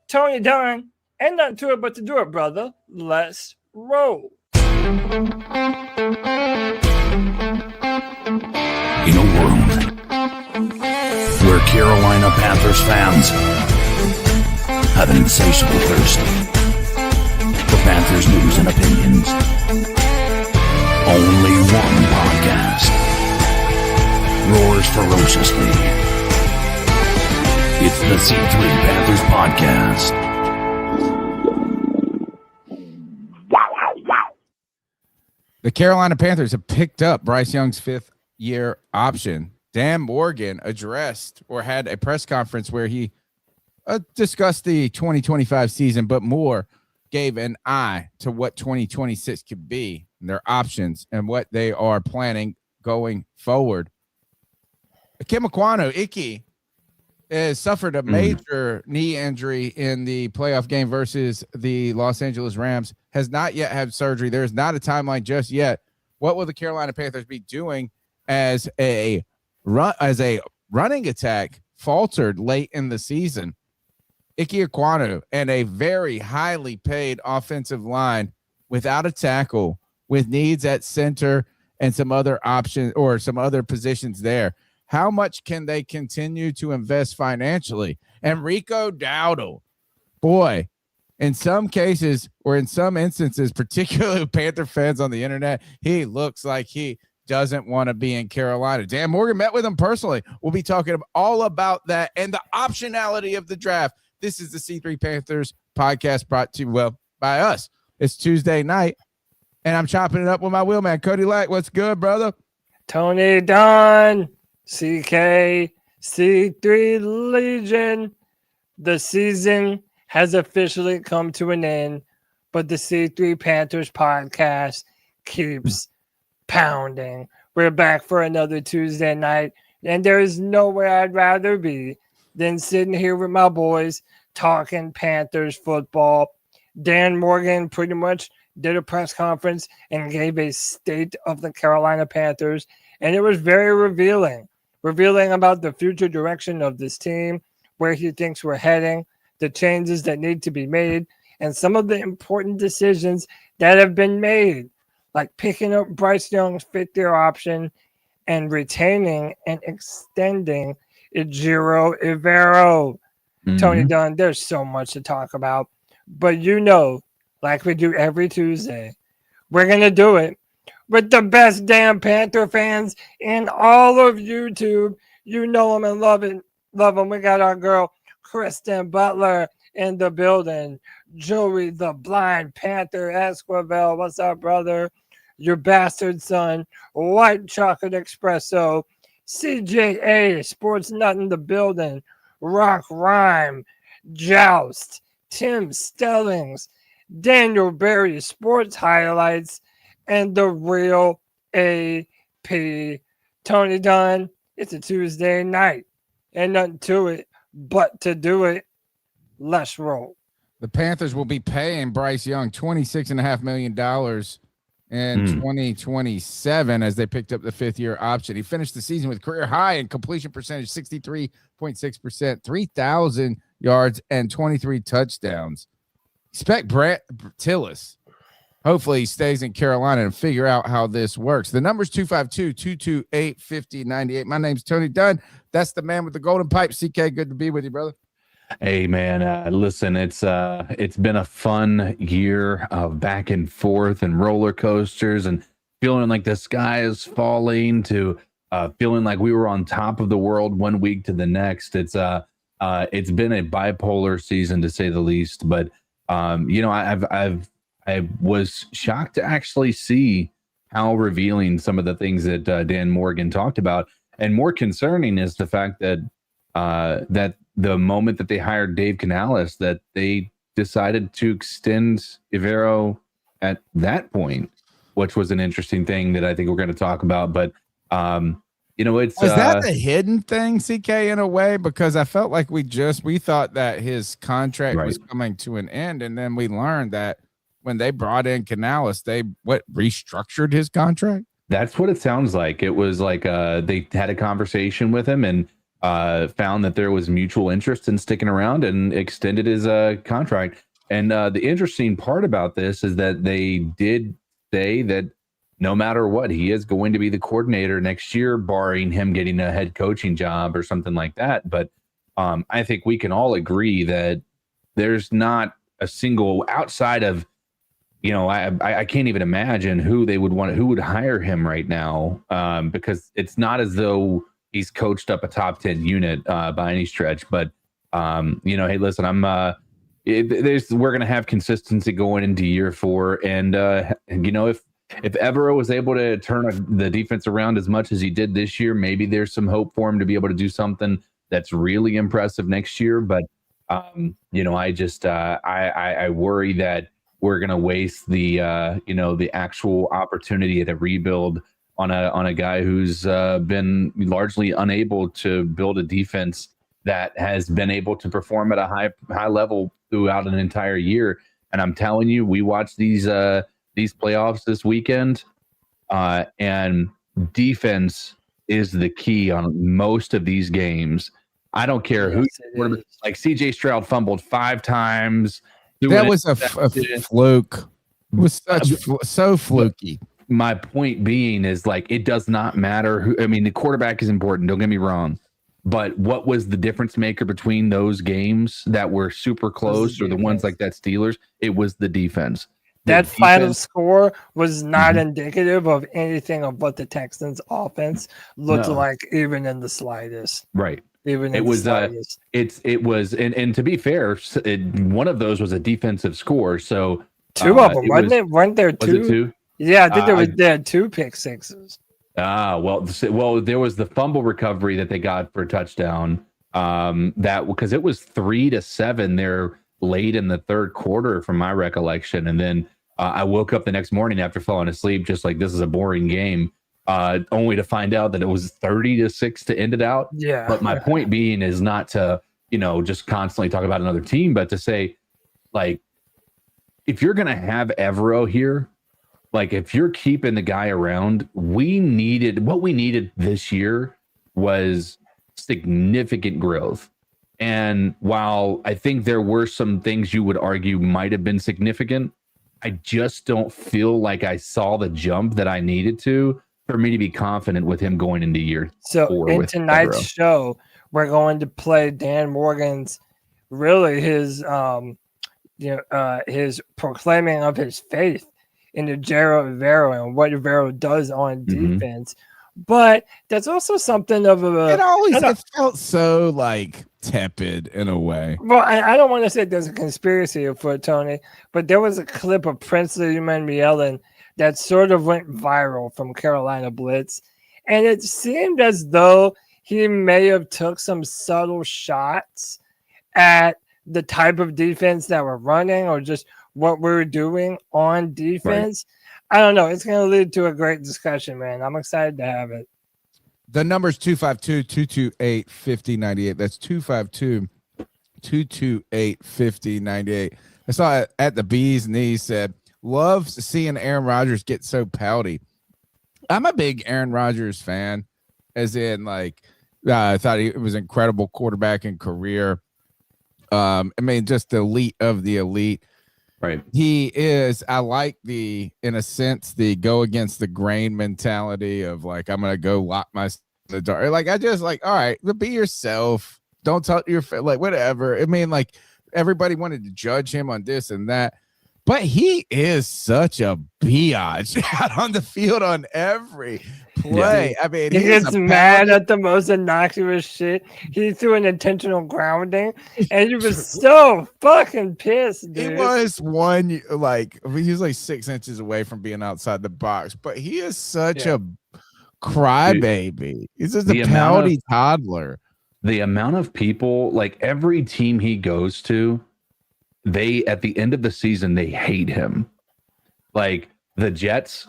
Tony Dunn. Ain't nothing to it but to do it, brother. Let's roll. In a world where Carolina Panthers fans have an insatiable thirst for Panthers news and opinions, only one podcast roars ferociously. It's the C3 Panthers Podcast. The Carolina Panthers have picked up Bryce Young's fifth-year option. Dan Morgan addressed or had a press conference where he discussed the 2025 season, but more gave an eye to what 2026 could be, and their options, and what they are planning going forward. Ikem Ekwonu has suffered a major knee injury in the playoff game versus the Los Angeles Rams, has not yet had surgery. There's not a timeline just yet. What will the Carolina Panthers be doing as a running attack faltered late in the season? Ikem Ekwonu and a very highly paid offensive line without a tackle, with needs at center and some other options or some other positions there. How much can they continue to invest financially? And Rico Dowdle, boy, in some cases or in some instances, particularly Panther fans on the internet, he looks like he doesn't want to be in Carolina. Dan Morgan met with him personally. We'll be talking all about that and the optionality of the draft. This is the C3 Panthers podcast brought to you, by us. It's Tuesday night, and I'm chopping it up with my wheelman, Cody Lack. What's good, brother? Tony Dunn. CK, C3 Legion. The season has officially come to an end, but the C3 Panthers podcast keeps pounding. We're back for another Tuesday night, and there is nowhere I'd rather be than sitting here with my boys talking Panthers football. Dan Morgan pretty much did a press conference and gave a state of the Carolina Panthers, and it was very revealing about the future direction of this team, where he thinks we're heading, the changes that need to be made, and some of the important decisions that have been made, like picking up Bryce Young's fifth-year option and retaining and extending Ejiro Evero. Tony Dunn, there's so much to talk about, but like we do every Tuesday, we're going to do it with the best damn Panther fans in all of YouTube. You know them and love them. We got our girl, Kristen Butler, in the building. Joey, the blind Panther Esquivel. What's up, brother? Your bastard son, White Chocolate Espresso. CJA, Sports Nut in the building. Rock Rhyme, Joust, Tim Stellings, Daniel Berry, Sports Highlights, and the real AP. Tony Dunn, it's a Tuesday night. Ain't nothing to it but to do it. Let's roll. The Panthers will be paying Bryce Young $26.5 million in 2027 as they picked up the fifth-year option. He finished the season with career high in completion percentage, 63.6%, 3,000 yards, and 23 touchdowns. Expect Brant Tillis. Hopefully he stays in Carolina and figure out how this works. The number's 252-228-5098. My name's Tony Dunn. That's the man with the golden pipe. CK, good to be with you, brother. Hey, man, listen, it's been a fun year of back and forth and roller coasters and feeling like the sky is falling to feeling like we were on top of the world one week to the next. It's been a bipolar season, to say the least. But, I was shocked to actually see how revealing some of the things that Dan Morgan talked about. And more concerning is the fact that that the moment that they hired Dave Canales, that they decided to extend Evero at that point, which was an interesting thing that I think we're going to talk about. But, it's... Is that the hidden thing, CK, in a way? Because I felt like we thought that his contract was coming to an end, and then we learned that when they brought in Canales, they restructured his contract? That's what it sounds like. It was like they had a conversation with him, and found that there was mutual interest in sticking around and extended his contract. And the interesting part about this is that they did say that no matter what, he is going to be the coordinator next year, barring him getting a head coaching job or something like that. But I think we can all agree that there's not a single outside of, I can't even imagine who would hire him right now, because it's not as though he's coached up a top 10 unit by any stretch. But hey, listen, we're going to have consistency going into year 4, and if Evero was able to turn the defense around as much as he did this year, maybe there's some hope for him to be able to do something that's really impressive next year. But I worry that we're going to waste the actual opportunity at a rebuild on a guy who's been largely unable to build a defense that has been able to perform at a high level throughout an entire year. And I'm telling you, we watched these playoffs this weekend, and defense is the key on most of these games. I don't care who, like CJ Stroud fumbled 5 times. That was a fluke. It was so fluky. My point being is, like, it does not matter who. I mean, the quarterback is important. Don't get me wrong. But what was the difference maker between those games that were super close or the ones like that Steelers? It was the defense. That final score was not indicative of anything of what the Texans' offense looked like, even in the slightest. Right. Even it was it was and to be fair, one of those was a defensive score. So 2 of them, wasn't it? Weren't there 2? Was it 2? Yeah, I think they had 2 pick sixes. Well, there was the fumble recovery that they got for a touchdown. That because it was 3-7 there late in the third quarter, from my recollection, and then I woke up the next morning after falling asleep, just like, this is a boring game. Only to find out that it was 30-6 to end it out. Yeah. But my point being is not to, just constantly talk about another team, but to say, like, if you're going to have Evero here, like, if you're keeping the guy around, what we needed this year was significant growth. And while I think there were some things you would argue might have been significant, I just don't feel like I saw the jump that I needed to for me to be confident with him going into year 4. So in tonight's show, we're going to play Dan Morgan's his proclaiming of his faith into Jared Evero and what Evero does on defense. But that's also something of it felt so like tepid in a way. Well, I don't want to say there's a conspiracy afoot, Tony, but there was a clip of Prince Liuman yelling that sort of went viral from Carolina Blitz, and it seemed as though he may have took some subtle shots at the type of defense that we're running or just what we're doing on defense. Right. I don't know. It's going to lead to a great discussion, man. I'm excited to have it. The number's 252-228-5098. That's 252-228-5098. I saw it at the Bee's Knees, said, loves seeing Aaron Rodgers get so pouty. I'm a big Aaron Rodgers fan, as in, like, I thought he was an incredible quarterback in career. I mean, just the elite of the elite. Right. He is, I like in a sense, the go against the grain mentality of, like, I'm going to go lock myself in the dark. Like, I just like, all right, be yourself. Don't talk to your, like, whatever. I mean, like, everybody wanted to judge him on this and that. But he is such a biatch out on the field on every play. Yeah. I mean, he gets mad at the most innocuous shit. He threw an intentional grounding, and he was so fucking pissed, dude. He was he was like 6 inches away from being outside the box, but he is such a crybaby. He's just a pouty toddler. The amount of people, like, every team he goes to, at the end of the season, they hate him. Like, the Jets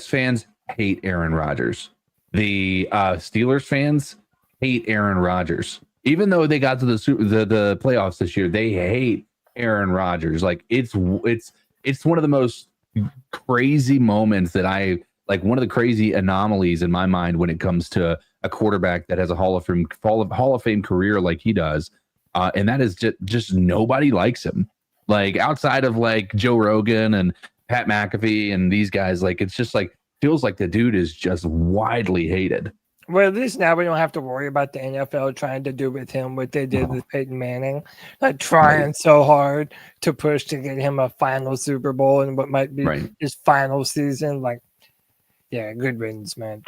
fans hate Aaron Rodgers. The Steelers fans hate Aaron Rodgers. Even though they got to the playoffs this year, they hate Aaron Rodgers. Like, it's one of the most crazy moments that one of the crazy anomalies in my mind when it comes to a quarterback that has a Hall of Fame career like he does, and that is just nobody likes him. Like outside of like Joe Rogan and Pat McAfee and these guys, like it's just like feels like the dude is just widely hated. Well, at least now we don't have to worry about the NFL trying to do with him what they did with Peyton Manning, like trying so hard to push to get him a final Super Bowl and what might be his final season. Like, yeah, good riddance, man.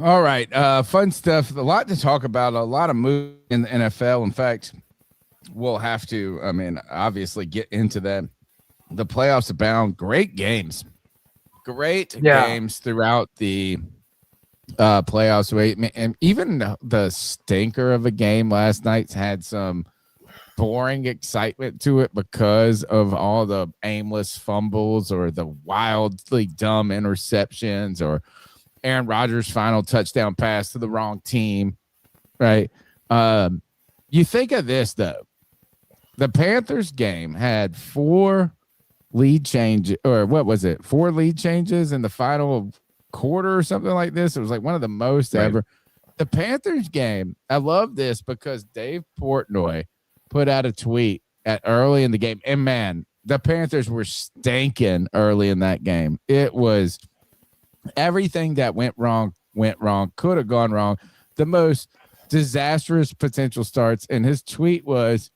All right, fun stuff. A lot to talk about. A lot of moves in the NFL. In fact, we'll have to, I mean, obviously get into that. The playoffs abound. Great games. Great games throughout the playoffs. And even the stinker of a game last night's had some boring excitement to it because of all the aimless fumbles or the wildly dumb interceptions or Aaron Rodgers' final touchdown pass to the wrong team, right? You think of this, though. The Panthers game had 4 lead changes, or what was it? 4 lead changes in the final quarter or something like this. It was like one of the most ever. The Panthers game, I love this because Dave Portnoy put out a tweet early in the game. And, man, the Panthers were stinking early in that game. It was everything that went wrong, could have gone wrong. The most disastrous potential starts. And his tweet was,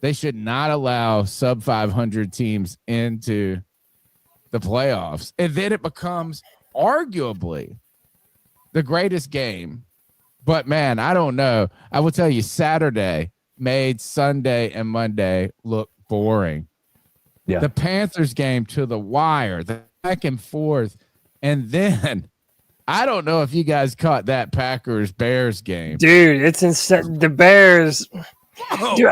they should not allow sub 500 teams into the playoffs. And then it becomes arguably the greatest game. But, man, I don't know. I will tell you, Saturday made Sunday and Monday look boring. Yeah. The Panthers game to the wire, the back and forth. And then I don't know if you guys caught that Packers-Bears game. Dude, it's insane. The Bears – dude,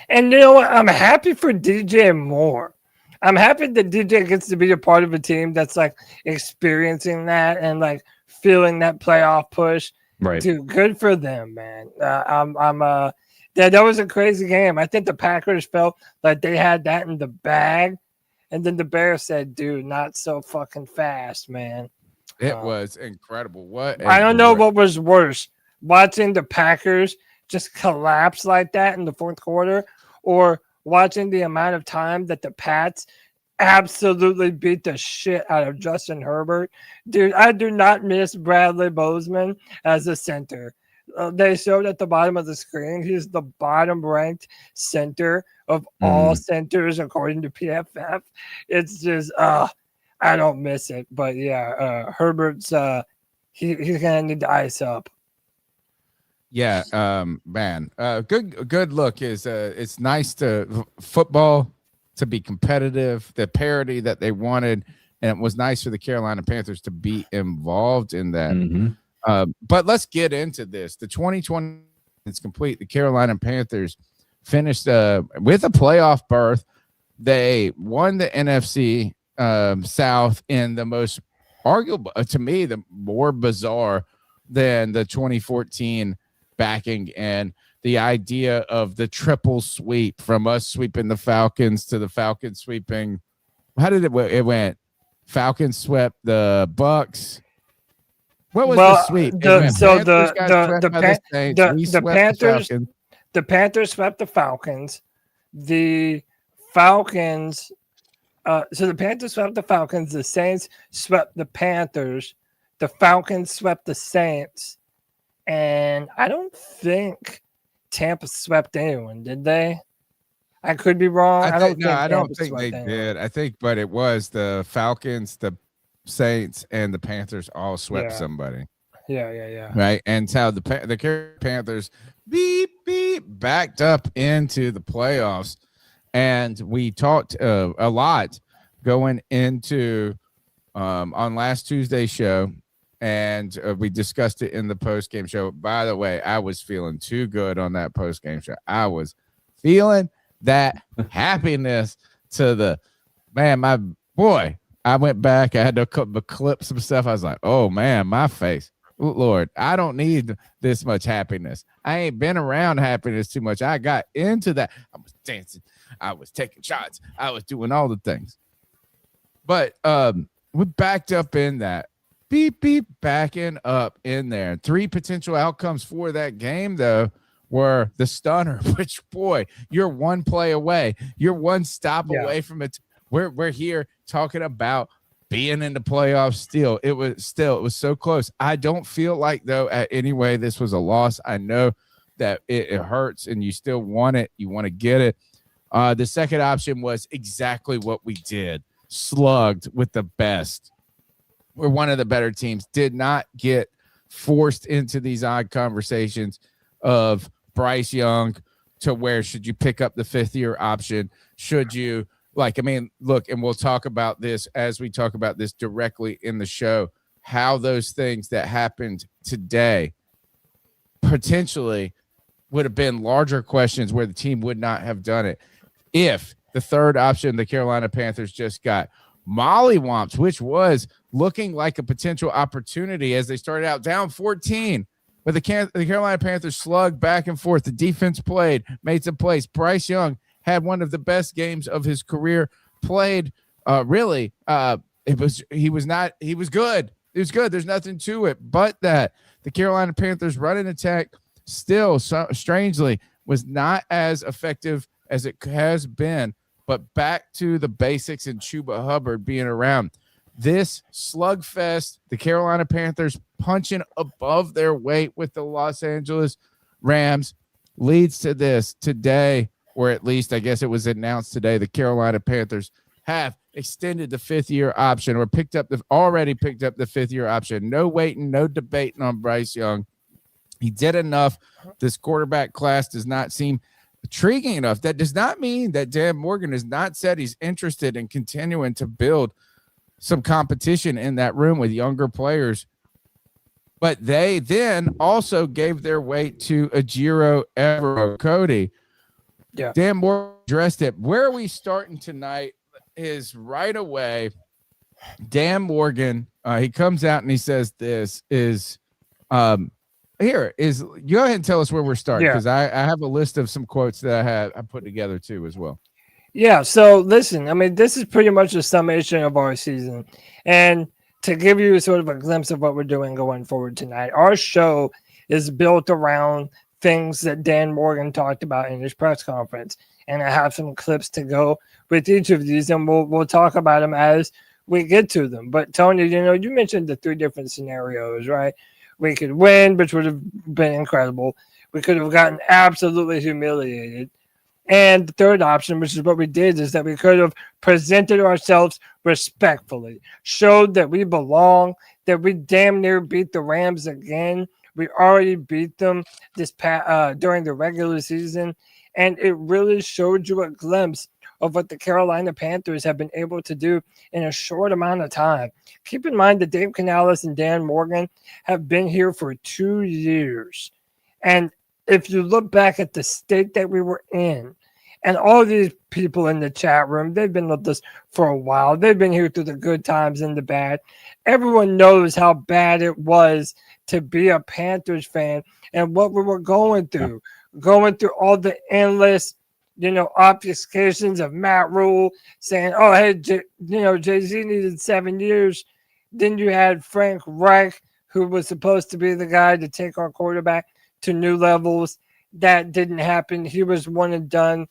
and you know what? I'm happy for DJ Moore. I'm happy that DJ gets to be a part of a team that's like experiencing that and like feeling that playoff push. Right. Dude, good for them, man. That was a crazy game. I think the Packers felt like they had that in the bag. And then the Bears said, dude, not so fucking fast, man. It was incredible. I don't know what was worse, watching the Packers just collapse like that in the fourth quarter, or watching the amount of time that the Pats absolutely beat the shit out of Justin Herbert. Dude, I do not miss Bradley Bozeman as a center. They showed at the bottom of the screen, he's the bottom ranked center of all centers according to PFF. It's just, I don't miss it. But yeah, Herbert's, he's going to need to ice up. Yeah, man. Good look is it's nice to football to be competitive, the parity that they wanted, and it was nice for the Carolina Panthers to be involved in that. But let's get into this. The 2020 is complete. The Carolina Panthers finished with a playoff berth. They won the NFC South in the most arguable, to me, the more bizarre than the 2014 backing and the idea of the triple sweep from us sweeping the Falcons to the Falcons sweeping. How did it went? Falcons swept the Bucks. What was the sweep? The Panthers swept the Falcons. The Falcons. So the Panthers swept the Falcons. The Saints swept the Panthers. The Falcons swept the Saints. And I don't think Tampa swept anyone, did they? I could be wrong. I don't think they did. I think, but it was the Falcons, the Saints, and the Panthers all swept somebody. Yeah. Right, and so the Panthers backed up into the playoffs, and we talked a lot going into on last Tuesday's show. And we discussed it in the post-game show. By the way, I was feeling too good on that post-game show. I was feeling that happiness to the man, my boy. I went back. I had to clip some stuff. I was like, oh, man, my face. Lord, I don't need this much happiness. I ain't been around happiness too much. I got into that. I was dancing. I was taking shots. I was doing all the things. But we backed up in that. backing up in there. 3 potential outcomes for that game, though, were the stunner, which, boy, you're one play away. You're one stop away from it. We're here talking about being in the playoffs still. It was so close. I don't feel like, though, at any way this was a loss. I know that it hurts and you still want it. You want to get it. The second option was exactly what we did. Slugged with the best. We're one of the better teams. Did not get forced into these odd conversations of Bryce Young to where should you pick up the 5th-year option? Should you, look, and we'll talk about this as we talk about this directly in the show, how those things that happened today potentially would have been larger questions where the team would not have done it if the third option the Carolina Panthers just got mollywomps, which was looking like a potential opportunity as they started out down 14. But the Carolina Panthers slugged back and forth. The defense played, made some plays. Bryce Young had one of the best games of his career. Played he was good. He was good. There's nothing to it but that the Carolina Panthers running attack still strangely was not as effective as it has been. But back to the basics and Chuba Hubbard being around. This slugfest, the Carolina Panthers punching above their weight with the Los Angeles Rams, leads to this today, or at least I guess it was announced today, the Carolina Panthers have extended the 5th-year option or already picked up the 5th-year option. No waiting, no debating on Bryce Young. He did enough. This quarterback class does not seem intriguing enough. That does not mean that Dan Morgan has not said he's interested in continuing to build some competition in that room with younger players. But they then also gave their weight to Ejiro Evero. Cody. Yeah. Dan Morgan addressed it. Where are we starting tonight is right away. Dan Morgan, he comes out and he says this is here is you go ahead and tell us where we're starting because I have a list of some quotes that I put together too as well. Yeah, so listen, I mean, this is pretty much a summation of our season. And to give you sort of a glimpse of what we're doing going forward tonight, our show is built around things that Dan Morgan talked about in his press conference. And I have some clips to go with each of these, and we'll talk about them as we get to them. But Tony, you mentioned the 3 different scenarios, right? We could win, which would have been incredible. We could have gotten absolutely humiliated. And the third option, which is what we did, is that we could have presented ourselves respectfully, showed that we belong, that we damn near beat the Rams again. We already beat them during the regular season, and it really showed you a glimpse of what the Carolina Panthers have been able to do in a short amount of time. Keep in mind that Dave Canales and Dan Morgan have been here for 2 years. And if you look back at the state that we were in, and all these people in the chat room, they've been with us for a while. They've been here through the good times and the bad. Everyone knows how bad it was to be a Panthers fan and what we were going through all the endless, obfuscations of Matt Rule saying, oh, hey, Jay-Z needed 7 years. Then you had Frank Reich, who was supposed to be the guy to take our quarterback to new levels. That didn't happen. He was one and done.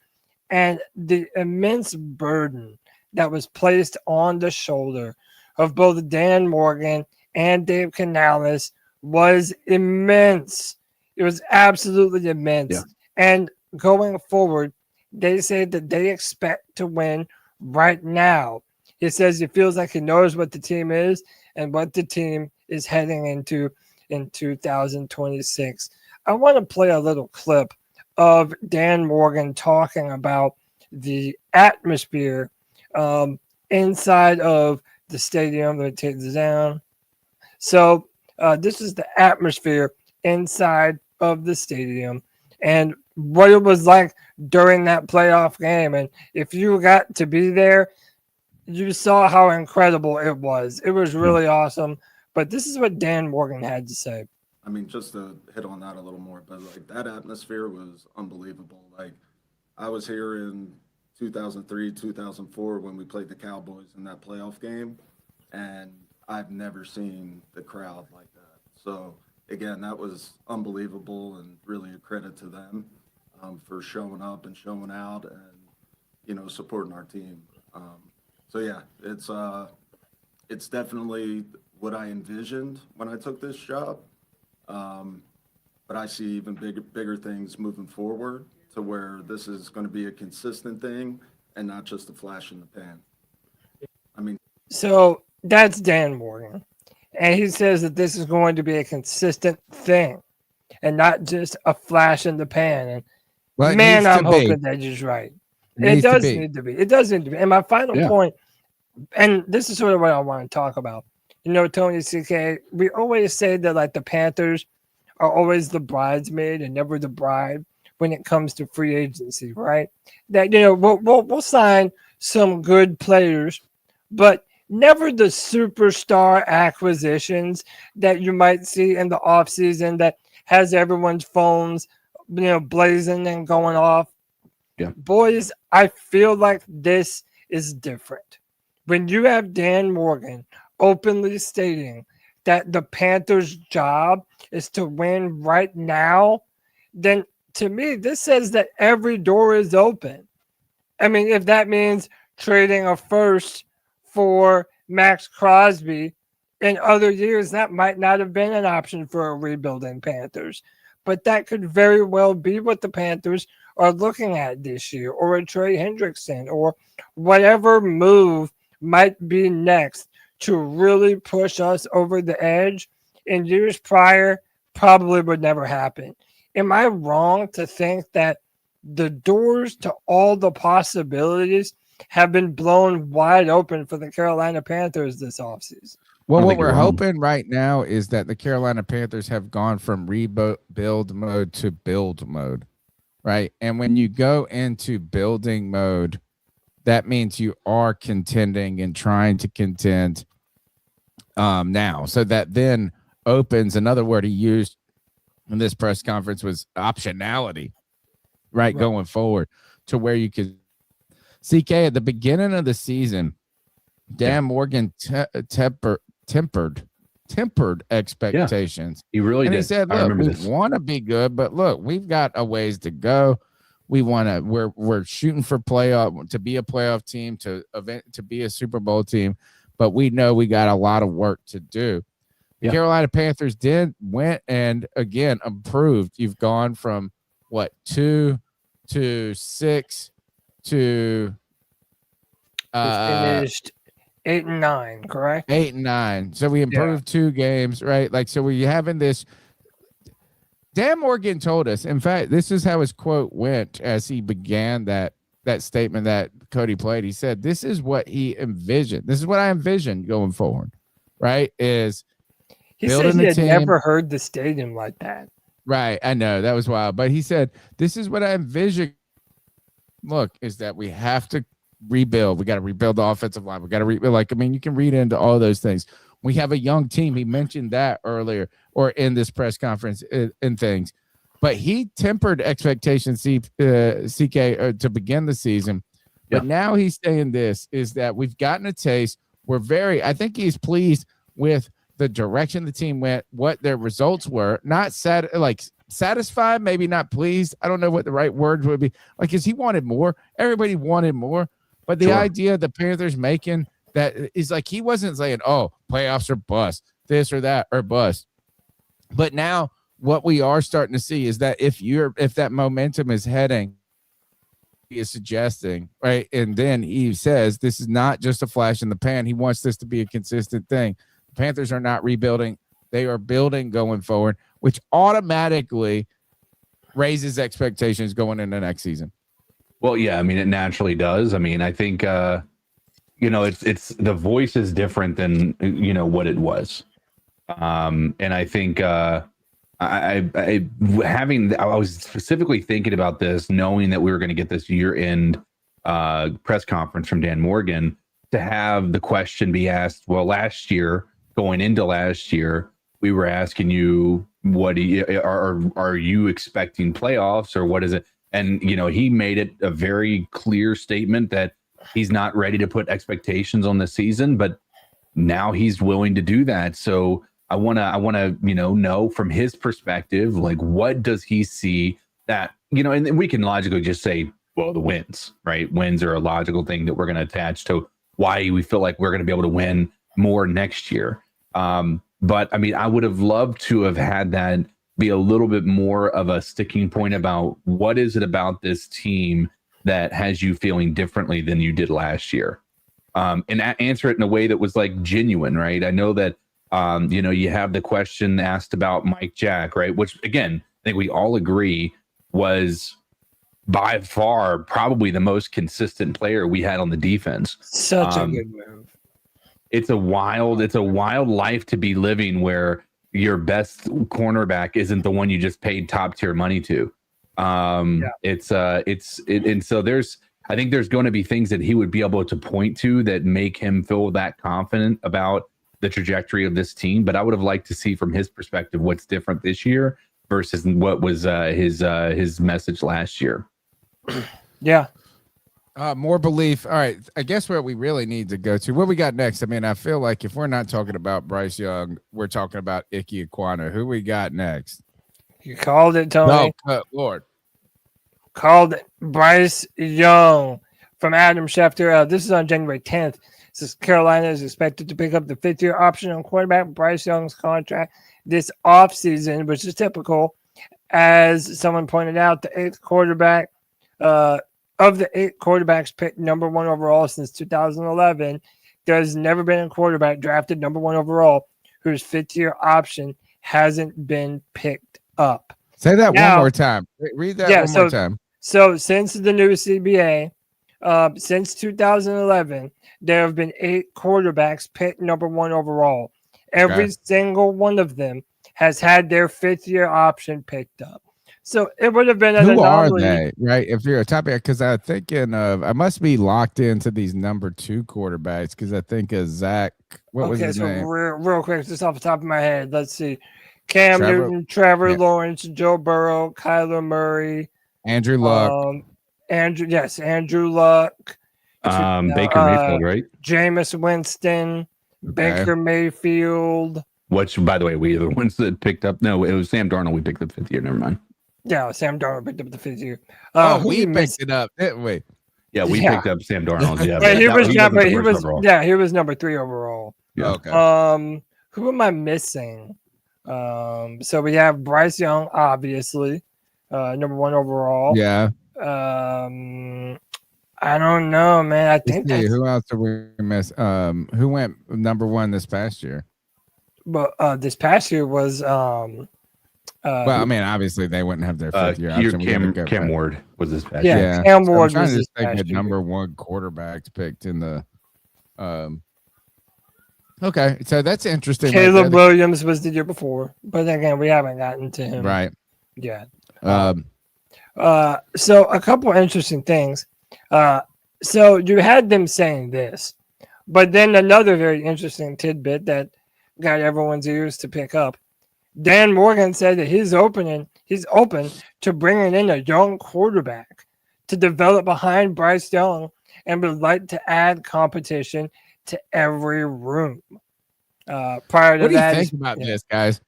And the immense burden that was placed on the shoulder of both Dan Morgan and Dave Canales was immense. It was absolutely immense. Yeah. And going forward, they say that they expect to win right now. He says he feels like he knows what the team is and what the team is heading into in 2026. I want to play a little clip of Dan Morgan talking about the atmosphere inside of the stadium. Let me take this down. So this is the atmosphere inside of the stadium and what it was like during that playoff game. And if you got to be there, you saw how incredible it was. It was really awesome. But this is what Dan Morgan had to say. I mean, just to hit on that a little more, but like that atmosphere was unbelievable. Like I was here in 2003, 2004 when we played the Cowboys in that playoff game, and I've never seen the crowd like that. So again, that was unbelievable and really a credit to them for showing up and showing out and supporting our team. So yeah, it's definitely what I envisioned when I took this job. But I see even bigger things moving forward to where this is going to be a consistent thing and not just a flash in the pan. I mean, So that's Dan Morgan. And he says that this is going to be a consistent thing and not just a flash in the pan. And Well, it man, needs to I'm be. hoping that he's right. It It needs to does be. need to be. It does need to be. And my final point, and this is sort of what I want to talk about. Tony CK, we always say that like the Panthers are always the bridesmaid and never the bride when it comes to free agency, right? That we'll sign some good players, but never the superstar acquisitions that you might see in the offseason that has everyone's phones, blazing and going off. Yeah. Boys, I feel like this is different. When you have Dan Morgan openly stating that the Panthers' job is to win right now, then to me, this says that every door is open. I mean, if that means trading a first for Max Crosby in other years, that might not have been an option for a rebuilding Panthers. But that could very well be what the Panthers are looking at this year, or a Trey Hendrickson, or whatever move might be next to really push us over the edge. In years prior, probably would never happen. Am I wrong to think that the doors to all the possibilities have been blown wide open for the Carolina Panthers this offseason? Well, I what think you're we're wrong. hoping right now is that the Carolina Panthers have gone from rebuild mode to build mode, right? And when you go into building mode, that means you are contending and trying to contend now. So that then opens, another word he used in this press conference was optionality, right? Going forward to where you could. CK, at the beginning of the season, Dan Morgan tempered expectations. He really And did. he said, I look, remember we this. want to be good, but look, we've got a ways to go. We're shooting for playoff, to be a playoff team, to be a Super Bowl team, but we know we got a lot of work to do. The Carolina Panthers went and again improved. You've gone from 2 to 6 to finished 8-9, correct? 8 and 9. So we improved 2 games, right? Like, so we're having this. Dan Morgan told us, in fact, this is how his quote went as he began that statement that Cody played. He said, this is what he envisioned. This is what I envisioned going forward, right? Is he said he had never heard the stadium like that. Right. I know. That was wild. But he said, this is what I envisioned. Look, is that we have to rebuild. We got to rebuild the offensive line. We got to rebuild. You can read into all those things. We have a young team. He mentioned that earlier or in this press conference and things. But he tempered expectations, CK, to begin the season. But now he's saying this, is that we've gotten a taste. I think he's pleased with the direction the team went, what their results were. Not satisfied, maybe not pleased. I don't know what the right word would be. Because he wanted more. Everybody wanted more. But the idea the Panthers making that is he wasn't saying, oh, playoffs are bust, this or that or bust. But now what we are starting to see is that if that momentum is heading, he is suggesting, right? And then he says this is not just a flash in the pan. He wants this to be a consistent thing. The Panthers are not rebuilding. They are building going forward, which automatically raises expectations going into next season. Well, yeah, I mean, it naturally does. I mean, I think, it's the voice is different than, what it was. And I think I was specifically thinking about this, knowing that we were going to get this year-end press conference from Dan Morgan, to have the question be asked, well, going into last year, we were asking you, are you expecting playoffs or what is it? And, he made it a very clear statement that he's not ready to put expectations on the season. But now he's willing to do that. So I want to, know from his perspective, like, what does he see that, and we can logically just say, well, the wins, right? Wins are a logical thing that we're going to attach to why we feel like we're going to be able to win more next year. But I mean, I would have loved to have had that be a little bit more of a sticking point about what is it about this team that has you feeling differently than you did last year. And answer it in a way that was like genuine, right? I know that, you have the question asked about Mike Jack, right? Which again, I think we all agree was by far probably the most consistent player we had on the defense. Such a good move. It's a wild life to be living where your best cornerback isn't the one you just paid top tier money to. And so I think there's going to be things that he would be able to point to that make him feel that confident about the trajectory of this team. But I would have liked to see from his perspective what's different this year versus what was his message last year. Yeah. More belief. All right. I guess what we really need to go to, what we got next. I mean, I feel like if we're not talking about Bryce Young, we're talking about Ikem Ekwonu. Who we got next? You called it, Tony. No, Lord. Called it Bryce Young from Adam Schefter. This is on January 10th. Says Carolina is expected to pick up the 5th-year option on quarterback Bryce Young's contract this offseason, which is typical. As someone pointed out, the 8th quarterback of the 8 quarterbacks picked number 1 overall since 2011, there's never been a quarterback drafted number 1 overall whose 5th-year option hasn't been picked up. Say that one more time. Read that one more time. So since the new CBA, since 2011, there have been 8 quarterbacks picked number 1 overall. Every single one of them has had their 5th-year option picked up. So it would have been an anomaly. Who are they, right? If you're a top end, because I'm thinking of, I must be locked into these number 2 quarterbacks because I think of Zach. What was his name? Real quick, just off the top of my head, let's see. Cam Newton, Trevor Lawrence, Joe Burrow, Kyler Murray, Andrew Luck. Andrew Luck. Baker Mayfield, right? Jameis Winston, Baker Mayfield. Which, by the way, we are the ones that picked up. No, it was Sam Darnold. We picked up 5th year. Never mind. Yeah, Sam Darnold picked up the 5th year. We picked it up, didn't we? Yeah, we picked up Sam Darnold. Yeah, he was number 3 overall. Yeah. Okay. Who am I missing? So we have Bryce Young, obviously, number 1 overall. Yeah. I don't know, man. I think who else did we miss? Who went number 1 this past year? But this past year was well, I mean, obviously they wouldn't have their 5th year option. Cam Ward was this past year. Yeah, Cam Ward was this past year. Number 1 quarterbacks picked in the. Okay, so that's interesting. Caleb Williams was the year before, but again, we haven't gotten to him right yet. So a couple interesting things. So you had them saying this, but then another very interesting tidbit that got everyone's ears to pick up. Dan Morgan said that he's open to bringing in a young quarterback to develop behind Bryce Young and would like to add competition to every room. Prior to that, what do you think about this, guys?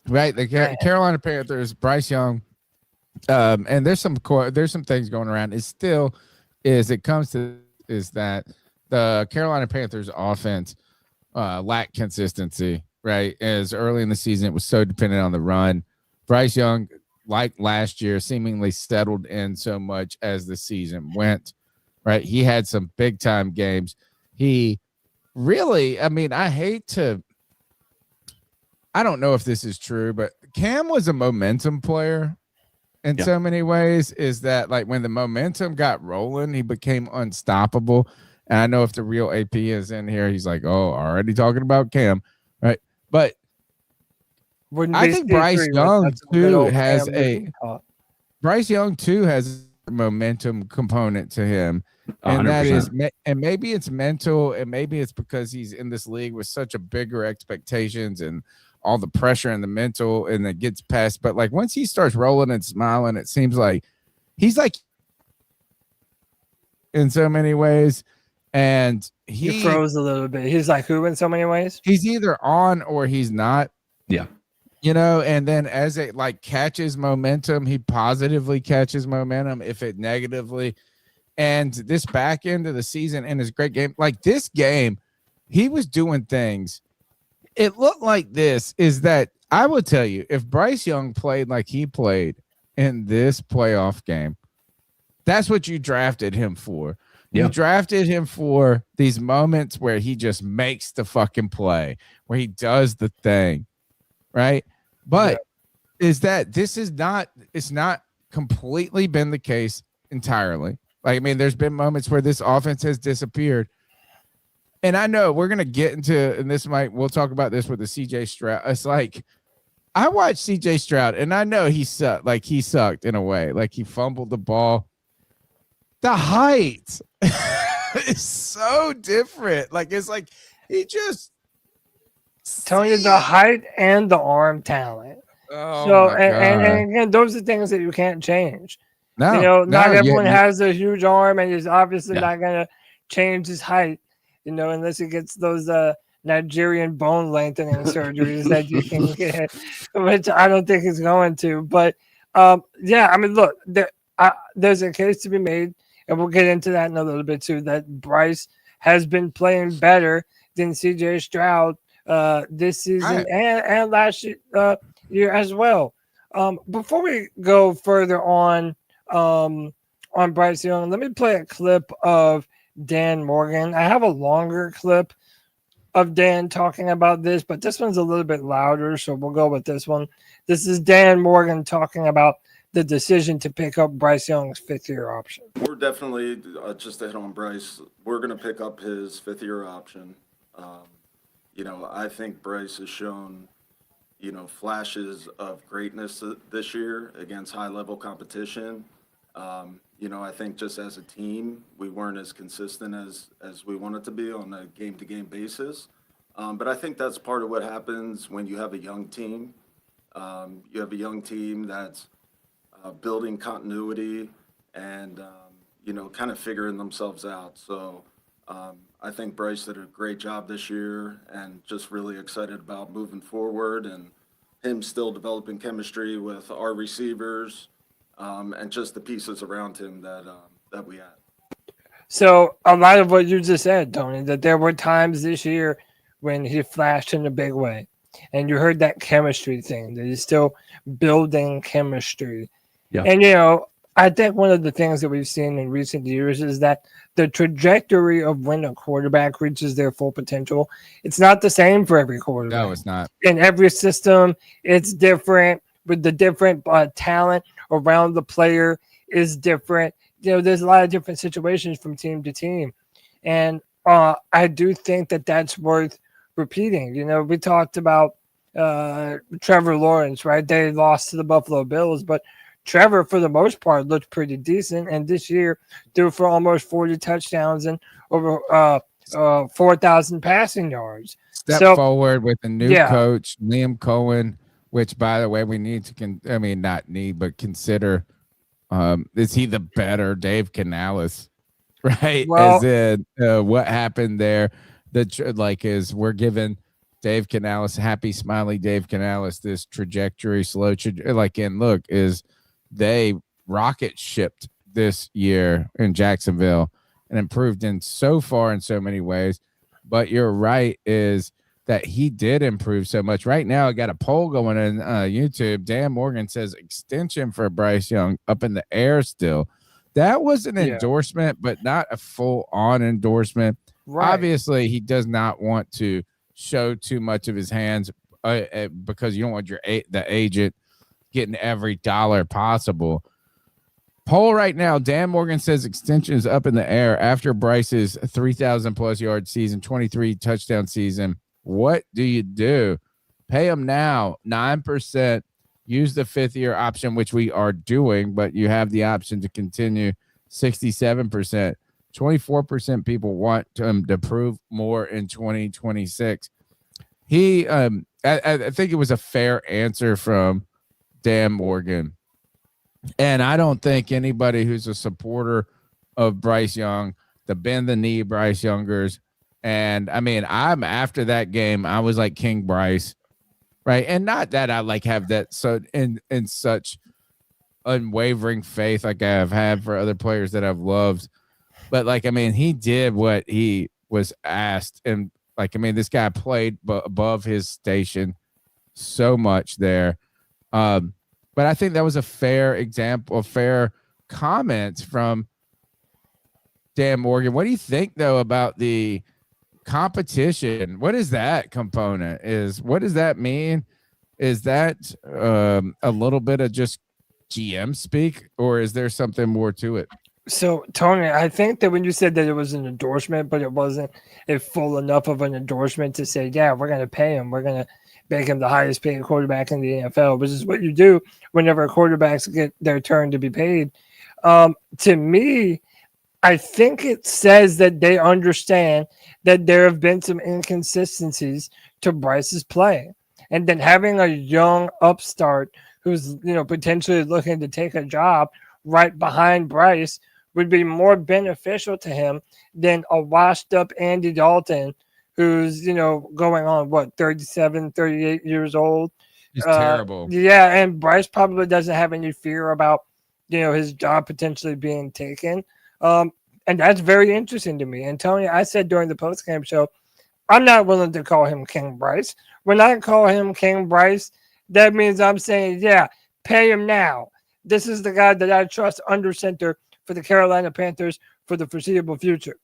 Right, the Carolina Panthers, Bryce Young, and there's some things going around. It still is. It comes to is that the Carolina Panthers offense lacked consistency. Right, as early in the season, it was so dependent on the run. Bryce Young, like last year, seemingly settled in so much as the season went. Right, he had some big time games. He really, I mean, I don't know if this is true, but Cam was a momentum player in so many ways. Is that like when the momentum got rolling, he became unstoppable. And I know if the real AP is in here, he's like, oh, already talking about Cam, right? But I think Bryce Young too has a momentum component to him. And 100%. That is, and maybe it's mental, and maybe it's because he's in this league with such a bigger expectations and all the pressure and the mental, and it gets past. But like once he starts rolling and smiling, it seems like he's like in so many ways. And he froze a little bit. He's like who in so many ways? He's either on or he's not. Yeah. You know, and then as it like catches momentum, he positively catches momentum, if it negatively. And this back end of the season in his great game, like this game, he was doing things. It looked like this is that I will tell you, if Bryce Young played like he played in this playoff game, that's what you drafted him for. Yeah. You drafted him for these moments where he just makes the fucking play, where he does the thing. Right. But is that this is not, it's not completely been the case entirely. Like, I mean, there's been moments where this offense has disappeared. And I know we're going to get into, and we'll talk about this with the CJ Stroud. It's like, I watched CJ Stroud and I know he sucked in a way, like he fumbled the ball. The height is so different. Like, it's like, he just, Telling you the height and the arm talent. oh So my God. and again, those are things that you can't change. No, you know, not everyone yeah. has a huge arm, and he's obviously not gonna change his height, you know, unless he gets those Nigerian bone lengthening surgeries that you can get, which I don't think he's going to. But yeah, I mean, look, there's a case to be made, and we'll get into that in a little bit too, that Bryce has been playing better than CJ Stroud this season and last year as well. Before we go further on Bryce Young, let me play a clip of Dan Morgan. I have a longer clip of Dan talking about this, but this one's a little bit louder, so we'll go with this one. This is Dan Morgan talking about the decision to pick up Bryce Young's fifth-year option. We're definitely, just to hit on Bryce, we're going to pick up his fifth-year option. You know, I think Bryce has shown, you know, flashes of greatness this year against high-level competition. You know, I think just as a team, we weren't as consistent as we wanted to be on a game-to-game basis. But I think that's part of what happens when you have a young team. You have a young team that's building continuity and, you know, kind of figuring themselves out. So I think Bryce did a great job this year and just really excited about moving forward and him still developing chemistry with our receivers and just the pieces around him that we had. So a lot of what you just said, Tony, that there were times this year when he flashed in a big way. And you heard that chemistry thing, that he's still building chemistry. Yeah. And, you know, I think one of the things that we've seen in recent years is that the trajectory of when a quarterback reaches their full potential, it's not the same for every quarterback. No, it's not. In every system, it's different, with the different talent around the player is different. You know, there's a lot of different situations from team to team. And I do think that that's worth repeating. You know, we talked about Trevor Lawrence, right? They lost to the Buffalo Bills, but Trevor, for the most part, looked pretty decent. And this year, threw for almost 40 touchdowns and over 4,000 passing yards. Step forward with a new coach, Liam Cohen, which, by the way, we need to consider. Is he the better Dave Canales? Right? Well, as in what happened there, we're giving Dave Canales, happy, smiley Dave Canales, this trajectory, they rocket shipped this year in Jacksonville and improved in so far in so many ways. But you're right, is that he did improve so much. Right now, I got a poll going on YouTube. Dan Morgan says extension for Bryce Young up in the air still. That was an endorsement, but not a full-on endorsement. Right. Obviously, he does not want to show too much of his hands because you don't want the agent getting every dollar possible. Poll right now, Dan Morgan says extension is up in the air after Bryce's 3,000-plus yard season, 23 touchdown season. What do you do? Pay him now, 9%. Use the fifth-year option, which we are doing, but you have the option to continue, 67%. 24% people want him to prove more in 2026. I think it was a fair answer from Dan Morgan. And I don't think anybody who's a supporter of Bryce Young the bend the knee Bryce Youngers. And I mean, I'm after that game, I was like King Bryce, right? And not that I like have that so in such unwavering faith like I've had for other players that I've loved. But like, I mean, he did what he was asked. And like, I mean, this guy played above his station so much there. But I think that was a fair example, a fair comment from Dan Morgan. What do you think though about the competition? What is that component? What does that mean? Is that a little bit of just GM speak, or is there something more to it? So, Tony, I think that when you said that it was an endorsement, but it wasn't a full enough of an endorsement to say, yeah, we're going to pay him. We're going to make him the highest paid quarterback in the NFL, which is what you do whenever quarterbacks get their turn to be paid. To me, I think it says that they understand that there have been some inconsistencies to Bryce's play. And then having a young upstart who's, potentially looking to take a job right behind Bryce would be more beneficial to him than a washed up Andy Dalton who's, going on 37, 38 years old. He's terrible. Yeah. And Bryce probably doesn't have any fear about, his job potentially being taken. And that's very interesting to me. And Tony, I said during the postgame show, I'm not willing to call him King Bryce. When I call him King Bryce, that means I'm saying, yeah, pay him now. This is the guy that I trust under center for the Carolina Panthers for the foreseeable future.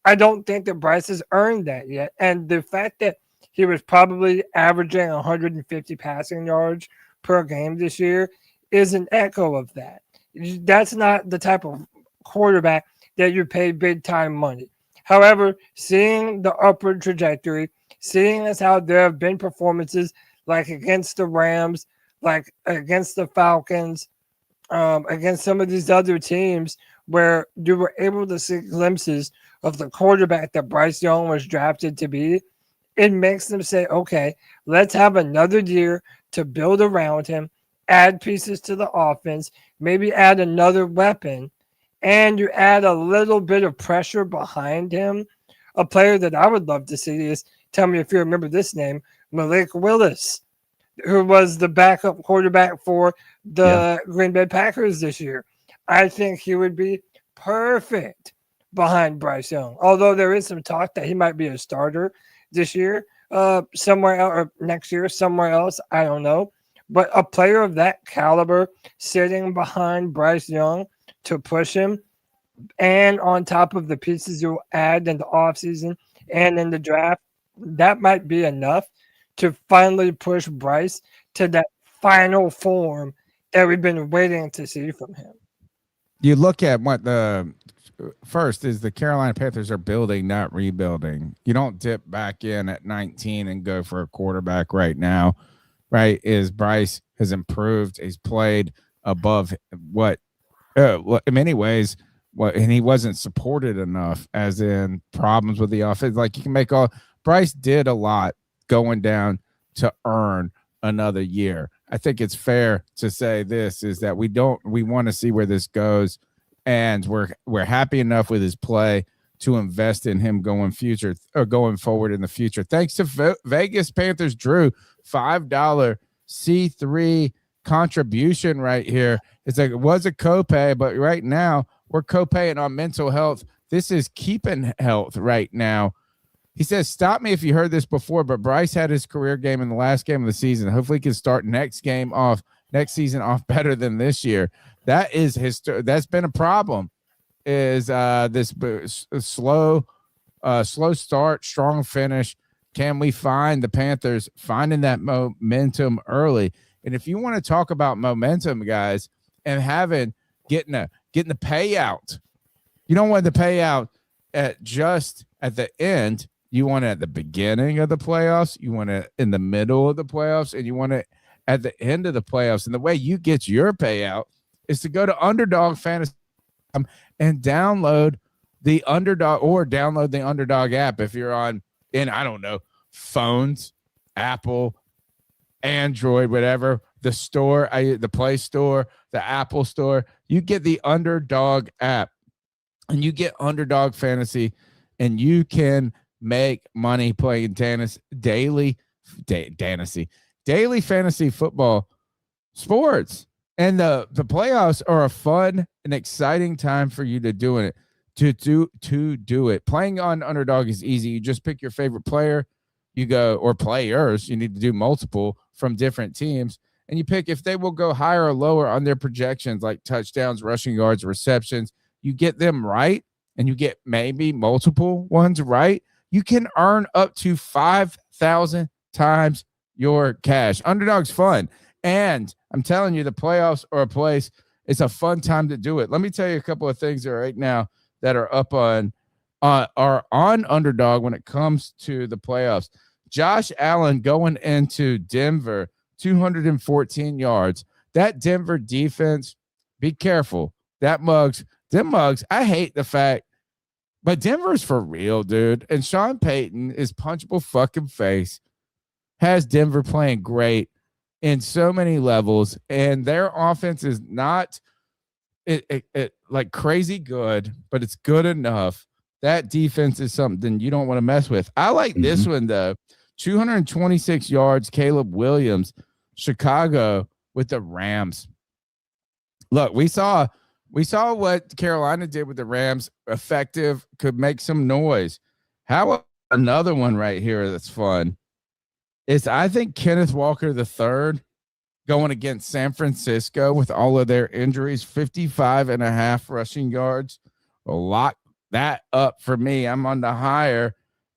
I don't think that Bryce has earned that yet. And the fact that he was probably averaging 150 passing yards per game this year is an echo of that. That's not the type of quarterback that you pay big time money. However, seeing the upward trajectory, seeing as how there have been performances like against the Rams, like against the Falcons, against some of these other teams where you were able to see glimpses of the quarterback that Bryce Young was drafted to be, it makes them say, okay, let's have another year to build around him, add pieces to the offense, maybe add another weapon, and you add a little bit of pressure behind him. A player that I would love to see is, tell me if you remember this name, Malik Willis, who was the backup quarterback for the Green Bay Packers this year. I think he would be perfect behind Bryce Young, although there is some talk that he might be a starter this year, somewhere else, or next year, somewhere else. I don't know. But a player of that caliber sitting behind Bryce Young to push him, and on top of the pieces you'll add in the offseason and in the draft, that might be enough to finally push Bryce to that final form that we've been waiting to see from him. You look at what the first is the Carolina Panthers are building, not rebuilding. You don't dip back in at 19 and go for a quarterback right now, right? Is Bryce has improved. He's played above what in many ways, and he wasn't supported enough, as in problems with the offense. Like you can make Bryce did a lot going down to earn another year. I think it's fair to say this is that we want to see where this goes, and we're happy enough with his play to invest in him going forward in the future. Thanks to Vegas Panthers Drew, $5 C3 contribution right here. It's like it was a copay, but right now we're copaying on mental health. This is keeping health right now. He says, stop me if you heard this before, but Bryce had his career game in the last game of the season. Hopefully he can start next season off better than this year. That is that's been a problem, is this slow start, strong finish. Can we find the Panthers finding that momentum early? And if you want to talk about momentum, guys, and getting the payout, you don't want the payout at the end. You want it at the beginning of the playoffs. You want it in the middle of the playoffs, and you want it at the end of the playoffs. And the way you get your payout is to go to Underdog Fantasy and download the Underdog app if you're on phones, Apple, Android, whatever, the store, the Play Store, the Apple Store. You get the Underdog app. and you get underdog fantasy, and you can make money playing daily fantasy football sports. And the playoffs are a fun and exciting time for you to do it. To do it. Playing on underdog is easy. You just pick your favorite player, you go, or players. You need to do multiple from different teams, and you pick if they will go higher or lower on their projections, like touchdowns, rushing yards, receptions. You get them right, and you get maybe multiple ones right. You can earn up to 5,000 times your cash. Underdog's fun. And I'm telling you, the playoffs are a place. It's a fun time to do it. Let me tell you a couple of things right now that are up on underdog when it comes to the playoffs. Josh Allen going into Denver, 214 yards. That Denver defense, be careful. Them mugs, I hate the fact, but Denver's for real, dude. And Sean Payton is punchable fucking face. Has Denver playing great in so many levels, and their offense is not like crazy good, but it's good enough. That defense is something you don't want to mess with. I like this one though. 226 yards, Caleb Williams, Chicago with the Rams. Look, we saw what Carolina did with the Rams. Effective, could make some noise. How about another one right here that's fun? Is I think Kenneth Walker III going against San Francisco with all of their injuries, 55.5 rushing yards. Lock that up for me. I'm on the higher.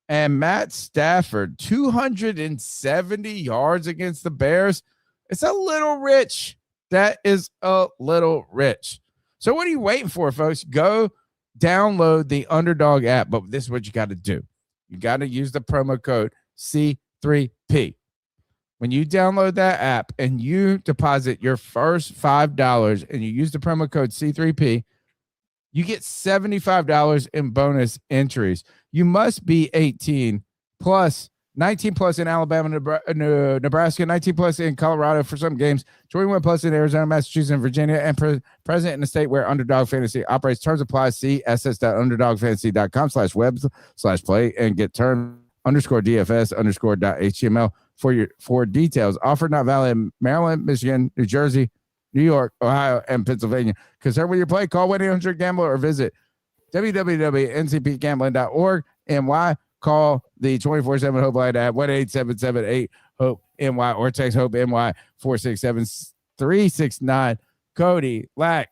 And Matt Stafford, 270 yards against the Bears. It's a little rich. That is a little rich. So what are you waiting for, folks? Go download the Underdog app. But this is what you got to do. You got to use the promo code C3P. When you download that app and you deposit your first $5 and you use the promo code C3P, you get $75 in bonus entries. You must be 18 plus, 19 plus in Alabama, Nebraska, 19 plus in Colorado for some games, 21 plus in Arizona, Massachusetts, and Virginia, and present in the state where Underdog Fantasy operates. Terms apply. See ss.underdogfantasy.com/web/play and get term _DFS_.html for details. Offer not valid in Maryland, Michigan, New Jersey, New York, Ohio, and Pennsylvania. Concerned with your play? Call 1-800-GAMBLER or visit www.ncpgambling.org. NY. Call the 24/7 Hope line at 1-877-8-HOPE-NY or text HOPE-NY 467-369. Cody Lack.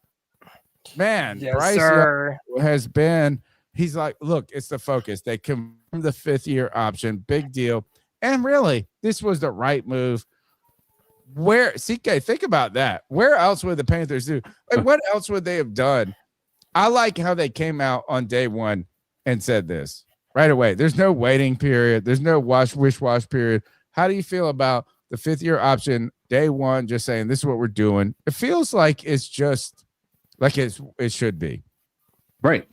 Man, Yes, Bryce sir. has been, he's like, look, it's the focus. They confirmed the 5th-year option. Big deal. And really, this was the right move. Where, CK, think about that. Where else would the Panthers do? Like, what else would they have done? I like how they came out on day one and said this right away. There's no waiting period. There's no wish-wash period. How do you feel about the 5th-year option, day one, just saying this is what we're doing? It feels like it's just like it should be. Right.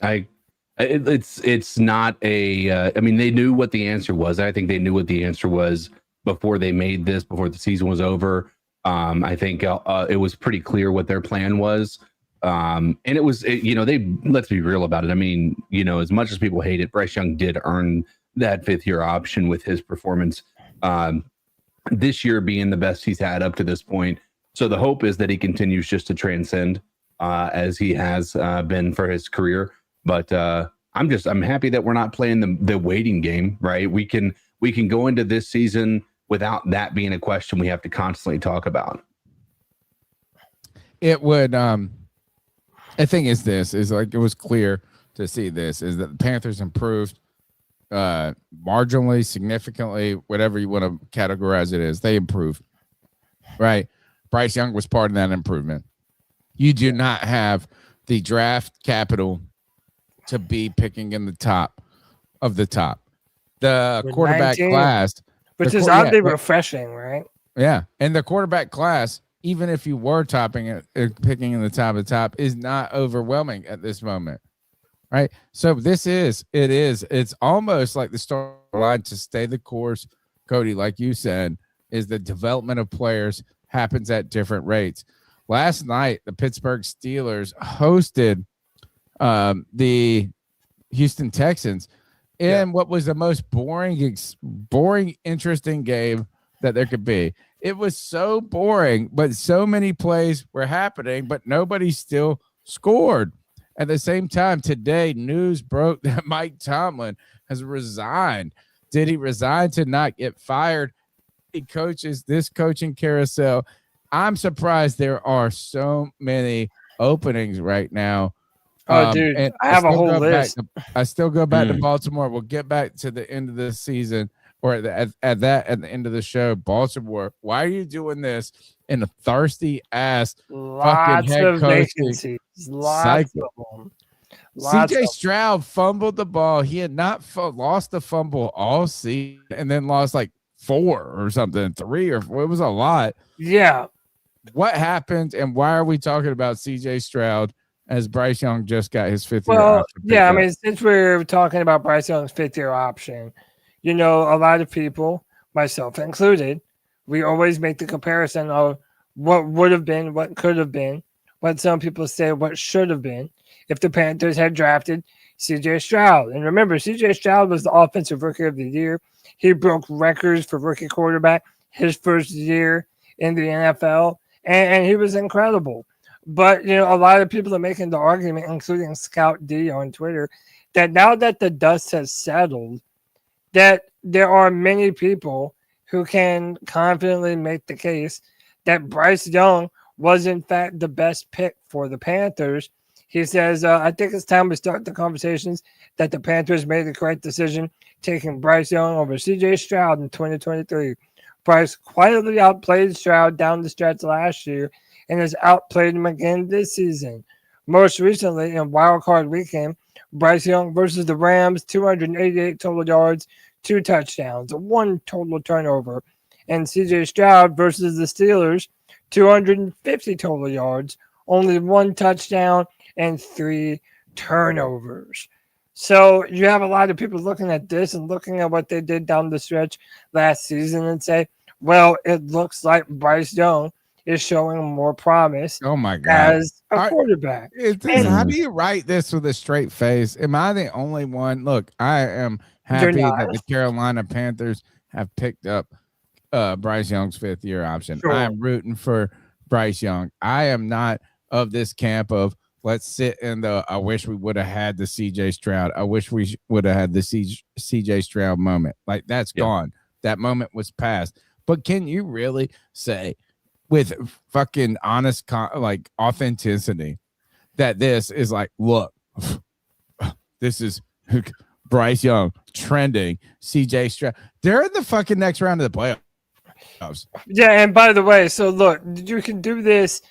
It's not a, I mean, they knew what the answer was. I think they knew what the answer was before they made this, before the season was over. I think it was pretty clear what their plan was. And it was, let's be real about it. I mean, as much as people hate it, Bryce Young did earn that 5th-year option with his performance this year being the best he's had up to this point. So the hope is that he continues just to transcend as he has been for his career. But I'm happy that we're not playing the waiting game, right? We can go into this season without that being a question we have to constantly talk about. It would, the thing is like, it was clear to see this is that the Panthers improved marginally, significantly, whatever you want to categorize it as. They improved, right? Bryce Young was part of that improvement. You do not have the draft capital to be picking in the top of the top. The With quarterback 19, class, which is oddly refreshing, right? Yeah, and the quarterback class, even if you were topping it, picking in the top, is not overwhelming at this moment, right? So it's almost like the storyline to stay the course, Cody, like you said, is the development of players happens at different rates. Last night, the Pittsburgh Steelers hosted the Houston Texans in what was the most boring, interesting game that there could be. It was so boring, but so many plays were happening, but nobody still scored. At the same time, today, news broke that Mike Tomlin has resigned. Did he resign to not get fired? He coaches this coaching carousel. I'm surprised there are so many openings right now. Dude, and I have a whole list. I still go back to Baltimore. We'll get back to the end of the season or at the end of the show. Baltimore, why are you doing this in a thirsty ass fucking head of coaching vacancies? Lots cycle? of them. CJ Stroud fumbled the ball. He had not lost the fumble all season and then lost like 4 or something, 3 or 4. It was a lot. Yeah. What happened and why are we talking about CJ Stroud as Bryce Young just got his 5th year option? Yeah, I mean, since we're talking about Bryce Young's 5th year option, a lot of people, myself included, we always make the comparison of what would have been, what could have been, what some people say what should have been if the Panthers had drafted CJ Stroud. And remember, CJ Stroud was the offensive rookie of the year. He broke records for rookie quarterback his first year in the NFL, and he was incredible. But, a lot of people are making the argument, including Scout D on Twitter, that now that the dust has settled, that there are many people who can confidently make the case that Bryce Young was, in fact, the best pick for the Panthers. He says, I think it's time to start the conversations that the Panthers made the correct decision taking Bryce Young over CJ Stroud in 2023. Bryce quietly outplayed Stroud down the stretch last year and has outplayed him again this season. Most recently, in Wild Card Weekend, Bryce Young versus the Rams, 288 total yards, 2 touchdowns, 1 total turnover. And CJ Stroud versus the Steelers, 250 total yards, only 1 touchdown, and 3 turnovers. So you have a lot of people looking at this and looking at what they did down the stretch last season and say, well, it looks like Bryce Young is showing more promise. Oh my God. As a quarterback. How do you write this with a straight face? Am I the only one? Look, I am happy that the Carolina Panthers have picked up Bryce Young's 5th year option. Sure. I am rooting for Bryce Young. I am not of this camp of let's sit in the I wish we would have had the CJ Stroud. I wish we would have had the CJ Stroud moment. Like that's gone. That moment was past. But can you really say with fucking honest authenticity that this is like, look, this is Bryce Young trending CJ Stroud. They're in the fucking next round of the playoffs. Yeah, and by the way, so look, you can do this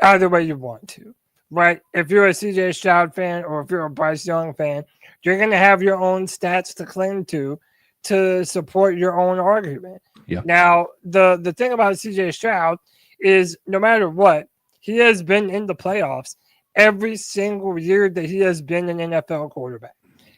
either way you want to, right? If you're a CJ Stroud fan or if you're a Bryce Young fan, you're going to have your own stats to cling to support your own argument. Yeah. Now, the thing about CJ Stroud is no matter what, he has been in the playoffs every single year that he has been an NFL quarterback.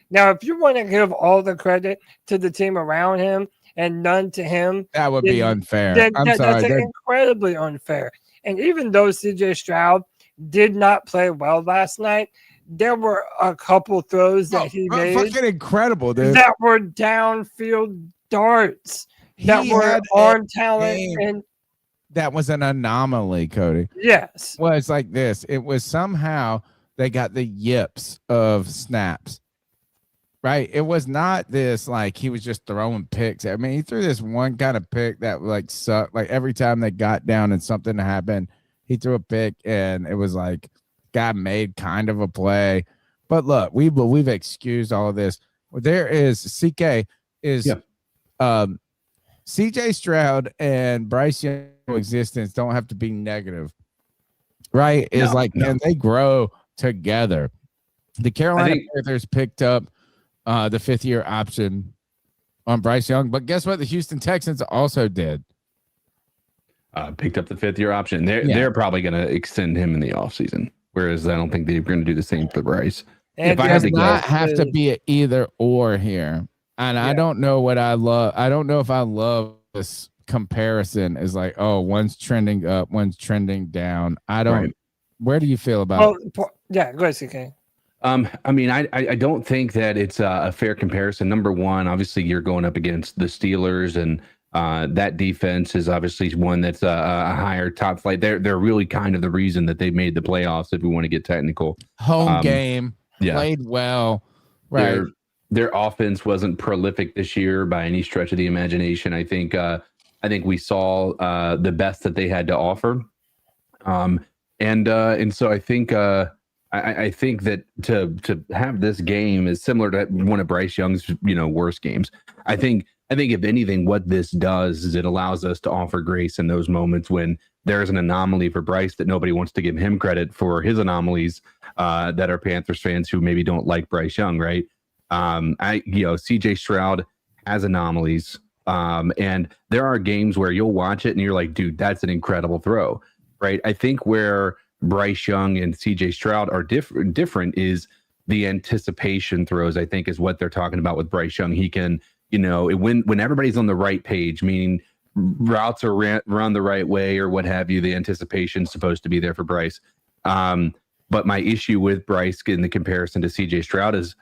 Now, if you want to give all the credit to the team around him and none to him, that would be unfair. That's incredibly unfair. And even though CJ Stroud did not play well last night, there were a couple throws that he made. Fucking incredible, dude. That were downfield darts. That were arm talent. And that was an anomaly, Cody. Yes. Well, it's like this. It was somehow they got the yips of snaps. Right? It was not this like he was just throwing picks. I mean, he threw this one kind of pick that like sucked. Like every time they got down and something happened, he threw a pick and it was like guy made kind of a play. But look, we've excused all of this. There is CK is CJ Stroud and Bryce Young existence don't have to be negative. Right? It's can they grow together? The Carolina Panthers picked up the 5th year option on Bryce Young, but guess what? The Houston Texans also did. Picked up the 5th year option. They're probably going to extend him in the offseason, whereas I don't think they're going to do the same for Bryce. And it does not have to be an either or here. And I don't know what I love. I don't know if I love this comparison is like, oh, one's trending up, one's trending down. I don't. Right. Where do you feel about it? Yeah, go ahead, CK. I mean, I don't think that it's a fair comparison. Number one, obviously, you're going up against the Steelers, and that defense is obviously one that's a higher top flight. They're really kind of the reason that they made the playoffs, if we want to get technical. Home game, yeah. played well, right? Their offense wasn't prolific this year by any stretch of the imagination. I think we saw the best that they had to offer, and so I think. I think that to have this game is similar to one of Bryce Young's worst games. I think if anything, what this does is it allows us to offer grace in those moments when there's an anomaly for Bryce that nobody wants to give him credit for his anomalies that are Panthers fans who maybe don't like Bryce Young, right? CJ Stroud has anomalies, and there are games where you'll watch it and you're like, dude, that's an incredible throw, right? I think where Bryce Young and CJ Stroud are different is the anticipation throws, I think, is what they're talking about with Bryce Young. He can, when everybody's on the right page, meaning routes are run the right way or what have you, the anticipation's supposed to be there for Bryce. But my issue with Bryce in the comparison to CJ Stroud is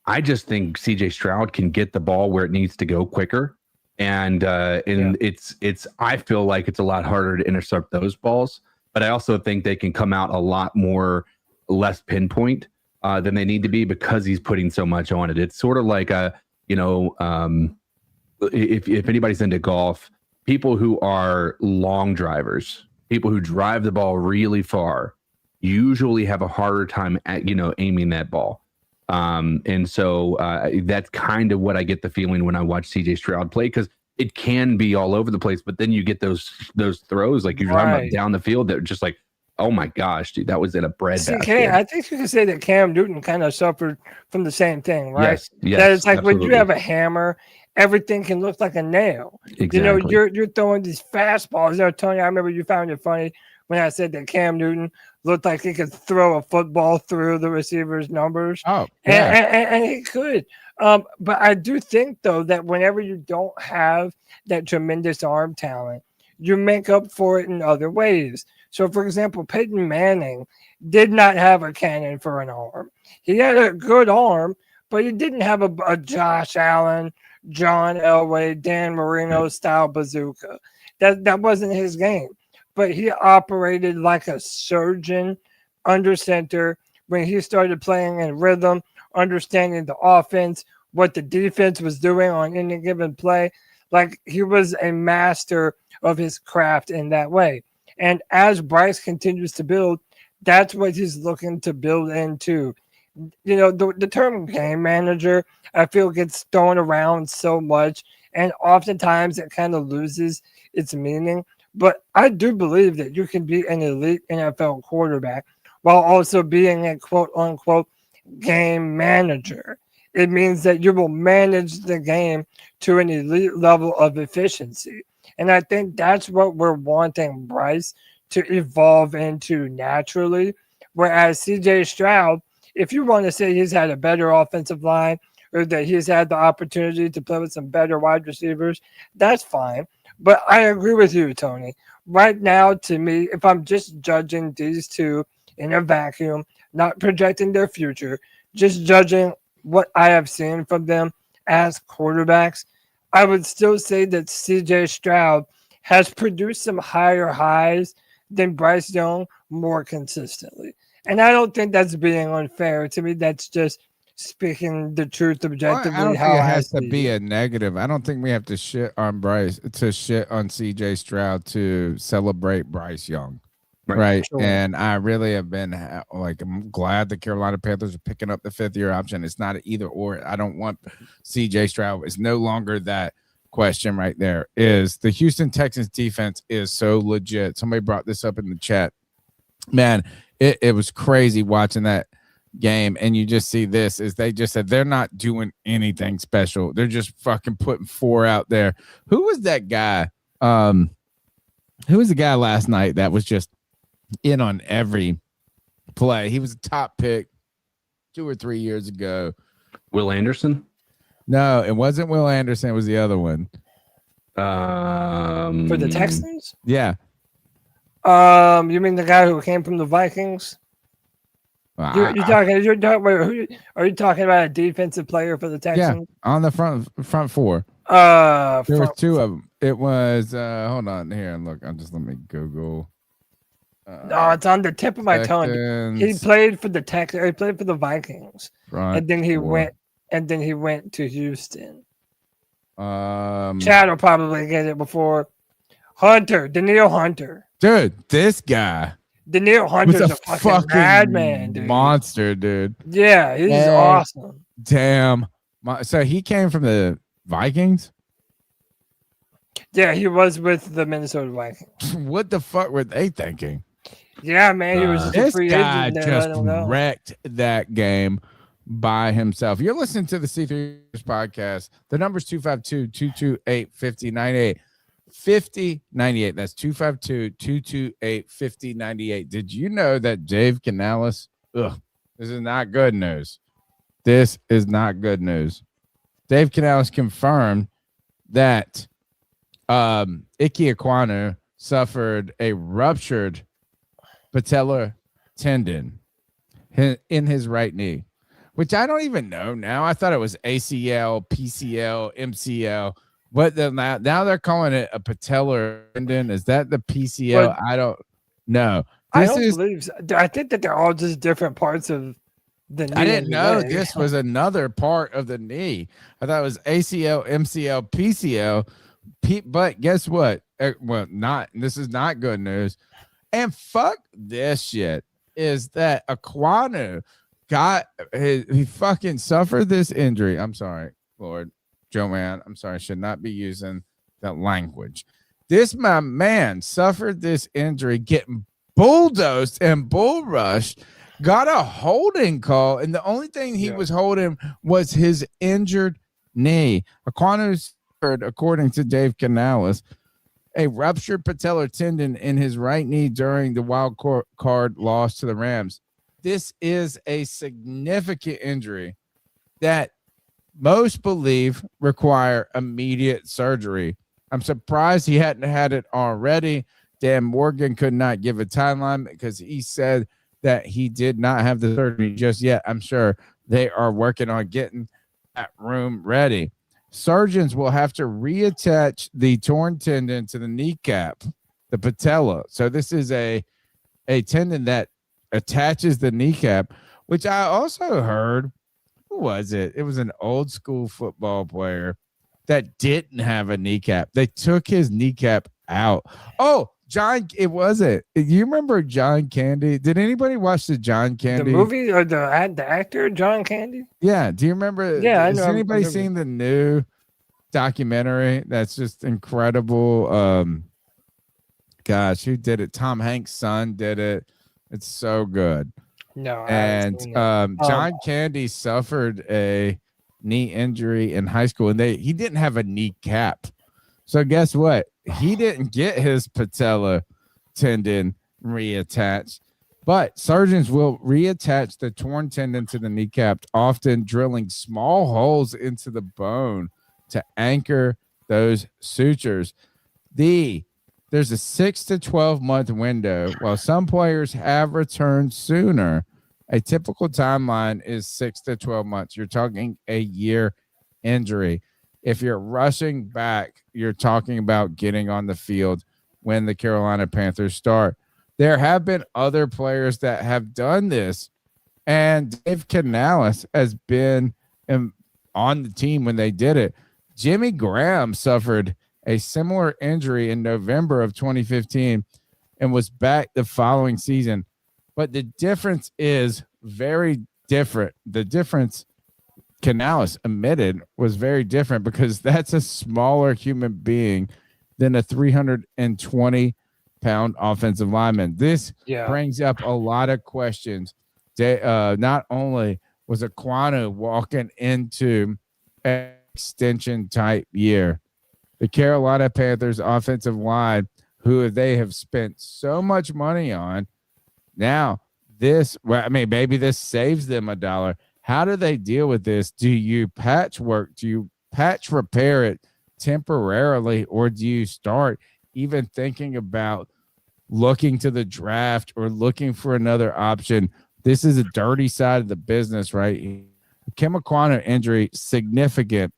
I just think CJ Stroud can get the ball where it needs to go quicker. And it's I feel like it's a lot harder to intercept those balls. But I also think they can come out a lot less pinpoint than they need to be because he's putting so much on it. It's sort of like if anybody's into golf, people who are long drivers, people who drive the ball really far, usually have a harder time at aiming that ball. And so that's kind of what I get the feeling when I watch CJ Stroud play, because it can be all over the place, but then you get those throws like you're talking about down the field that are just like, oh my gosh, dude, that was in a basket. I think you can say that Cam Newton kind of suffered from the same thing, right? Yes, that it's like absolutely. When you have a hammer, everything can look like a nail. Exactly. You're throwing these fastballs. Tony, I remember you found it funny when I said that Cam Newton looked like he could throw a football through the receiver's numbers. Oh, yeah. And he could. But I do think, though, that whenever you don't have that tremendous arm talent, you make up for it in other ways. So, for example, Peyton Manning did not have a cannon for an arm. He had a good arm, but he didn't have a Josh Allen, John Elway, Dan Marino style bazooka. That wasn't his game. But he operated like a surgeon under center when he started playing in rhythm, understanding the offense, what the defense was doing on any given play. Like, he was a master of his craft in that way. And as Bryce continues to build, that's what he's looking to build into. The term game manager, I feel, gets thrown around so much, and oftentimes it kind of loses its meaning. But I do believe that you can be an elite NFL quarterback while also being a quote-unquote game manager. It means that you will manage the game to an elite level of efficiency. And I think that's what we're wanting Bryce to evolve into naturally. Whereas CJ Stroud, if you want to say he's had a better offensive line or that he's had the opportunity to play with some better wide receivers, that's fine. But I agree with you, Tony. Right now, to me, if I'm just judging these two in a vacuum, not projecting their future, just judging what I have seen from them as quarterbacks, I would still say that CJ Stroud has produced some higher highs than Bryce Young more consistently. And I don't think that's being unfair. To me, that's just speaking the truth objectively. I don't think it has to be a negative. I don't think we have to shit on Bryce, to shit on CJ Stroud to celebrate Bryce Young. Right. Sure. And I really have been I'm glad the Carolina Panthers are picking up the 5th-year option. It's not an either or. I don't want CJ Stroud. It's no longer that question right there. Is the Houston Texans defense is so legit. Somebody brought this up in the chat. Man, it was crazy watching that game, and you just see this is they just said they're not doing anything special. They're just fucking putting 4 out there. Who was that guy? Who was the guy last night that was just in on every play? He was a top pick 2 or 3 years ago. Will Anderson? No, it wasn't Will Anderson. It was the other one. For the Texans? Yeah. You mean the guy who came from the Vikings? You're talking. Wait, are you talking about a defensive player for the Texans? on the front four. There was two of them. It was hold on here and look. Let me Google. No, it's on the tip of my tongue. He played for the Texans. He played for the Vikings, and then he went to Houston. Chad will probably get it before Danielle Hunter. Dude, this guy. Danielle Hunter's a fucking madman, dude. Monster, dude. Yeah, he's awesome. Damn. So he came from the Vikings? Yeah, he was with the Minnesota Vikings. What the fuck were they thinking? Yeah, man, he was just a free agent. This guy just wrecked that game by himself. You're listening to the C3 podcast. The number's 252-228-5098. 5098. That's 252-228-5098. Did you know that Dave Canales? This is not good news. This is not good news. Dave Canales confirmed that Ekwonu suffered a ruptured patellar tendon in his right knee, which I don't even know now. I thought it was ACL, PCL, MCL. But now they're calling it a patellar tendon. Is that the PCL? But I don't know. I think that they're all just different parts of the knee. I didn't know this was another part of the knee. I thought it was ACL, MCL, PCL. But guess what? This is not good news. And fuck this shit is that Ekwonu he fucking suffered this injury. I'm sorry, Lord. Joe, man, I'm sorry, I should not be using that language. My man suffered this injury, getting bulldozed and bull rushed, got a holding call, and the only thing he was holding was his injured knee. Ekwonu suffered, according to Dave Canales, a ruptured patellar tendon in his right knee during the wild card loss to the Rams. This is a significant injury that most believe require immediate surgery. I'm surprised he hadn't had it already. Dan Morgan could not give a timeline because he said that he did not have the surgery just yet. I'm sure they are working on getting that room ready. Surgeons will have to reattach the torn tendon to the kneecap, the patella. So this is a tendon that attaches the kneecap, which I also heard. Who was it? It was an old school football player that didn't have a kneecap. They took his kneecap out. Oh, John, it wasn't. You remember John Candy? Did anybody watch the John Candy? The movie or the actor, John Candy? Yeah. Do you remember? Yeah, I know. Has anybody seen the new documentary? That's just incredible. Gosh, who did it? Tom Hanks' son did it. It's so good. No, and John Candy suffered a knee injury in high school, and he didn't have a kneecap. So guess what? He didn't get his patella tendon reattached, but surgeons will reattach the torn tendon to the kneecap, often drilling small holes into the bone to anchor those sutures. There's a 6 to 12 month window. While some players have returned sooner, a typical timeline is 6 to 12 months. You're talking a year injury. If you're rushing back, you're talking about getting on the field when the Carolina Panthers start. There have been other players that have done this, and Dave Canales has been on the team when they did it. Jimmy Graham suffered a similar injury in November of 2015 and was back the following season. But the difference is very different. The difference Canales admitted was very different because that's a smaller human being than a 320-pound offensive lineman. This brings up a lot of questions. Not only was Ekwonu walking into an extension type year, the Carolina Panthers offensive line, who they have spent so much money on, now maybe this saves them $1. How do they deal with this? Do you patchwork? Do you patch repair it temporarily, or do you start even thinking about looking to the draft or looking for another option This is a dirty side of the business, right? Ikem Ekwonu injury, significant.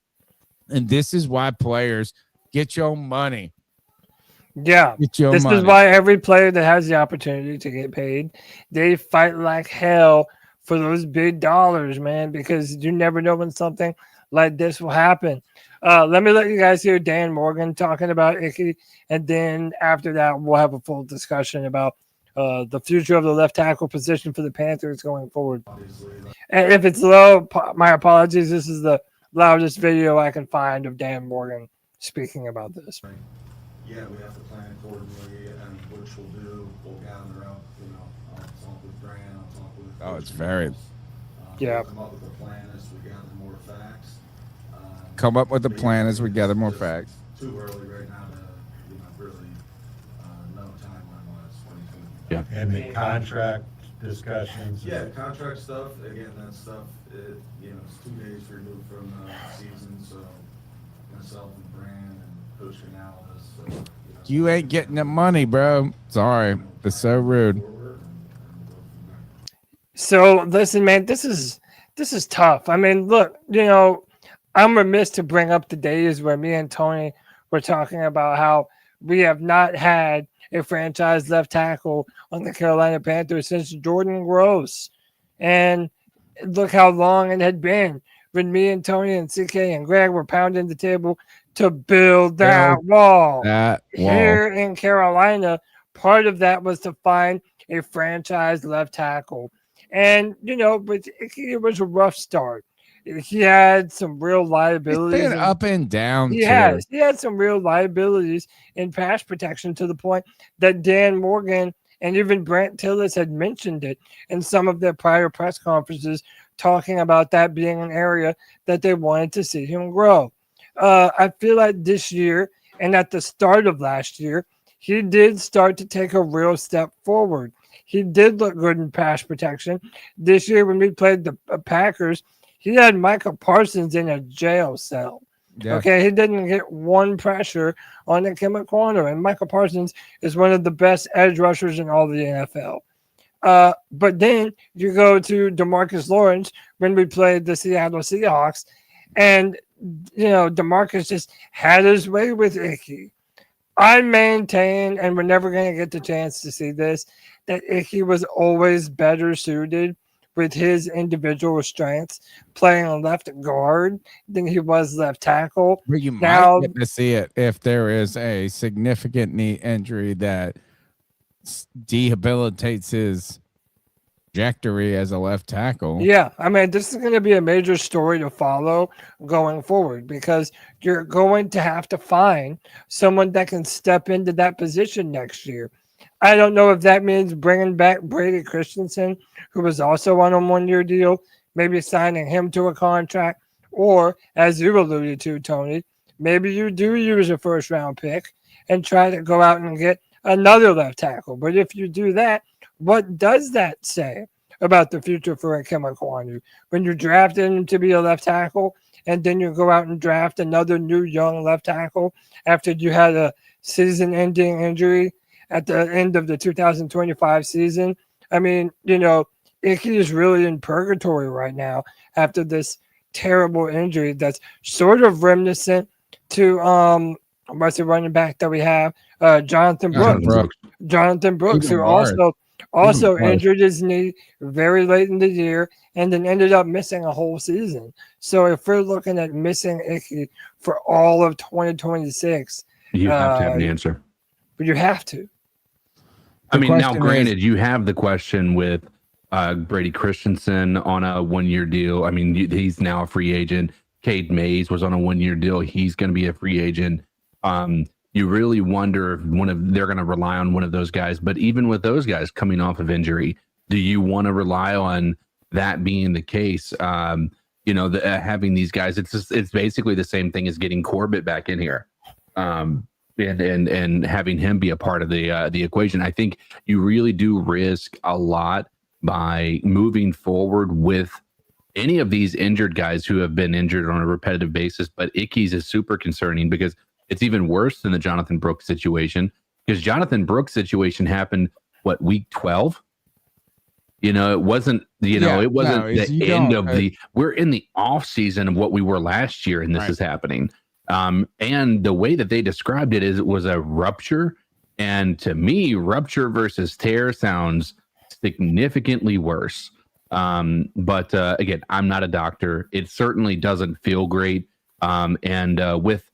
And this is why players get your money. Yeah, Get your this money. is why every player that has the opportunity to get paid, they fight like hell for those big dollars, man, because you never know when something like this will happen. Let me let you guys hear Dan Morgan talking about Icky, and then after that, we'll have a full discussion about the future of the left tackle position for the Panthers going forward. And if it's low, my apologies. This is the loudest video I can find of Dan Morgan speaking about this. Yeah, we have to plan accordingly, and which we'll do. We'll gather up, I'll talk with Grant, I'll talk with. Oh, it's very. Yeah. We'll come up with a plan as we gather more facts. Come up with a But plan yeah, as we it's gather more just facts. Too early right now to, really know timeline-wise when he's going to be. Yeah. And the contract discussions. Yeah, contract stuff, again, that stuff, it's 2 days removed from the season, so myself and Brand and Coach Canales. So, You ain't getting the money, bro. Sorry. It's so rude. So listen, man, this is tough. I mean, look, I'm remiss to bring up the days where me and Tony were talking about how we have not had a franchise left tackle on the Carolina Panthers since Jordan Gross. And look how long it had been when me and Tony and CK and Greg were pounding the table to build that wall. Here in Carolina, part of that was to find a franchise left tackle. And, but it was a rough start. He had some real liabilities. It's been up and down. He had some real liabilities in pass protection to the point that Dan Morgan and even Brant Tillis had mentioned it in some of their prior press conferences, talking about that being an area that they wanted to see him grow. I feel like this year and at the start of last year, he did start to take a real step forward. He did look good in pass protection. This year when we played the Packers, he had Micah Parsons in a jail cell. Yeah. Okay, he didn't get one pressure on Ikem Ekwonu, and Micah Parsons is one of the best edge rushers in all the NFL. But then you go to DeMarcus Lawrence when we played the Seattle Seahawks, and DeMarcus just had his way with Icky. I maintain, and we're never going to get the chance to see this, that Icky was always better suited with his individual strengths playing left guard than he was left tackle. But you might get to see it if there is a significant knee injury that debilitates his trajectory as a left tackle. Yeah, I mean, this is going to be a major story to follow going forward because you're going to have to find someone that can step into that position next year. I don't know if that means bringing back Brady Christensen, who was also on a one-year deal, maybe signing him to a contract, or, as you alluded to, Tony, maybe you do use a first-round pick and try to go out and get another left tackle. But if you do that, what does that say about the future for Ikem Ekwonu? When you drafted him to be a left tackle, and then you go out and draft another new young left tackle after you had a season-ending injury at the end of the 2025 season. I mean, Icky is really in purgatory right now after this terrible injury that's sort of reminiscent to what's the running back that we have? Jonathan Brooks. Jonathan Brooks, who also injured his knee very late in the year and then ended up missing a whole season. So if we're looking at missing Icky for all of 2026, you have to have an answer. But you have to. I mean, now granted, you have the question with Brady Christensen on a one-year deal. I mean, he's now a free agent. Cade Mays was on a one-year deal. He's going to be a free agent. You really wonder if they're going to rely on one of those guys. But even with those guys coming off of injury, do you want to rely on that being the case? Having these guys, it's basically the same thing as getting Corbett back in here. And having him be a part of the equation. I think you really do risk a lot by moving forward with any of these injured guys who have been injured on a repetitive basis. But Icky's is super concerning because it's even worse than the Jonathan Brooks situation, because Jonathan Brooks situation happened, week 12? It wasn't, Yeah, it wasn't no, it's- the you end don't, of we're in the off season of what we were last year, and this Right. is happening. And the way that they described it is it was a rupture. And to me, rupture versus tear sounds significantly worse. But again, I'm not a doctor. It certainly doesn't feel great. And with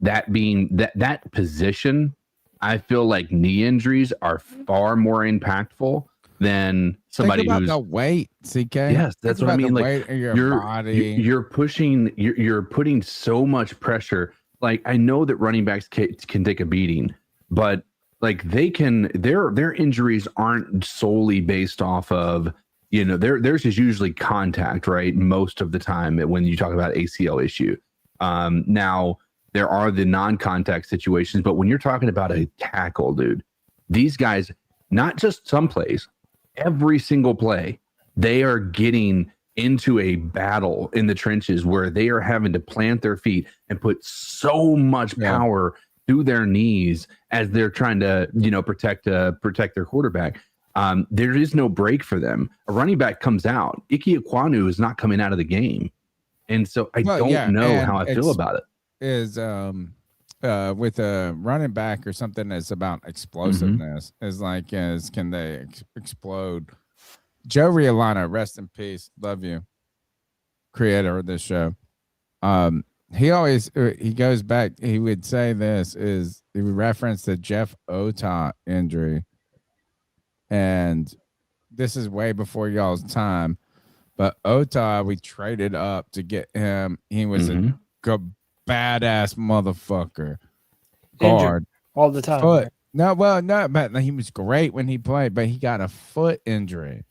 that being that position, I feel like knee injuries are far more impactful than somebody think about who's the weight, CK. yes, that's Think what I about mean. the Like weight of your you're body. you're pushing, you're putting so much pressure. Like I know that running backs can take a beating, but like they can, their injuries aren't solely based off of theirs is usually contact, right? Most of the time when you talk about ACL issue. Now there are the non-contact situations, but when you're talking about a tackle, dude, these guys, not just some plays, every single play, they are getting into a battle in the trenches where they are having to plant their feet and put so much power through their knees as they're trying to, protect their quarterback. There is no break for them. A running back comes out. Ekwonu is not coming out of the game. And so I don't know how I feel about it. Is with a running back or something that's about explosiveness is like can they explode? Joe Riolano, rest in peace, love you, creator of this show. He always he goes back. He would say this is he would reference the Jeff Ota injury, and this is way before y'all's time. But Ota, we traded up to get him. He was a badass motherfucker. Guard all the time. Foot. No, but he was great when he played, but he got a foot injury.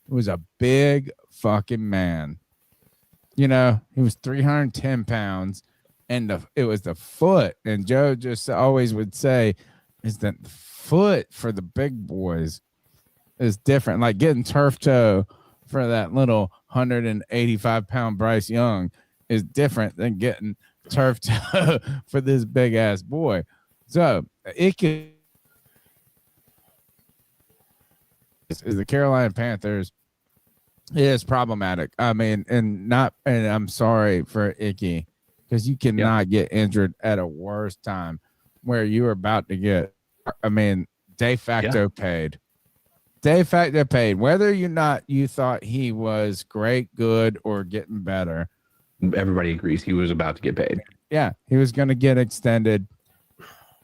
It was a big fucking man. He was 310 pounds, and it was the foot. And Joe just always would say, is that the foot for the big boys is different. Like getting turf toe for that little 185-pound Bryce Young is different than getting turf toe for this big ass boy. So Ikem is the Carolina Panthers is problematic. I mean, and I'm sorry for Icky because you cannot get injured at a worse time where you were about to get, de facto paid. De facto paid, whether you thought he was great, good, or getting better. Everybody agrees he was about to get paid. Yeah, he was going to get extended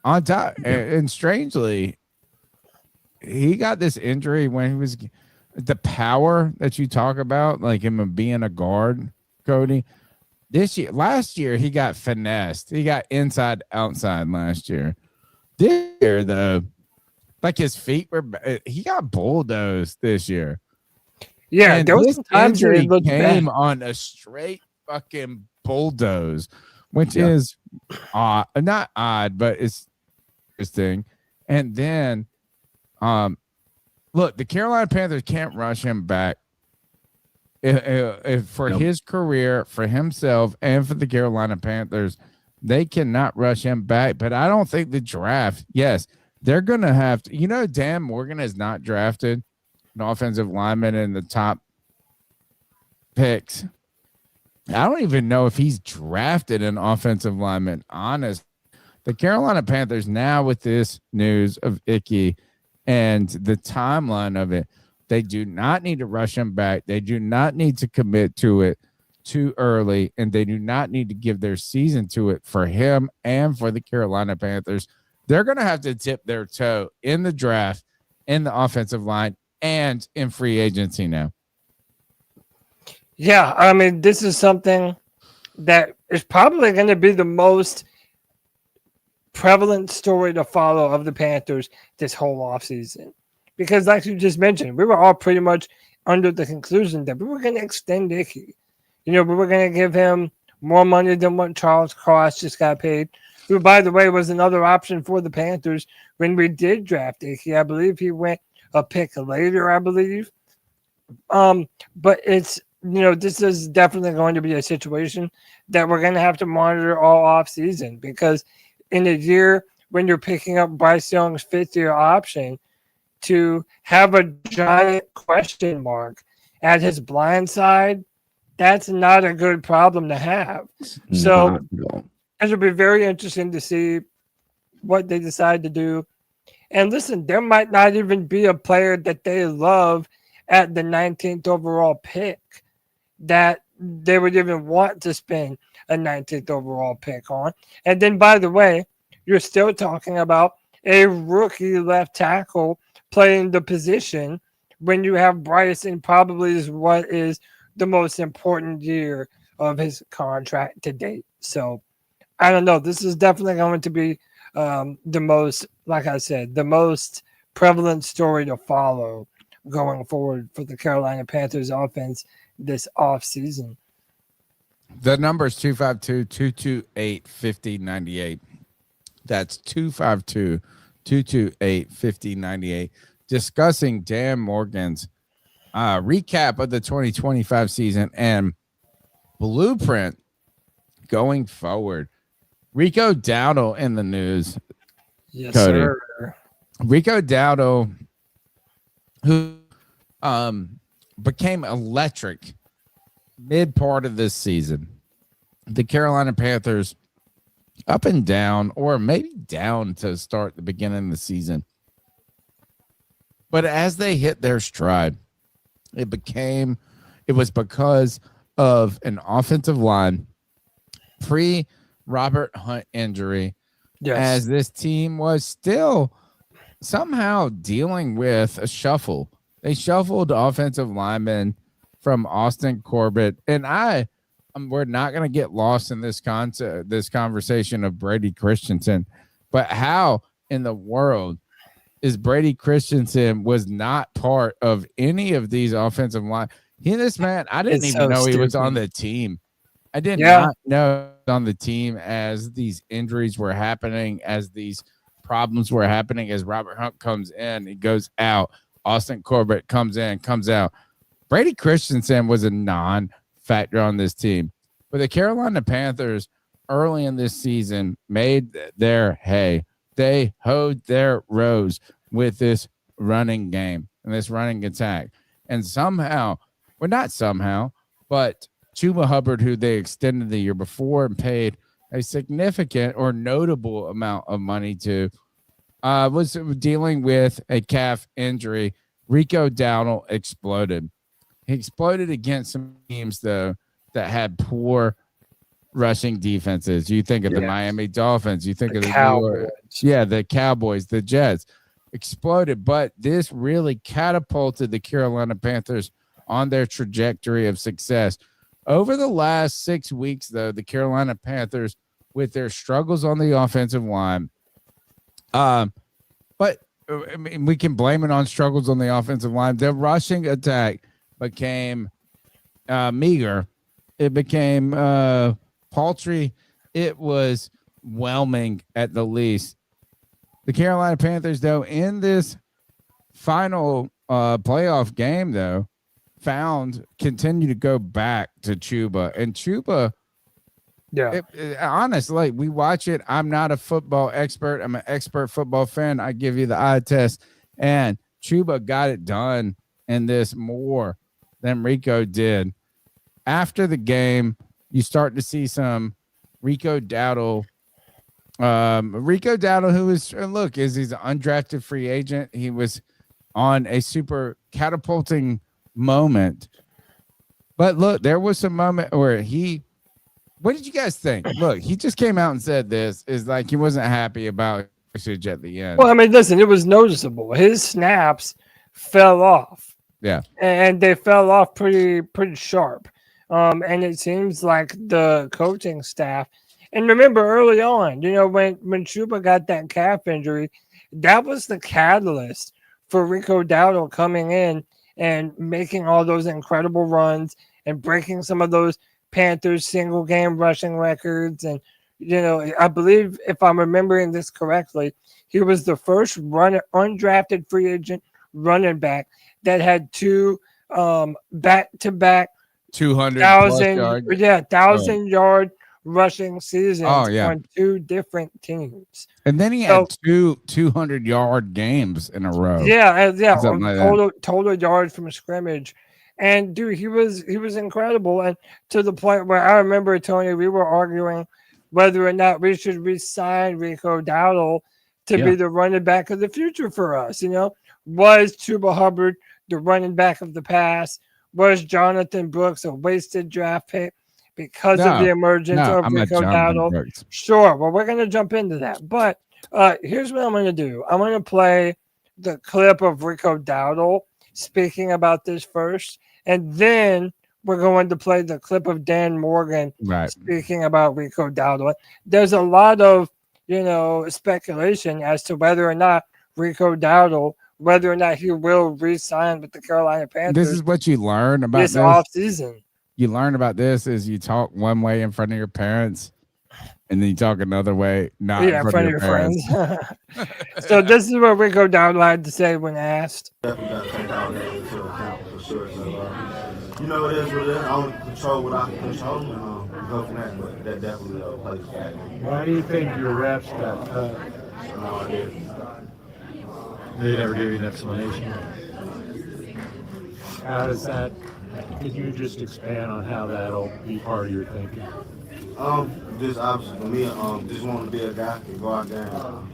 on top. And strangely, he got this injury when he was the power that you talk about, like him being a guard, Cody. Last year, he got finessed. He got inside, outside last year. This year, though, like his feet he got bulldozed this year. Yeah, and there was some times where injury it looked came bad. on a straight fucking bulldoze, which is not odd, but it's interesting. And then, look, the Carolina Panthers can't rush him back. If for his career, for himself, and for the Carolina Panthers, they cannot rush him back. But I don't think the draft, they're going to have to. Dan Morgan has not drafted an offensive lineman in the top picks. I don't even know if he's drafted an offensive lineman. Honest, the Carolina Panthers now with this news of Icky and the timeline of it, they do not need to rush him back. They do not need to commit to it too early, and they do not need to give their season to it for him and for the Carolina Panthers. They're going to have to dip their toe in the draft, in the offensive line, and in free agency now. Yeah, this is something that is probably going to be the most prevalent story to follow of the Panthers this whole offseason. Because like you just mentioned, we were all pretty much under the conclusion that we were going to extend Icky. We were going to give him more money than what Charles Cross just got paid, who, by the way, was another option for the Panthers when we did draft Icky. I believe he went a pick later, I believe. But it's, this is definitely going to be a situation that we're going to have to monitor all offseason, because in a year when you're picking up Bryce Young's fifth-year option, to have a giant question mark at his blind side, that's not a good problem to have. So Not at all. it'll be very interesting to see what they decide to do. And listen, there might not even be a player that they love at the 19th overall pick that they would even want to spend a 19th overall pick on. And then, by the way, you're still talking about a rookie left tackle playing the position when you have Bryce in probably is what is the most important year of his contract to date. So I don't know. This is definitely going to be the most, like I said, the most prevalent story to follow going forward for the Carolina Panthers offense this offseason. The number is 252-228-5098. That's 252-228-5098. Discussing Dan Morgan's recap of the 2025 season and blueprint going forward. Rico Dowdle in the news. Yes, Cody. sir. Rico Dowdle, who became electric mid part of this season. The Carolina Panthers up and down, or maybe down to start the beginning of the season. But as they hit their stride, it was because of an offensive line pre-Robert Hunt injury, Yes. as this team was still somehow dealing with a shuffle. They shuffled offensive linemen from Austin Corbett, and we're not going to get lost in this conversation of Brady Christensen, but how in the world is Brady Christensen was not part of any of these offensive line? I didn't It's even so know he was stupid. on the team. I did Yeah. not know he was on the team as these injuries were happening, as these problems were happening, as Robert Hunt comes in, he goes out. Austin Corbett comes in, comes out. Brady Christensen was a non-factor on this team. But the Carolina Panthers early in this season made their hay. They hoed their rows with this running game and this running attack. And somehow, well, not somehow, but Chuba Hubbard, who they extended the year before and paid a significant or notable amount of money to, was dealing with a calf injury. Rico Dowdle exploded. He exploded against some teams, though, that had poor rushing defenses. You think of the Miami Dolphins. You think of the Cowboys. the Cowboys, the Jets. Exploded. But this really catapulted the Carolina Panthers on their trajectory of success. Over the last 6 weeks, though, the Carolina Panthers, with their struggles on the offensive line, but I mean, we can blame it on struggles on the offensive line. The rushing attack became meager. It became paltry. It was whelming at the least. The Carolina Panthers, though, in this final playoff game, though, continue to go back to Chuba. And Chuba, honestly, we watch it. I'm not a football expert. I'm an expert football fan. I give you the eye test. And Chuba got it done in this more than Rico did. After the game, you start to see some Rico Dowdle. Rico Dowdle, who is, look, he's an undrafted free agent. He was on a super catapulting moment. But look, there was some moment where what did you guys think? Look, he just came out and said this is like he wasn't happy about usage at the end. Well, I mean, listen, it was noticeable. His snaps fell off. Yeah. And they fell off pretty sharp. And it seems like the coaching staff, and remember early on, when Chuba got that calf injury, that was the catalyst for Rico Dowdle coming in and making all those incredible runs and breaking some of those Panthers single game rushing records. And, I believe, if I'm remembering this correctly, he was the first undrafted free agent running back that had two back-to-back 200 plus yards. 1,000-yard rushing seasons Oh, yeah. on 2 different teams. And then he had 200-yard games in a row. Yeah, Something like that. total yards from scrimmage. And dude, he was incredible. And to the point where I remember, Tony, we were arguing whether or not we should re-sign Rico Dowdle to be the running back of the future for us. Was Chuba Hubbard the running back of the past? Was Jonathan Brooks a wasted draft pick because of the emergence of Rico Dowdle? Sure. Well, we're going to jump into that. But here's what I'm going to do. I'm going to play the clip of Rico Dowdle speaking about this first, and then we're going to play the clip of Dan Morgan speaking about Rico Dowdle. There's a lot of, speculation as to whether or not Rico Dowdle, whether or not he will re-sign with the Carolina Panthers. This is what you learn about this offseason. You learn about this is you talk one way in front of your parents, and then you talk another way not in front of your friends. So this is what Rico Dowdle had to say when asked. Definitely got to take all that into account for sure. So, it is what it is. I only control what I can control, and go from that. But that definitely plays a factor. Why do you think your reps got cut? No idea. They never give you an explanation. How does that? Can you just expand on how that'll be part of your thinking? Just obviously for me, just wanting to be a guy who can go out there and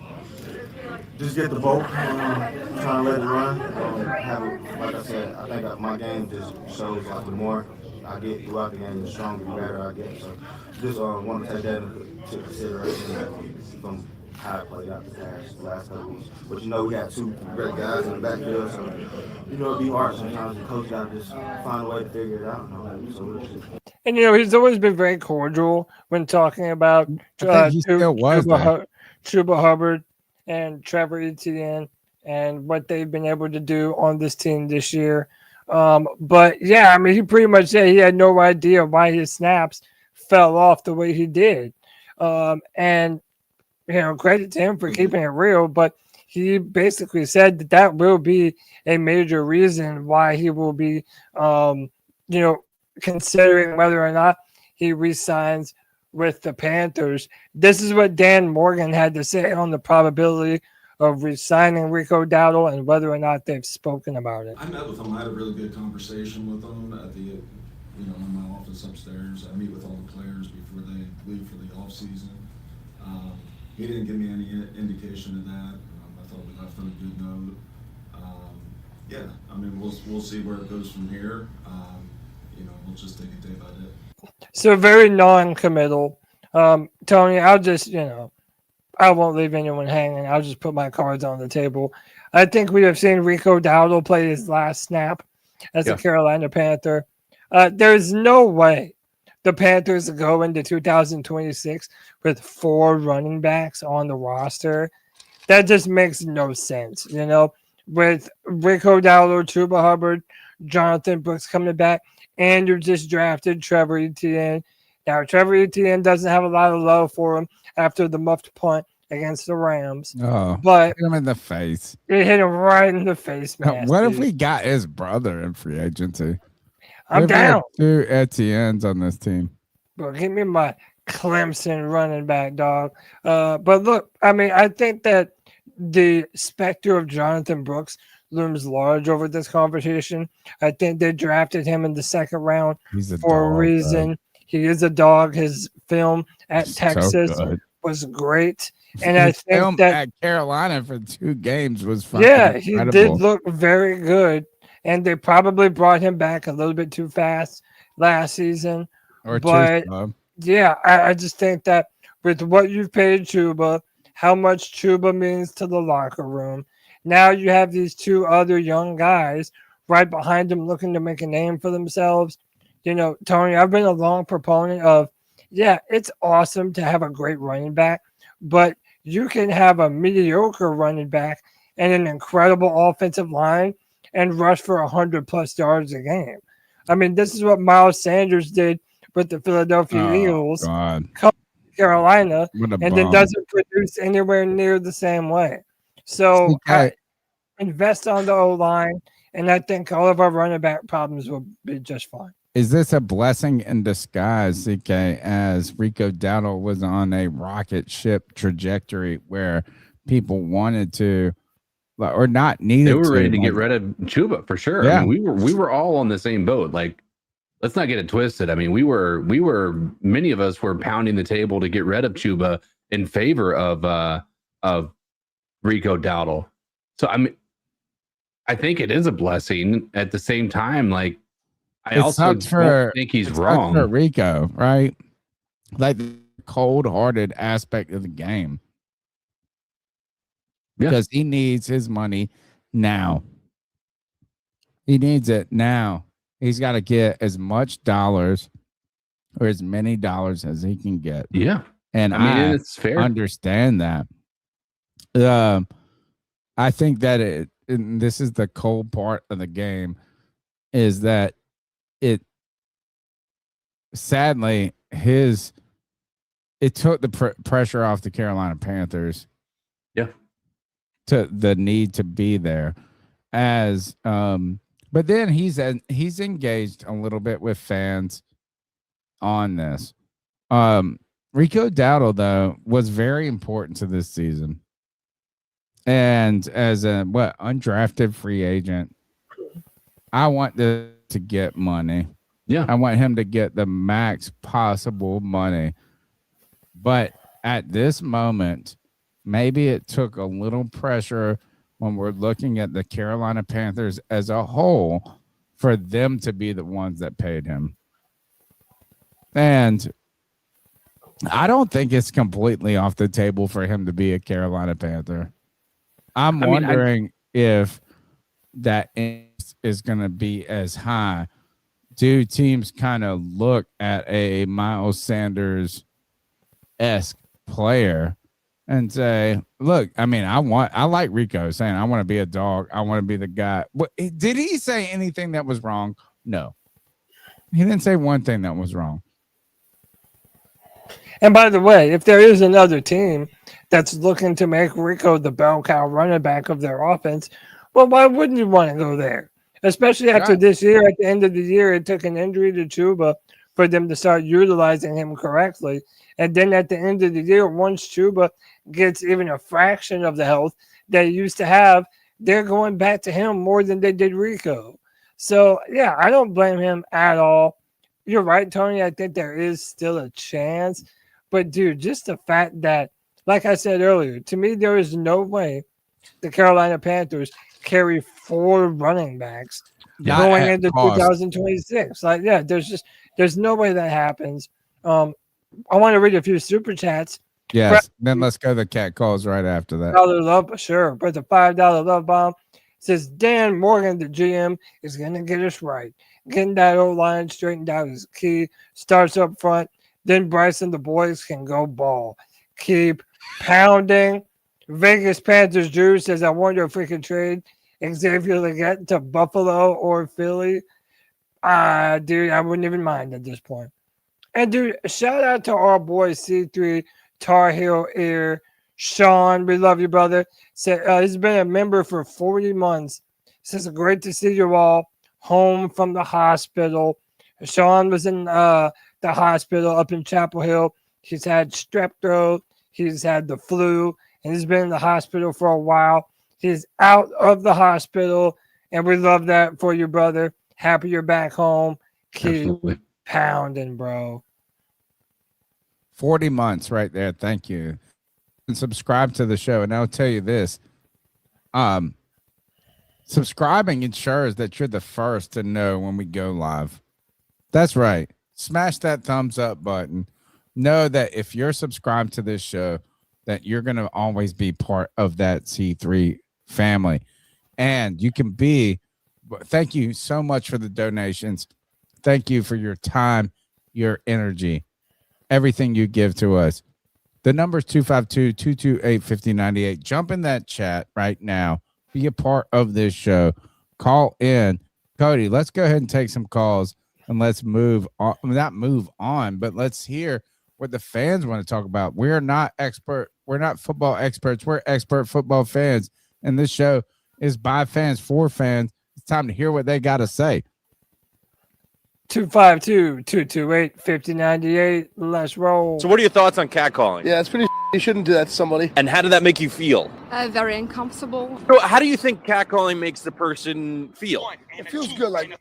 just get the ball, trying to let it run. Like I said, I think my game just shows like the more I get throughout the game, the stronger, the better I get. So just want to take that into consideration from how it played out the last couple weeks. But we got 2 great guys in the backfield, so it'd be hard sometimes. The coach got to just find a way to figure it out. And he's always been very cordial when talking about Chuba Hubbard and Trevor Etienne and what they've been able to do on this team this year. But yeah, he pretty much said he had no idea why his snaps fell off the way he did. And credit to him for keeping it real, but he basically said that will be a major reason why he will be, considering whether or not he re-signs with the Panthers. This is what Dan Morgan had to say on the probability of re-signing Rico Dowdle and whether or not they've spoken about it. I met with him. I had a really good conversation with him at the, in my office upstairs. I meet with all the players before they leave for the offseason. He didn't give me any indication of that. I thought we left on a good note. We'll see where it goes from here. We'll just take it day by day. So very non-committal. Tony, I'll just, I won't leave anyone hanging. I'll just put my cards on the table. I think we have seen Rico Dowdle play his last snap as a Carolina Panther. There's no way the Panthers go into 2026 with 4 running backs on the roster. That just makes no sense, with Rico Dowdle, Chuba Hubbard, Jonathan Brooks coming back, and you just drafted Trevor Etienne. Now, Trevor Etienne doesn't have a lot of love for him after the muffed punt against the Rams. Oh, but hit him in the face. It hit him right in the face, man. What if we got his brother in free agency? I'm down. 2 Etiennes on this team. Bro, give me my Clemson running back, dog. But look, I think that the specter of Jonathan Brooks looms large over this conversation. I think they drafted him in the 2nd round for a reason. Bro. He is a dog. His film at Texas was great. And I think that at Carolina for 2 games was he did look very good. And they probably brought him back a little bit too fast last season. I just think that with what you've paid Chuba, how much Chuba means to the locker room, now you have these 2 other young guys right behind him looking to make a name for themselves. Tony, I've been a long proponent of, it's awesome to have a great running back, but you can have a mediocre running back and an incredible offensive line and rush for 100+ yards a game. This is what Miles Sanders did with the Philadelphia Eagles, Carolina, and then doesn't produce anywhere near the same way. So invest on the O-line, and I think all of our running back problems will be just fine. is this a blessing in disguise, CK, as Rico Dowdle was on a rocket ship trajectory where people wanted to or not needed They were ready to like, get rid of Chuba for sure. Yeah. I mean, we were all on the same boat. Like, let's not get it twisted. I mean, we were many of us were pounding the table to get rid of Chuba in favor of Rico Dowdle. So I mean, I think it is a blessing. At the same time, like I also don't think he's wrong. For Rico, right? Like the cold-hearted aspect of the game. Because he needs his money now. He needs it now. He's got to get as much dollars or as many dollars as he can get. Yeah. And I mean, it's fair. Understand that. I think that and this is the cold part of the game, is that it sadly it took the pressure off the Carolina Panthers. Yeah. To the need to be there but then he's engaged a little bit with fans on this. Rico Dowdle, though, was very important to this season. And as a undrafted free agent, I want this to get money. Yeah. I want him to get the max possible money. But at this moment, maybe it took a little pressure when we're looking at the Carolina Panthers as a whole for them to be the ones that paid him. And I don't think it's completely off the table for him to be a Carolina Panther. I'm wondering if that is going to be as high. Do teams kind of look at a Miles Sanders-esque player and say, look, I mean, I like Rico saying, I want to be a dog. I want to be the guy. Did he say anything that was wrong? No. He didn't say one thing that was wrong. And by the way, if there is another team that's looking to make Rico the bell cow running back of their offense, well, why wouldn't you want to go there? Especially after this year, at the end of the year, it took an injury to Chuba for them to start utilizing him correctly. And then at the end of the year, once Chuba gets even a fraction of the health that he used to have, they're going back to him more than they did Rico. So, yeah, I don't blame him at all. You're right, Tony. I think there is still a chance. But, dude, just the fact that, like I said earlier, to me, there is no way the Carolina Panthers carry 4 running backs going into 2026. Like, yeah, there's no way that happens. I want to read a few super chats. Yes, then let's go to the cat calls right after that. $5 love, sure. But the $5 love bomb says Dan Morgan, the GM, is going to get us right. Getting that old line straightened out is key. Starts up front. Then Bryce and the boys can go ball. Keep pounding. Vegas Panthers Drew says, I wonder if we could trade Xavier Legette to Buffalo or Philly. Dude, I wouldn't even mind at this point. And, dude, shout out to our boy C3 Tar Heel Air. Sean, we love you, brother. He's been a member for 40 months. Says, great to see you all home from the hospital. Sean was in the hospital up in Chapel Hill. He's had strep throat. He's had the flu. And he's been in the hospital for a while. He's out of the hospital. And we love that for you, brother. Happy you're back home. Keep pounding, bro. 40 months right there. Thank you. And subscribe to the show. And I'll tell you this. Subscribing ensures that you're the first to know when we go live. That's right. Smash that thumbs up button. Know that if you're subscribed to this show, that you're going to always be part of that C3 family. And you can be. Thank you so much for the donations. Thank you for your time, your energy, everything you give to us. The number is 252-228-5098. Jump in that chat right now. Be a part of this show. Call in. Cody, let's go ahead and take some calls and let's move on. Not move on, but let's hear what the fans want to talk about. We're not football experts. We're expert football fans. And this show is by fans for fans. It's time to hear what they got to say. 252-228-5098. Let's roll. So what are your thoughts on catcalling? Yeah, it's pretty. You shouldn't do that to somebody. And how did that make you feel? Very uncomfortable. So how do you think catcalling makes the person feel? It feels good, like.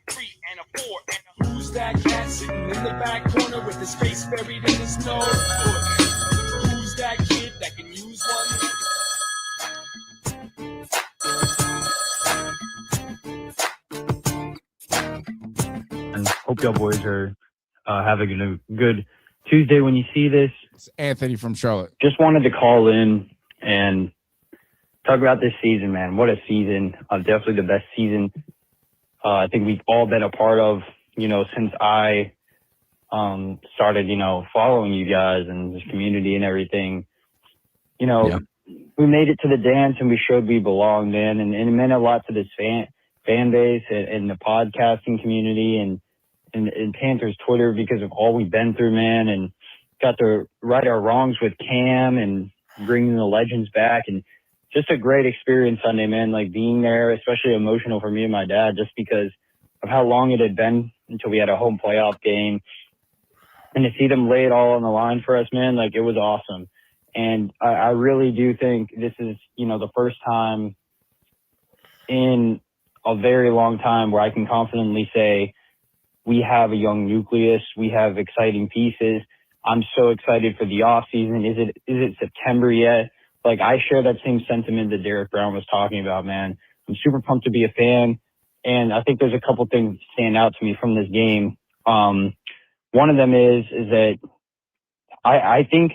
Who's that cat sitting in the back corner with his face buried in his notebook? Who's that kid that can use one? And hope y'all boys are having a good Tuesday when you see this. It's Anthony from Charlotte. Just wanted to call in and talk about this season, man. What a season. Definitely the best season I think we've all been a part of, since I started, following you guys and this community and everything. We made it to the dance and we showed we belonged in, and it meant a lot to this fan base and the podcasting community and Panthers Twitter because of all we've been through, man, and got to right our wrongs with Cam and bringing the legends back, and just a great experience Sunday, man, like being there, especially emotional for me and my dad, just because of how long it had been until we had a home playoff game, and to see them lay it all on the line for us, man, like it was awesome. And I really do think this is, the first time in a very long time where I can confidently say we have a young nucleus, we have exciting pieces. I'm so excited for the offseason. Is it September yet? Like, I share that same sentiment that Derek Brown was talking about, man. I'm super pumped to be a fan, and I think there's a couple things that stand out to me from this game. One of them is that I think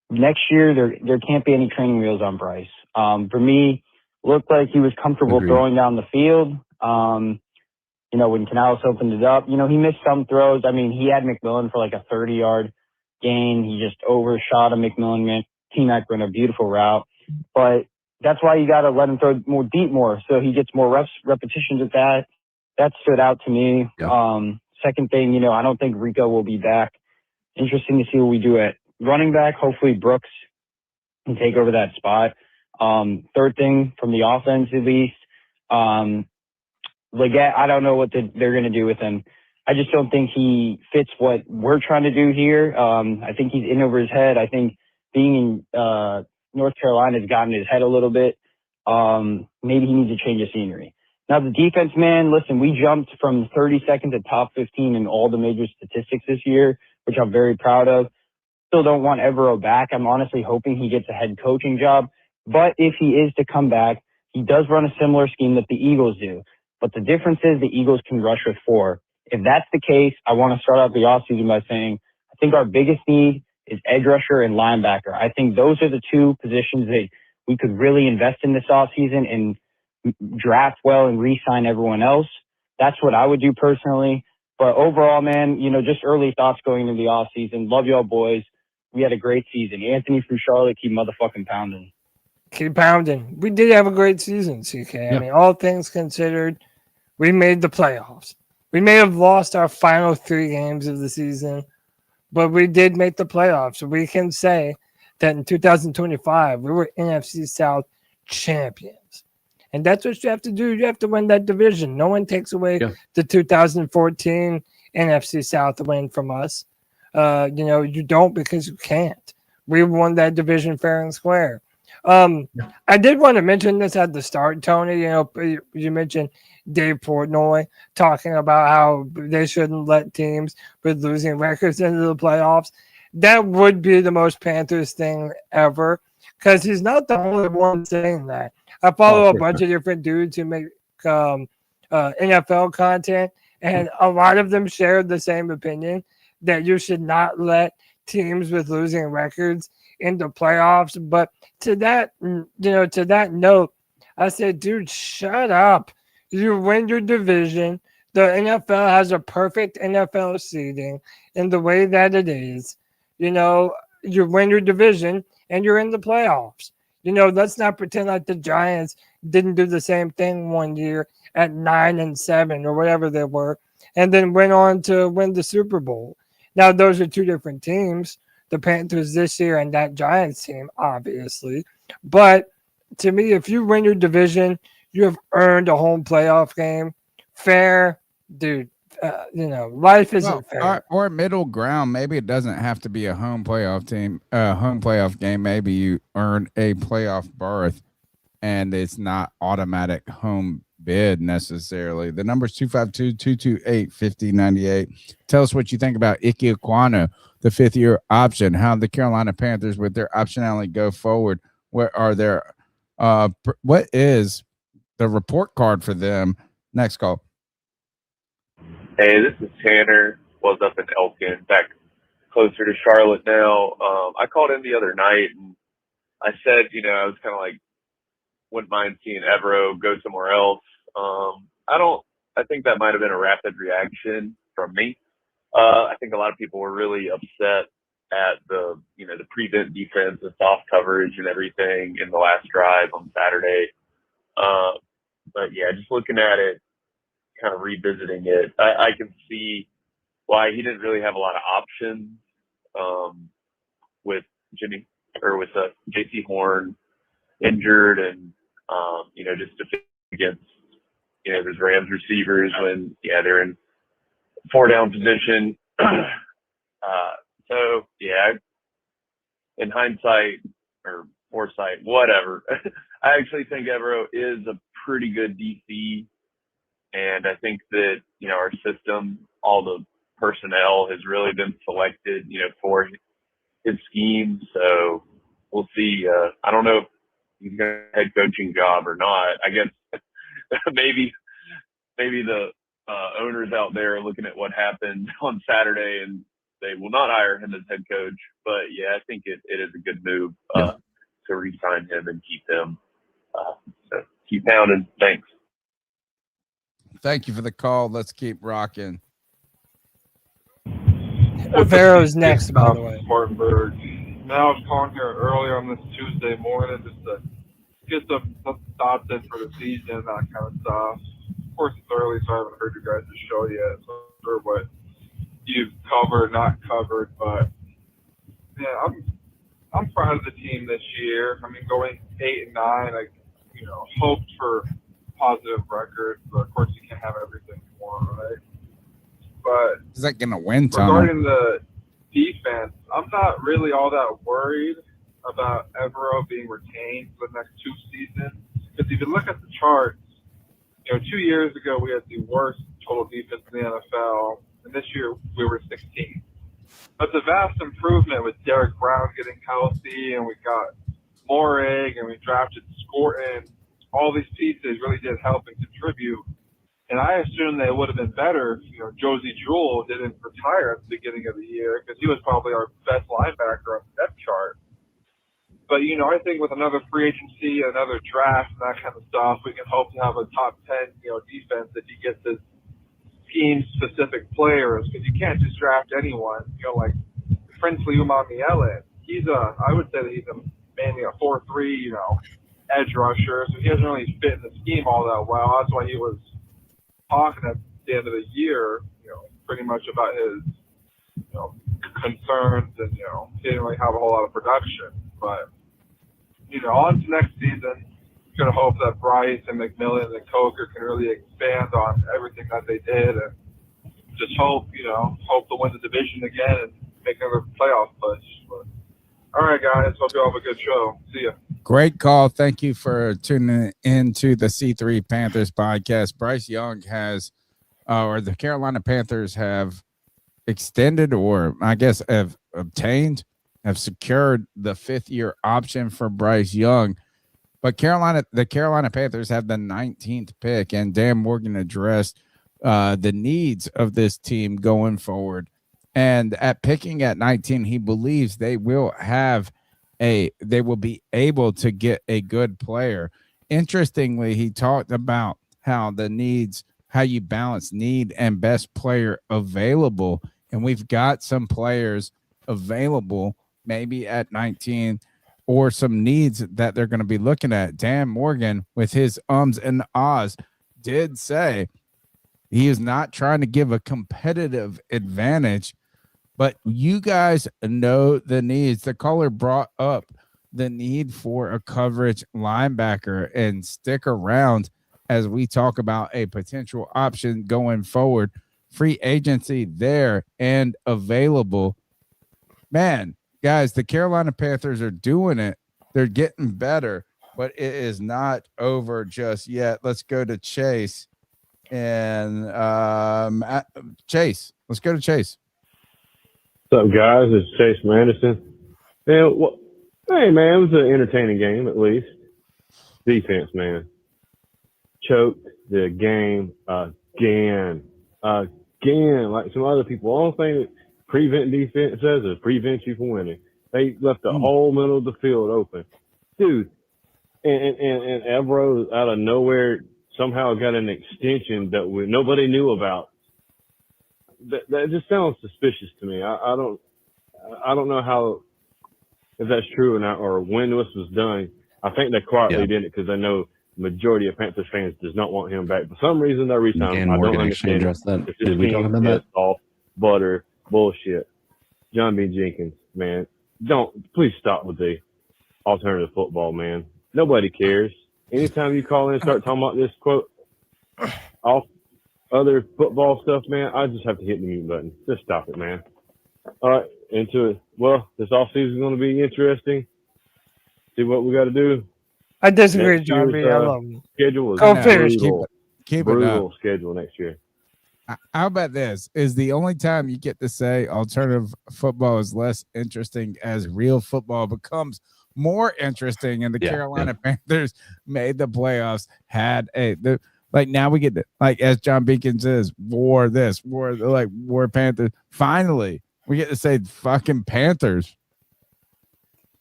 next year there can't be any training wheels on Bryce. For me, looked like he was comfortable throwing down the field. When Canales opened it up, he missed some throws. I mean, he had McMillan for like a 30-yard gain. He just overshot a McMillan. T-Mac ran a beautiful route. But that's why you got to let him throw more deep more so he gets more repetitions at that. That stood out to me. Yeah. Second thing, I don't think Rico will be back. Interesting to see what we do at running back. Hopefully Brooks can take over that spot. Third thing, from the offense at least, Leggett, I don't know what they're going to do with him. I just don't think he fits what we're trying to do here. I think he's in over his head. I think being in North Carolina has gotten his head a little bit. Maybe he needs to change of scenery. Now, the defense, man, listen, we jumped from 32nd to top 15 in all the major statistics this year, which I'm very proud of. Still don't want Evero back. I'm honestly hoping he gets a head coaching job. But if he is to come back, he does run a similar scheme that the Eagles do. But the difference is the Eagles can rush with 4. If that's the case, I want to start out the offseason by saying I think our biggest need is edge rusher and linebacker. I think those are the two positions that we could really invest in this offseason and draft well and re-sign everyone else. That's what I would do personally. But overall, man, just early thoughts going into the offseason. Love y'all boys. We had a great season. Anthony from Charlotte, keep motherfucking pounding. Keep pounding. We did have a great season, CK. Yeah. I mean, all things considered, we made the playoffs. We may have lost our final 3 games of the season, but we did make the playoffs. We can say that in 2025, we were NFC South champions. And that's what you have to do. You have to win that division. No one takes away the 2014 NFC South win from us. You don't because you can't. We won that division fair and square. I did want to mention this at the start, Tony. You mentioned Dave Portnoy talking about how they shouldn't let teams with losing records into the playoffs. That would be the most Panthers thing ever, because he's not the only one saying that. I follow a bunch of different dudes who make NFL content, and a lot of them share the same opinion that you should not let teams with losing records into playoffs. But to that note, I said, dude, shut up. You win your division. The NFL has a perfect NFL seeding in the way that it is. You win your division and you're in the playoffs. Let's not pretend like the Giants didn't do the same thing one year at 9-7 or whatever they were, and then went on to win the Super Bowl. Now, those are two different teams, the Panthers this year and that Giants team, obviously. But to me, if you win your division, you have earned a home playoff game. Fair, dude. life isn't fair. Or middle ground. Maybe it doesn't have to be a home playoff game. Maybe you earn a playoff berth and it's not automatic home bid necessarily. The number is 252-228-5098. Tell us what you think about Ekwonu, the 5th-year option, how the Carolina Panthers with their optionality go forward. What is the report card for them? Next call. Hey, this is Tanner. Was up in Elkin, back closer to Charlotte now. I called in the other night and I said, I was kind of like, wouldn't mind seeing Evero go somewhere else. I think that might have been a rapid reaction from me. I think a lot of people were really upset at the prevent defense, the soft coverage and everything in the last drive on Saturday. But yeah, just looking at it, kind of revisiting it, I can see why he didn't really have a lot of options with JC Horn injured and just to fit against there's Rams receivers when they're in 4-down position. So yeah, in hindsight or foresight, whatever, I actually think Evero is a pretty good DC, and I think that our system, all the personnel has really been selected for his scheme. So we'll see. I don't know if he's got a head coaching job or not. I guess maybe the owners out there are looking at what happened on Saturday and they will not hire him as head coach. But yeah, I think it is a good move to re-sign him and keep him. So keep pounding. Thanks. Thank you for the call. Let's keep rocking. Avero's next, by the way. Spartanburg. Now I was calling here earlier on this Tuesday morning just to get some thoughts in for the season, that kind of stuff. Of course, it's early, so I haven't heard you guys' show yet. So I'm not sure what you've covered, not covered, but yeah, I'm proud of the team this year. I mean, going 8-9, I hoped for positive record, but of course you can't have everything you want, right? But is that gonna win, Tom? Regarding the defense, I'm not really all that worried about Evero being retained for the next 2 seasons. Because if you look at the charts, 2 years ago we had the worst total defense in the NFL, and this year we were 16th. That's a vast improvement with Derek Brown getting healthy, and we got Morig, and we drafted Scorton. All these pieces really did help and contribute. And I assume they would have been better if, Josie Jewell didn't retire at the beginning of the year, because he was probably our best linebacker on the depth chart. But, I think with another free agency, another draft, and that kind of stuff, we can hope to have a top 10, defense if he gets his scheme-specific players, because you can't just draft anyone. Like Princely Umamiele, I would say that he's mainly a 4-3, edge rusher, so he doesn't really fit in the scheme all that well. That's why he was talking at the end of the year, pretty much about his, concerns, and he didn't really have a whole lot of production. But on to next season, gonna hope that Bryce and McMillan and Coker can really expand on everything that they did, and just hope to win the division again and make another playoff push. But, all right, guys, hope you all have a good show. See ya. Great call. Thank you for tuning into the C3 Panthers podcast. Bryce Young or the Carolina Panthers have extended, or I guess have secured the 5th-year option for Bryce Young. But the Carolina Panthers have the 19th pick, and Dan Morgan addressed the needs of this team going forward. And at picking at 19, he believes they will be able to get a good player. Interestingly, he talked about how you balance need and best player available. And we've got some players available maybe at 19 or some needs that they're going to be looking at. Dan Morgan, with his ums and ahs, did say he is not trying to give a competitive advantage, but you guys know the needs. The caller brought up the need for a coverage linebacker, and stick around as we talk about a potential option going forward free agency there and available. Man, guys, the Carolina Panthers are doing it. They're getting better, but it is not over just yet. Let's go to Chase. And Chase, let's go to Chase. What's up, guys? It's Chase from Anderson. Man, hey, man, it was an entertaining game, at least. Defense, man. Choked the game again. Like some other people. All thing that prevent defense says is prevent you from winning. They left the whole middle of the field open. Dude, and Evero out of nowhere somehow got an extension that nobody knew about. That just sounds suspicious to me. I don't know how, if that's true or not, or when this was done. I think they quietly did it because I know the majority of Panthers fans does not want him back. For some reason, they re-signed him. I don't understand. That. Did we talk about that? Off, butter, bullshit. John B. Jenkins, man, please stop with the alternative football, man. Nobody cares. Anytime you call in and start talking about this quote off other football stuff, man, I just have to hit the mute button. Just stop it, man. All right, into it. Well, this offseason is going to be interesting. See what we got to do. I disagree, John B. I love him. Schedule is Go finish. Keep it brutal up. schedule next year. How about this? Is the only time you get to say alternative football is less interesting as real football becomes more interesting, and the Carolina Panthers made the playoffs, now we get to, like, as John Beacon says, war Panthers. Finally, we get to say fucking Panthers.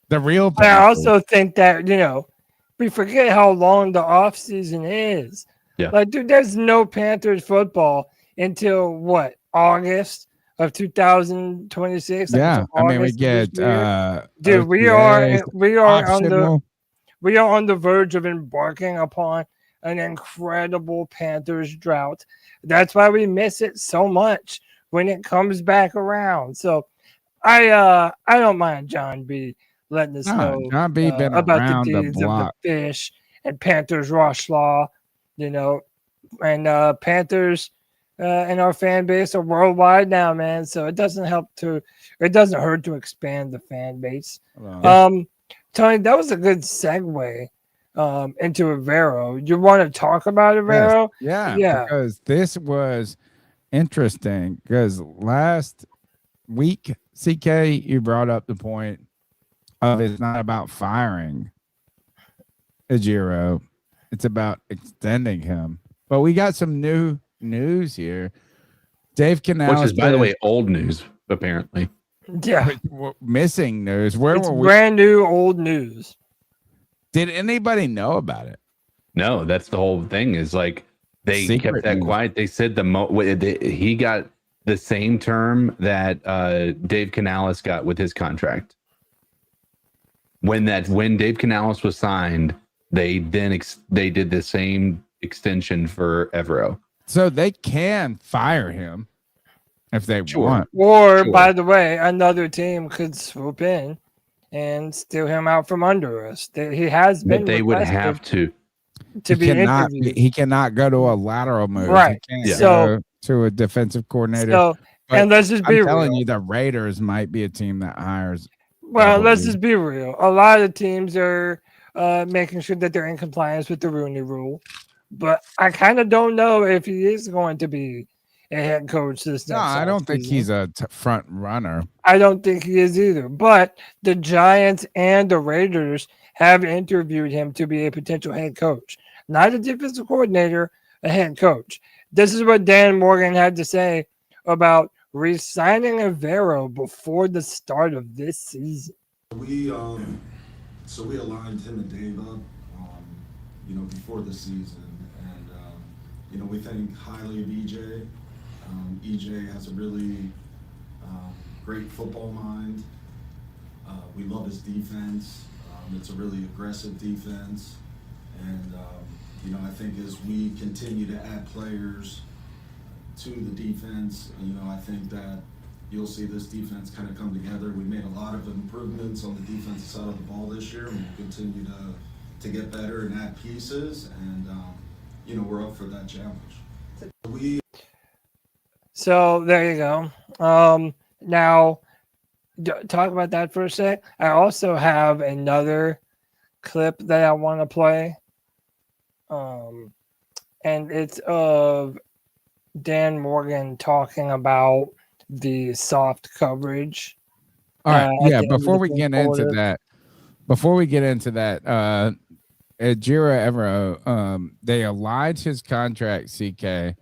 The real Panthers. I also think that, we forget how long the offseason is. Yeah. Like, dude, there's no Panthers football until what? August of 2026. Yeah. I mean, we get dude, we are on the verge of embarking upon an incredible Panthers drought. That's why we miss it so much when it comes back around. So I don't mind John B letting us know John B been about the around deeds the of block. the fish and Panthers Rush Law, and Panthers and our fan base are worldwide now, man. So it doesn't hurt to expand the fan base. Tony, that was a good segue into Evero. You want to talk about Evero? Yes. Yeah, because this was interesting. Because last week, CK, you brought up the point of it's not about firing Ejiro, it's about extending him. But we got some new news here. Dave Canales, which is, by the way, old news, apparently. Yeah. Missing news. It's brand new old news. Did anybody know about it? No, that's the whole thing. Is like they kept that quiet. They said he got the same term that Dave Canales got with his contract. When Dave Canales was signed, they did the same extension for Evero. So they can fire him if they want. Or, by the way, another team could swoop in and steal him out from under us. He has been. But they would have to be interviewed. He cannot go to a lateral move. Right. He can't go to a defensive coordinator. So, and let's just be I'm telling real. you, the Raiders might be a team that hires. Well, let's just be real. A lot of teams are making sure that they're in compliance with the Rooney Rule. But I kind of don't know if he is going to be a head coach this next I don't think season. he's a front runner. I don't think he is either. But the Giants and the Raiders have interviewed him to be a potential head coach. Not a defensive coordinator, a head coach. This is what Dan Morgan had to say about re-signing Evero before the start of this season. We aligned him and Dave up, before the season, and we think highly of EJ. EJ has a really great football mind. We love his defense. It's a really aggressive defense, and I think as we continue to add players to the defense, I think that you'll see this defense kind of come together. We made a lot of improvements on the defensive side of the ball this year, and we'll continue to get better and add pieces, and we're up for that challenge. So there you go. Now talk about that for a sec. I also have another clip that I want to play. And it's of Dan Morgan talking about the soft coverage. All right. At Yeah. the end of Before the we fourth get into quarter. that, Jiro Evero, they aligned his contract, CK,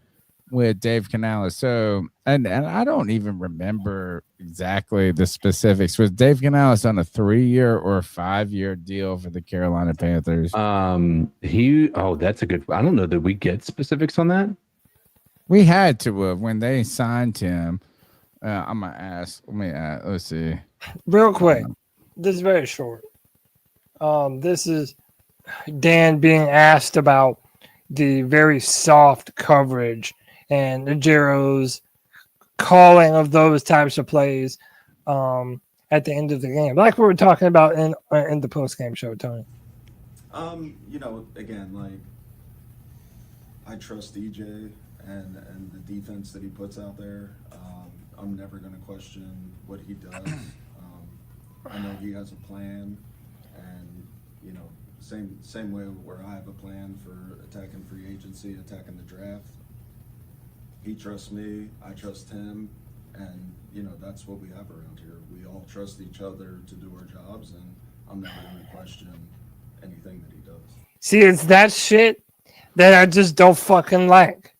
with Dave Canales. So, and I don't even remember exactly the specifics. Was Dave Canales on a 3-year or a 5-year deal for the Carolina Panthers? That's a good. I don't know that we get specifics on that. We had to have when they signed him. I'm gonna ask. Let's see. Real quick. This is very short. This is Dan being asked about the very soft coverage and Jiro's calling of those types of plays at the end of the game, like we were talking about in the post game show, Tony. Again, like I trust EJ and the defense that he puts out there. I'm never going to question what he does. I know he has a plan, and same way where I have a plan for attacking free agency, attacking the draft. He trusts me, I trust him, and that's what we have around here. We all trust each other to do our jobs, and I'm never going to question anything that he does. See, it's that shit that I just don't fucking like.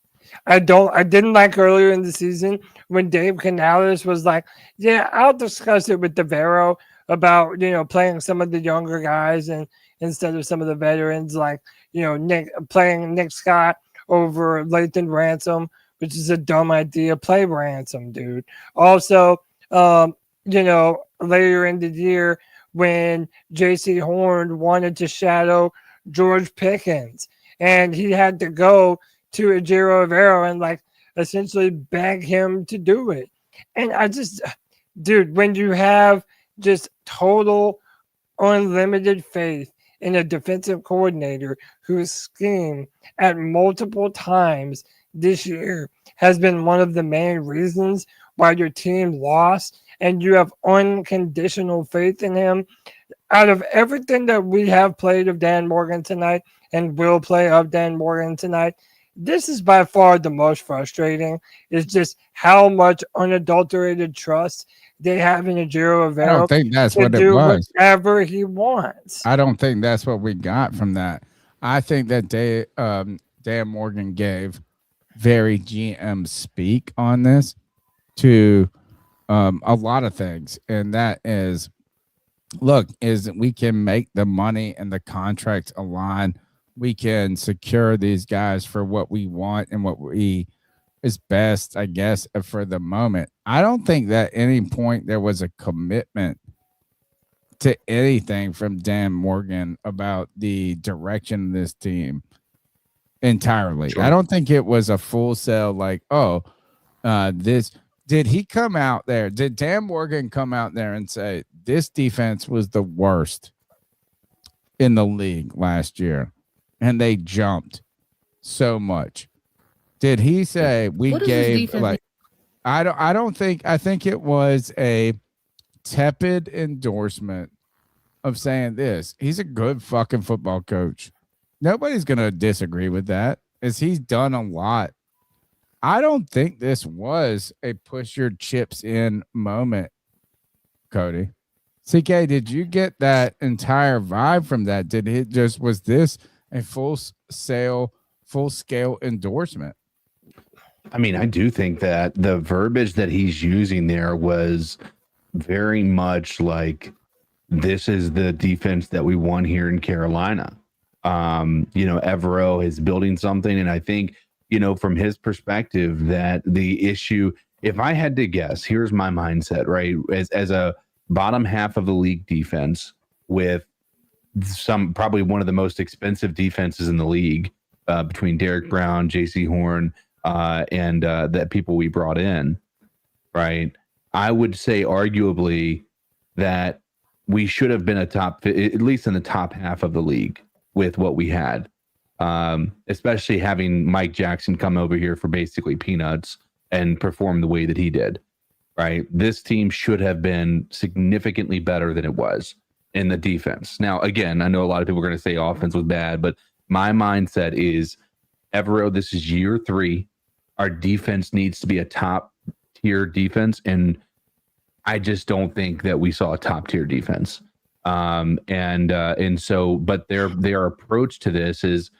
I didn't like earlier in the season when Dave Canales was like, yeah, I'll discuss it with DeVero about, playing some of the younger guys and instead of some of the veterans, like, playing Nick Scott over Lathan Ransom, which is a dumb idea. Play Ransom, dude. Also, later in the year when J.C. Horn wanted to shadow George Pickens and he had to go to Ejiro Rivera and essentially beg him to do it. And I just, dude, when you have just total unlimited faith in a defensive coordinator whose scheme at multiple times this year has been one of the main reasons why your team lost, and you have unconditional faith in him, out of everything that we have played of Dan Morgan tonight and will play of Dan Morgan tonight, this is by far the most frustrating. Is just how much unadulterated trust they have in Ejiro Rivera. I don't think that's to what it do was. whatever he wants. I don't think that's what we got from that. I think that Dan Morgan gave very GM speak on this to a lot of things, and that is, is we can make the money and the contracts align. We can secure these guys for what we want and what we is best, I guess, for the moment. I don't think that at any point there was a commitment to anything from Dan Morgan about the direction of this team entirely. Sure. I don't think it was a full sell did he come out there? Did Dan Morgan come out there and say this defense was the worst in the league last year and they jumped so much? Did he say we gave I think it was a tepid endorsement of saying this. He's a good fucking football coach. Nobody's going to disagree with that, as he's done a lot. I don't think this was a push your chips in moment, Cody. CK, did you get that entire vibe from that? Was this a full scale endorsement? I mean, I do think that the verbiage that he's using there was very much like, this is the defense that we won here in Carolina. Evero is building something, and I think, from his perspective, that the issue, if I had to guess, here's my mindset, right? As a bottom half of the league defense with probably one of the most expensive defenses in the league, between Derek Brown, J.C. Horn, and the people we brought in, right? I would say arguably that we should have been at least in the top half of the league with what we had, especially having Mike Jackson come over here for basically peanuts and perform the way that he did, right? This team should have been significantly better than it was in the defense. Now, again, I know a lot of people are going to say offense was bad, but my mindset is, Evero, this is year 3. Our defense needs to be a top tier defense, and I just don't think that we saw a top tier defense. And so, but their approach to this is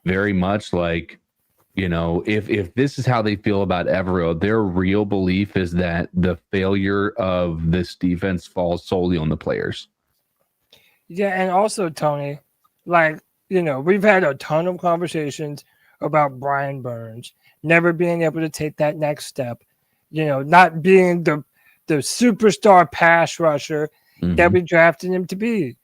very much like, you know, if this is how they feel about Evero, their real belief is that the failure of this defense falls solely on the players. Yeah, and also, Tony, like, you know, we've had a ton of conversations about Brian Burns never being able to take that next step, you know, not being the superstar pass rusher that we drafted him to be.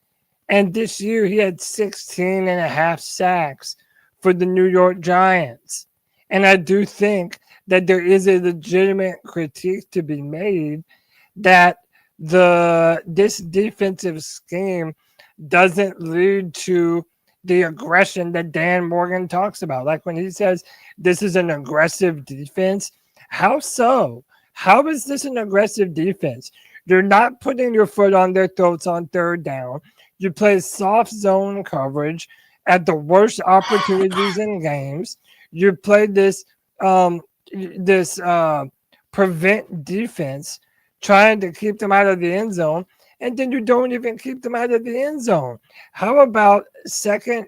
And this year he had 16 and a half sacks for the New York Giants. And I do think that there is a legitimate critique to be made that this defensive scheme doesn't lead to the aggression that Dan Morgan talks about. Like when he says this is an aggressive defense, how so? How is this an aggressive defense? You're not putting your foot on their throats on third down. You play soft zone coverage at the worst opportunities in games. You play this prevent defense, trying to keep them out of the end zone, and then you don't even keep them out of the end zone. How about second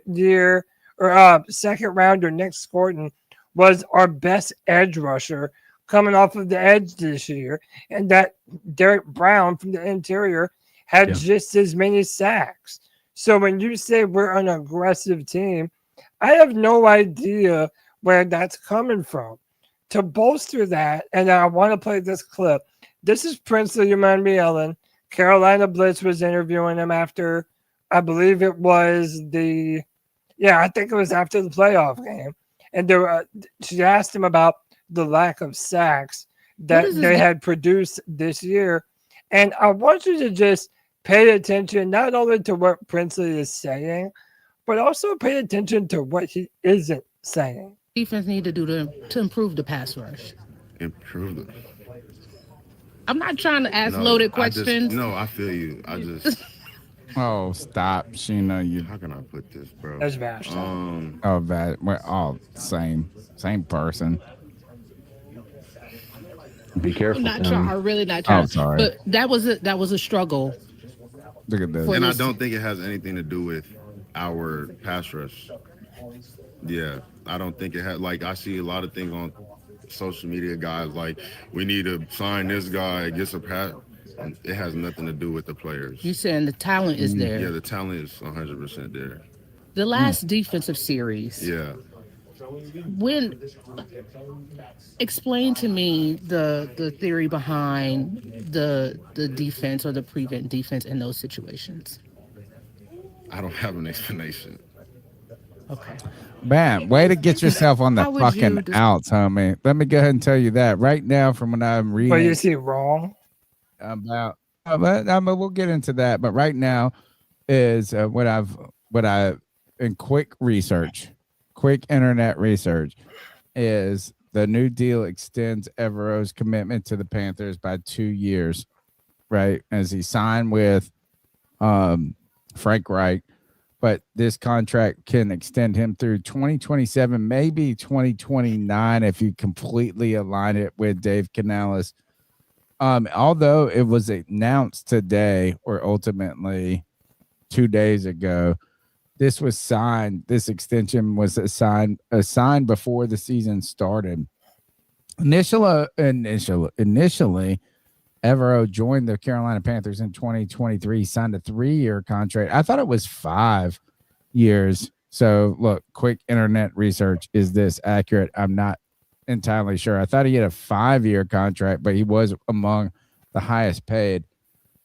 rounder Nick Scorton was our best edge rusher coming off of the edge this year, and that Derek Brown from the interior had just as many sacks. So when you say we're an aggressive team, I have no idea where that's coming from. To bolster that, and I want to play this clip. This is Princely, you mind me, Ellen. Carolina Blitz was interviewing him after, I believe it was I think it was after the playoff game. And she asked him about the lack of sacks that they had produced this year. And I want you to just pay attention not only to what Princely is saying, but also pay attention to what he isn't saying. Defense need to do to improve the pass rush. Improve it. I'm not trying to ask loaded questions. I feel you. I just. Oh, stop, Sheena. You. How can I put this, bro? That's bad. Oh, bad. We're all same person. Be careful. I'm not trying. I'm really not trying. Oh, sorry. But that was a struggle. Look at this. And I don't think it has anything to do with our pass rush. Yeah, I don't think it had. Like, I see a lot of things on social media, guys like, we need to sign this guy, get some pass. It has nothing to do with the players. You saying the talent is there? Yeah, the talent is 100% there. The last defensive series. Yeah. Explain to me the theory behind the defense or the prevent defense in those situations. I don't have an explanation. Okay. Man, way to get yourself on the fucking outs, homie. Let me go ahead and tell you that right now from when I'm reading. But you see wrong about, but we'll get into that. But right now is what I in quick internet research is the new deal extends Evero's commitment to the Panthers by 2 years, right? As he signed with Frank Reich. But this contract can extend him through 2027, maybe 2029 if you completely align it with Dave Canales. Although it was announced today or ultimately 2 days ago, this extension was assigned before the season started. Initially, Evero joined the Carolina Panthers in 2023, signed a 3-year contract. I thought it was 5 years. So, look, quick internet research. Is this accurate? I'm not entirely sure. I thought he had a 5-year contract, but he was among the highest paid.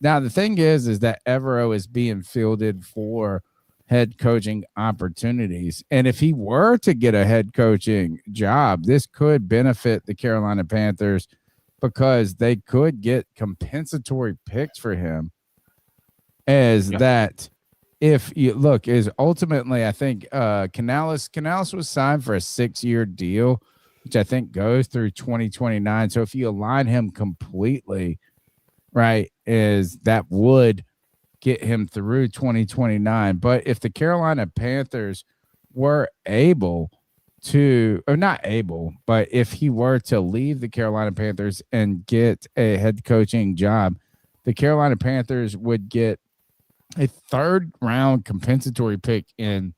Now, the thing is that Evero is being fielded for head coaching opportunities. And if he were to get a head coaching job, this could benefit the Carolina Panthers because they could get compensatory picks for him. That if you look is ultimately, I think Canales was signed for a 6-year deal. which I think goes through 2029. So if you align him completely, right, is that would get him through 2029. But if the Carolina Panthers were able to, or not able, but if he were to leave the Carolina Panthers and get a head coaching job, the Carolina Panthers would get a third round compensatory pick in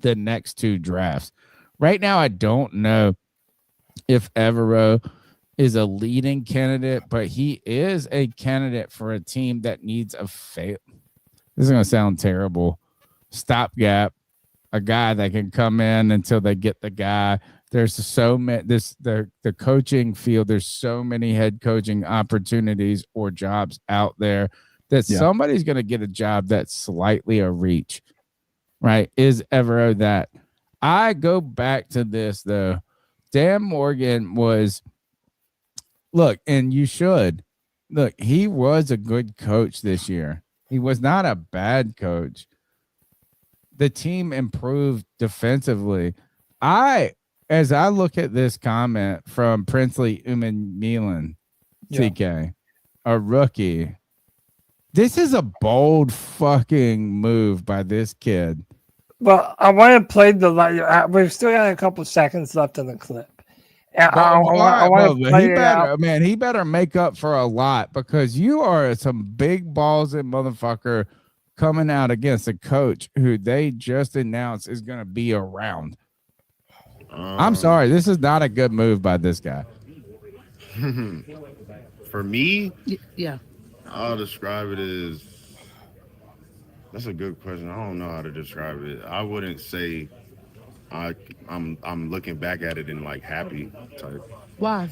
the next 2 drafts. Right now, I don't know if Evero is a leading candidate, but he is a candidate for a team that needs a fail. This is going to sound terrible. Stopgap, a guy that can come in until they get the guy. There's so many, the coaching field, there's so many head coaching opportunities or jobs out there that somebody's going to get a job that's slightly a reach, right? Is Evero that? I go back to this, though. Dan Morgan was, look, and you should, look, he was a good coach this year. He was not a bad coach. The team improved defensively. As I look at this comment from Princely Uman TK, a rookie, this is a bold fucking move by this kid. Well, I want to play the. We've still got a couple seconds left in the clip. I want to play it out. Man, he better make up for a lot because you are some big balls and motherfucker coming out against a coach who they just announced is going to be around. I'm sorry. This is not a good move by this guy. For me, yeah, I'll describe it as, that's a good question. I don't know how to describe it. I wouldn't say I'm looking back at it and like happy type. Why?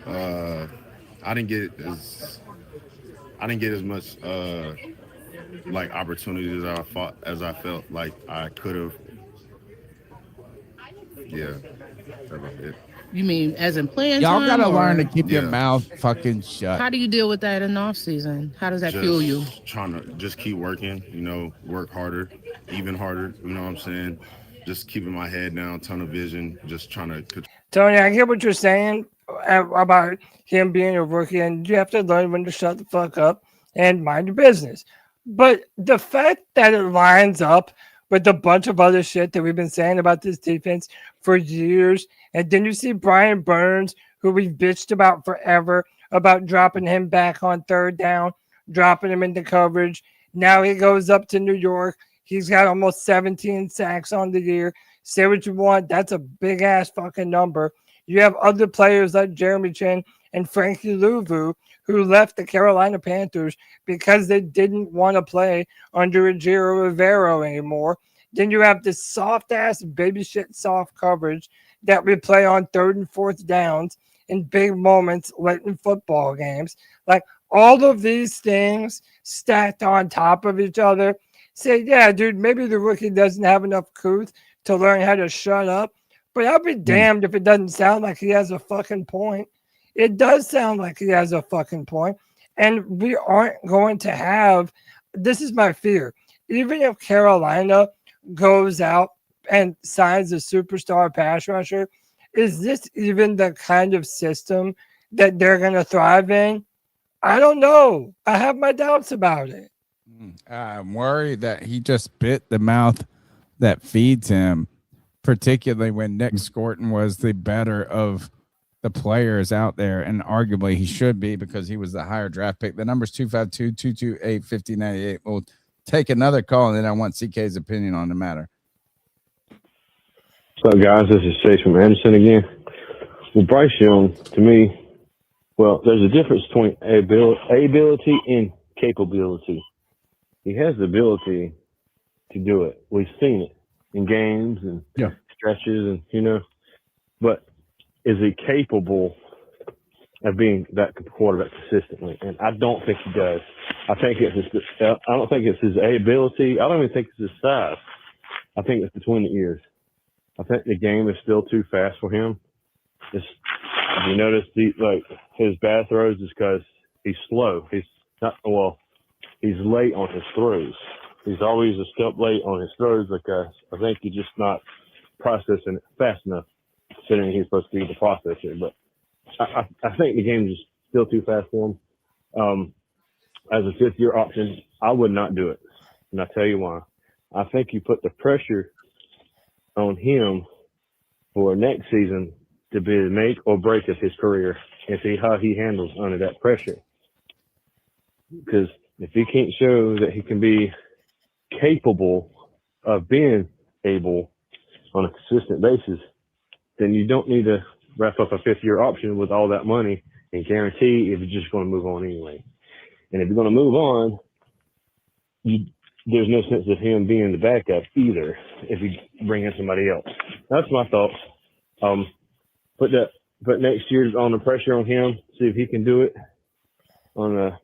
I didn't get as much like opportunities as I felt like I could have. Yeah, that's about it. You mean as in playing Y'all time? gotta learn to keep your mouth fucking shut. How do you deal with that in the off season? How does that fuel you? Trying to just keep working, work harder, even harder. You know what I'm saying? Just keeping my head down, tunnel vision, just trying to. Tony, I get what you're saying about him being a rookie, and you have to learn when to shut the fuck up and mind your business. But the fact that it lines up with a bunch of other shit that we've been saying about this defense for years, and then you see Brian Burns, who we've bitched about forever, about dropping him back on third down, dropping him into coverage. Now he goes up to New York. He's got almost 17 sacks on the year. Say what you want. That's a big-ass fucking number. You have other players like Jeremy Chin and Frankie Louvu who left the Carolina Panthers because they didn't want to play under Ejiro Rivero anymore. Then you have this soft-ass baby shit soft coverage that we play on third and fourth downs in big moments late in football games. Like, all of these things stacked on top of each other say, yeah, dude, maybe the rookie doesn't have enough couth to learn how to shut up, but I'll be damned if it doesn't sound like he has a fucking point. It does sound like he has a fucking point, and we aren't going to have, this is my fear, even if Carolina goes out and signs a superstar pass rusher, is this even the kind of system that they're going to thrive in? I don't know. I have my doubts about it. I'm worried that he just bit the mouth that feeds him, particularly when Nick Scorton was the better of the players out there, and arguably he should be because he was the higher draft pick. The number's 252-228-5098. We'll take another call, and then I want CK's opinion on the matter. What's up, guys? This is Chase from Anderson again. Well, Bryce Young, to me, well, there's a difference between ability and capability. He has the ability to do it. We've seen it in games and stretches, and but is he capable of being that quarterback consistently? And I don't think he does. I don't think it's his ability. I don't even think it's his size. I think it's between the ears. I think the game is still too fast for him. If you notice, his bad throws is because he's slow. He's late on his throws. He's always a step late on his throws because I think he's just not processing it fast enough. considering he's supposed to be the processor. But I think the game is still too fast for him. As a fifth-year option, I would not do it. And I'll tell you why. I think you put the pressure on him for next season to be the make or break of his career and see how he handles under that pressure. Because if he can't show that he can be capable of being able on a consistent basis, then you don't need to wrap up a fifth-year option with all that money and guarantee if you're just going to move on anyway. And if you're going to move on, there's no sense of him being the backup either if you bring in somebody else. That's my thoughts. Put next year on the pressure on him, see if he can do it on a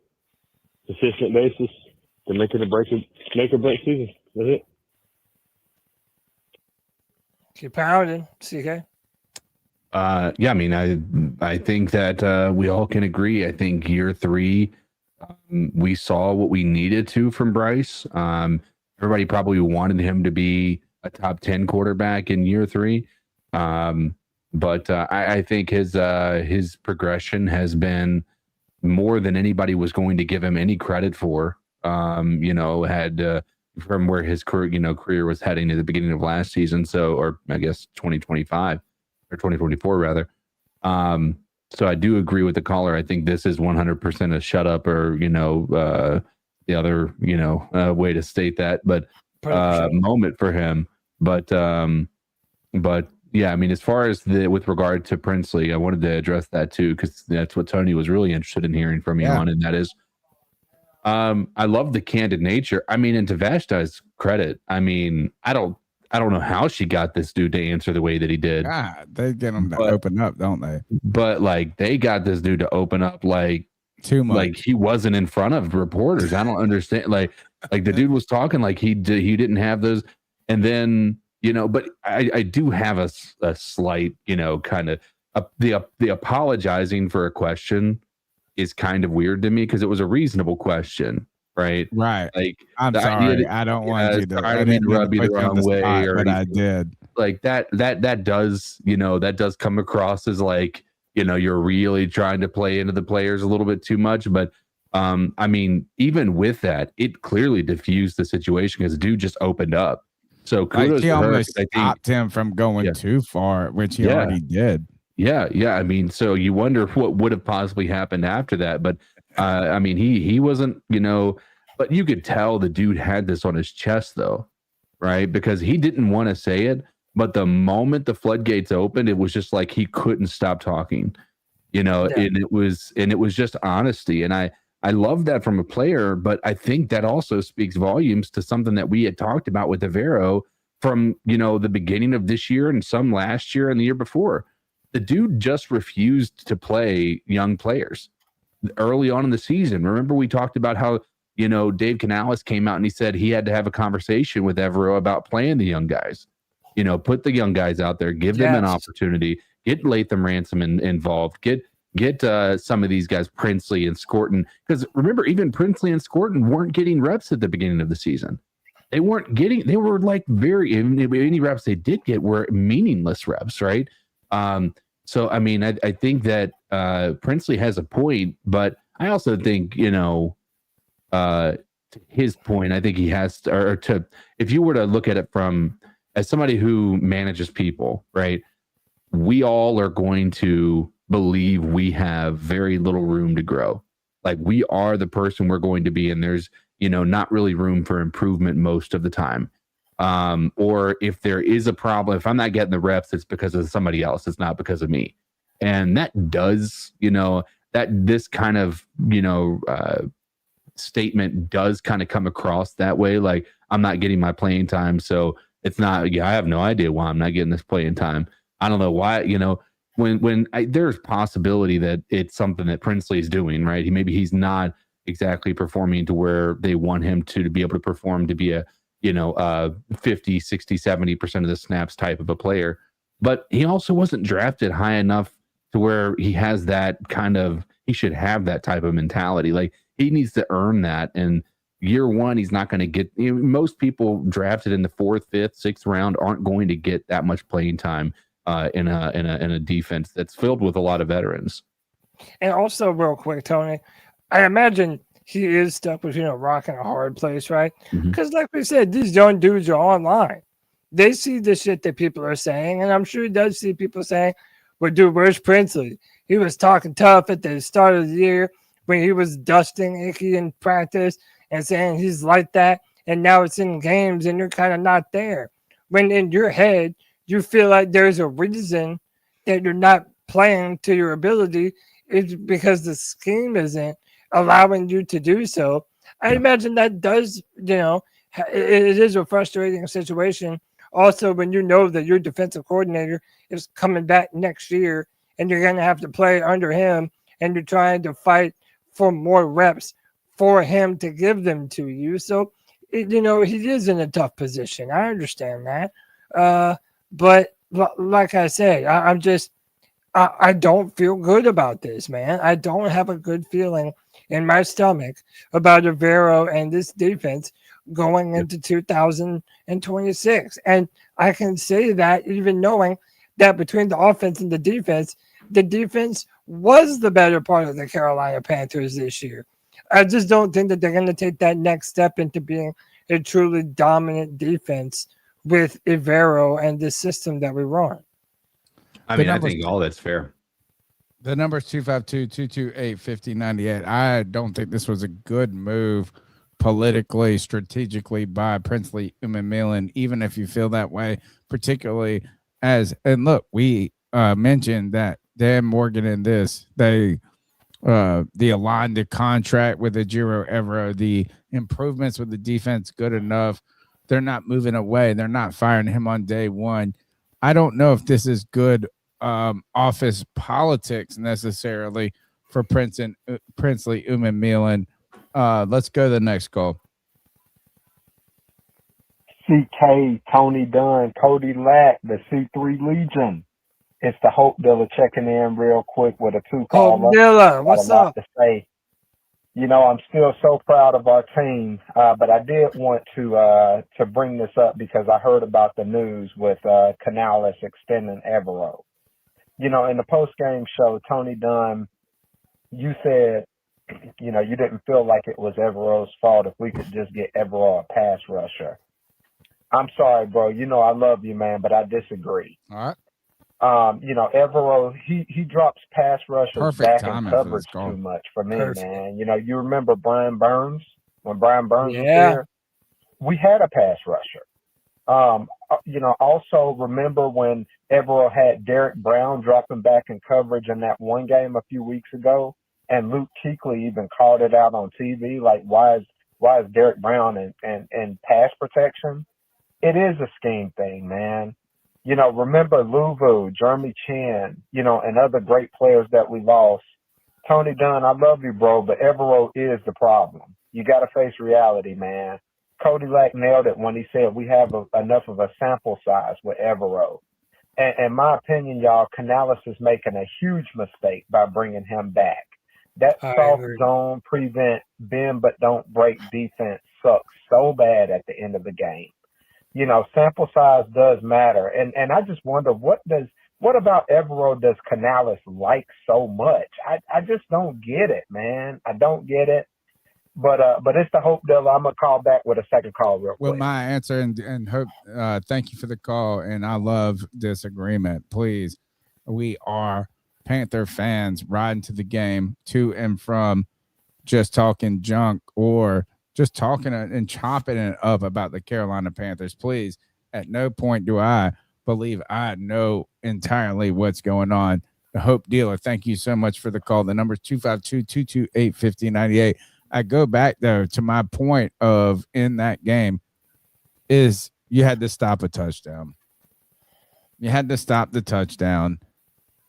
consistent basis to make or break season. That's it. Keep pounding, CK. Yeah, I mean, I think that we all can agree. I think year 3, we saw what we needed to from Bryce. Everybody probably wanted him to be a top 10 quarterback in year 3. But I think his progression has been more than anybody was going to give him any credit for. Had from where his career was heading at the beginning of last season. So, or I guess 2025 or 2024 rather. So I do agree with the caller. I think this is 100% a shut up or, the other, way to state that, but moment for him. But yeah, I mean, as far as with regard to Princely, I wanted to address that too, because that's what Tony was really interested in hearing from you on. And that is, I love the candid nature. I mean, and to Vashti's credit, I mean, I don't know how she got this dude to answer the way that he did. God, they get him to open up, don't they? But like, they got this dude to open up like too much. Like he wasn't in front of reporters. I don't understand. Like the dude was talking like he didn't have those. And then but I do have a slight kind of the apologizing for a question is kind of weird to me because it was a reasonable question. Right. Like I'm sorry. I don't want you to. I didn't rub you the wrong way, but I did. Like that does that does come across as like you're really trying to play into the players a little bit too much. But I mean, even with that, it clearly diffused the situation because the dude just opened up. So kudos he to her. almost stopped him from going too far, which he already did. Yeah. I mean, so you wonder what would have possibly happened after that, but. I mean, he wasn't, but you could tell the dude had this on his chest though, right? Because he didn't want to say it, but the moment the floodgates opened, it was just like he couldn't stop talking, and it was just honesty. And I love that from a player, but I think that also speaks volumes to something that we had talked about with Evero from, the beginning of this year and some last year and the year before. The dude just refused to play young players. Early on in the season, remember we talked about how Dave Canales came out and he said he had to have a conversation with Evero about playing the young guys. Put the young guys out there, give them an opportunity, get Latham Ransom involved, get some of these guys, Princely and Scorton, because remember even Princely and Scorton weren't getting reps at the beginning of the season. They weren't getting. They were like any reps they did get were meaningless reps, right? So, I mean, I think that Princely has a point, but I also think, to his point, I think he has to, if you were to look at it from as somebody who manages people, right? We all are going to believe we have very little room to grow. Like we are the person we're going to be, and there's, not really room for improvement most of the time. Or if there is a problem, if I'm not getting the reps, it's because of somebody else. It's not because of me. And that does, that this kind of, statement does kind of come across that way. Like I'm not getting my playing time. So it's not, I have no idea why I'm not getting this playing time. I don't know why, when there's possibility that it's something that Princely is doing, right? Maybe he's not exactly performing to where they want him to be able to perform, to be a, 50, 60, 70% of the snaps type of a player. But he also wasn't drafted high enough to where he has that kind of, he should have that type of mentality. Like he needs to earn that. And year one, he's not going to get, most people drafted in the 4th, 5th, 6th round aren't going to get that much playing time. in a defense that's filled with a lot of veterans. And also, real quick, Tony, I imagine he is stuck between a rock and a hard place, right? Because, like we said, these young dudes are online. They see the shit that people are saying, and I'm sure he does see people saying, "Well, dude, where's Princely? He was talking tough at the start of the year when he was dusting Icky in practice and saying he's like that, and now it's in games and you're kind of not there." When in your head, you feel like there's a reason that you're not playing to your ability, it's because the scheme isn't allowing you to do so. I imagine that does, it is a frustrating situation. Also, when you know that your defensive coordinator is coming back next year and you're going to have to play under him and you're trying to fight for more reps for him to give them to you. So, he is in a tough position. I understand that. But like I say, I don't feel good about this, man. I don't have a good feeling in my stomach about Evero and this defense going into 2026. And I can say that even knowing that between the offense and the defense was the better part of the Carolina Panthers this year. I just don't think that they're going to take that next step into being a truly dominant defense with Evero and the system that we run. I mean, I think all that's fair. The number is 252-228-5098. I don't think this was a good move politically, strategically by Princely Umanmielen, even if you feel that way, particularly and look, we mentioned that Dan Morgan and the aligned the contract with Ejiro Evero, the improvements with the defense good enough. They're not moving away. They're not firing him on day one. I don't know if this is good office politics necessarily for Princely Umanmielen. Let's go to the next call. CK, Tony Dunn, Cody Lack, the C3 Legion. It's the Hope Dilla checking in real quick with a two-caller. Hope Dilla, what's up? To say. I'm still so proud of our team, but I did want to bring this up because I heard about the news with Canales extending Evero. In the post-game show, Tony Dunn, you said, you didn't feel like it was Evero's fault if we could just get Evero a pass rusher. I'm sorry, bro. I love you, man, but I disagree. All right. Evero, he drops pass rushers back in coverage too much for me, man. You remember Brian Burns? When Brian Burns was here, we had a pass rusher. Also remember when Evero had Derek Brown dropping back in coverage in that one game a few weeks ago, and Luke Kuechly even called it out on TV, like why is Derek Brown in pass protection? It is a scheme thing, man. Remember Luvu, Jeremy Chin, and other great players that we lost. Tony Dunn, I love you, bro, but Evero is the problem. You got to face reality, man. Cody Lack nailed it when he said we have enough of a sample size with Evero. And in my opinion, y'all, Canales is making a huge mistake by bringing him back. That soft zone prevent, bend but don't break defense sucks so bad at the end of the game. Sample size does matter. And I just wonder, what about Evero does Canales like so much? I just don't get it, man. I don't get it. But it's the Hope Dilla. I'm going to call back with a second call real quick. Well, my answer and Hope, thank you for the call. And I love this agreement. Please, we are Panther fans riding to the game to and from just talking junk or just talking and chopping it up about the Carolina Panthers. Please, at no point do I believe I know entirely what's going on. The Hope Dealer, thank you so much for the call. The number is 252-228-5098. I go back, though, to my point of in that game is you had to stop a touchdown. You had to stop the touchdown,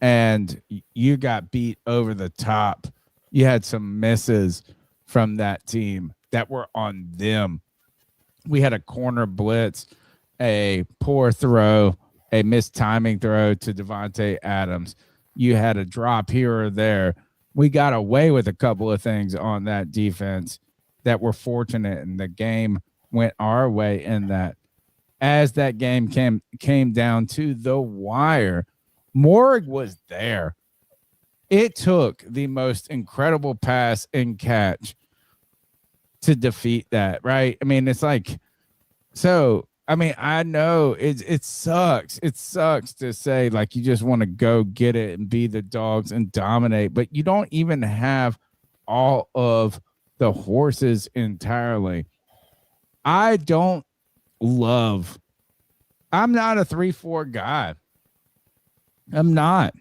and you got beat over the top. You had some misses from that team that were on them. We had a corner blitz, a poor throw, a missed timing throw to Devontae Adams. You had a drop here or there. We got away with a couple of things on that defense that were fortunate, and the game went our way in that. as that game came down to the wire. Morg was there. It took the most incredible pass and catch to defeat that, right? I mean, it's like, so, I mean, I know it sucks. It sucks to say, like, you just want to go get it and be the dogs and dominate, but you don't even have all of the horses entirely. I'm not a 3-4 guy. I'm not.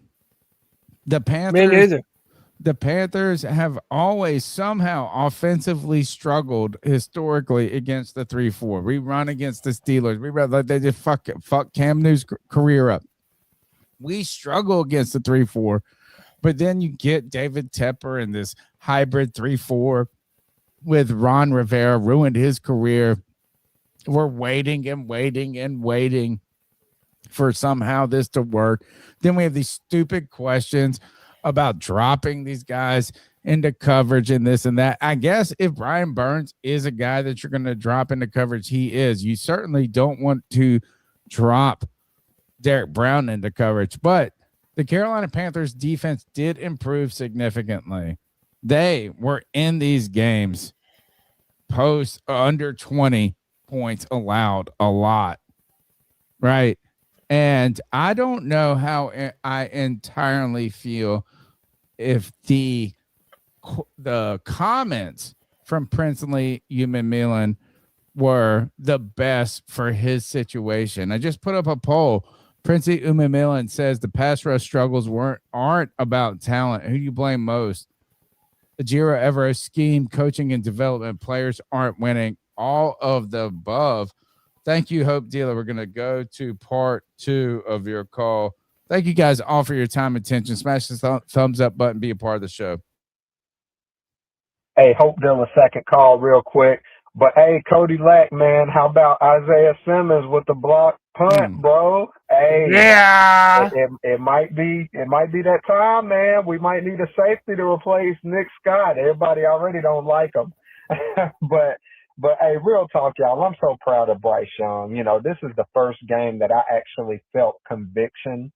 The Panthers. Me neither. The Panthers have always somehow offensively struggled historically against the 3-4. We run against the Steelers. We run like they just fuck Cam Newton's career up. We struggle against the 3-4, but then you get David Tepper and this hybrid 3-4 with Ron Rivera ruined his career. We're waiting and waiting and waiting for somehow this to work. Then we have these stupid questions about dropping these guys into coverage and this and that. I guess if Brian Burns is a guy that you're going to drop into coverage, he is. You certainly don't want to drop Derek Brown into coverage, but the Carolina Panthers defense did improve significantly. They were in these games post under 20 points allowed a lot, right? And I don't know how I entirely feel if the comments from Princely Umanmielen were the best for his situation. I just put up a poll. Princely Umanmielen says the pass rush struggles aren't about talent. Who do you blame most? Ejiro Evero's scheme, coaching, and development. Players aren't winning. All of the above. Thank you, Hope Dealer. We're going to go to part 2 of your call. Thank you guys all for your time and attention. Smash the thumbs up button. Be a part of the show. Hey, Hope Dealer, second call real quick. But, hey, Cody Lack, man, how about Isaiah Simmons with the block punt, bro? Hey, yeah, it might be that time, man. We might need a safety to replace Nick Scott. Everybody already don't like him. But hey, real talk, y'all. I'm so proud of Bryce Young. You know, this is the first game that I actually felt conviction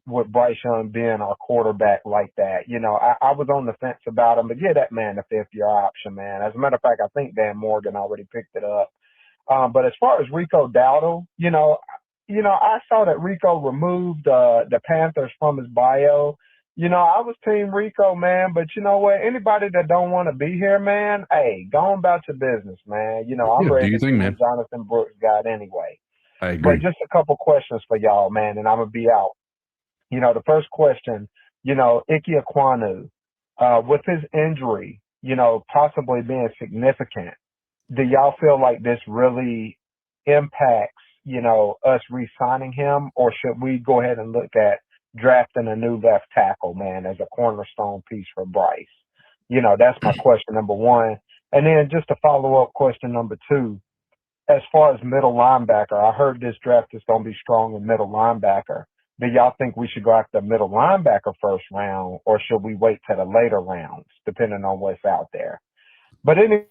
with Bryce Young being our quarterback like that. You know, I was on the fence about him, but yeah, that man, the 5th-year option, man. As a matter of fact, I think Dan Morgan already picked it up. But as far as Rico Dowdle, you know, I saw that Rico removed the Panthers from his bio. You know, I was Team Rico, man, but you know what? Anybody that don't want to be here, man, hey, go on about your business, man. You know, I'm ready to see what Jonathan Brooks got anyway. I agree. But just a couple questions for y'all, man, and I'm going to be out. You know, the first question, you know, Ekwonu, with his injury, you know, possibly being significant, do y'all feel like this really impacts, you know, us re-signing him, or should we go ahead and look at drafting a new left tackle, man, as a cornerstone piece for Bryce? You know, that's my question number one. And then just a follow-up question number 2, as far as middle linebacker, I heard this draft is going to be strong in middle linebacker. Do y'all think we should go after middle linebacker first round, or should we wait to the later rounds, depending on what's out there? But anyway,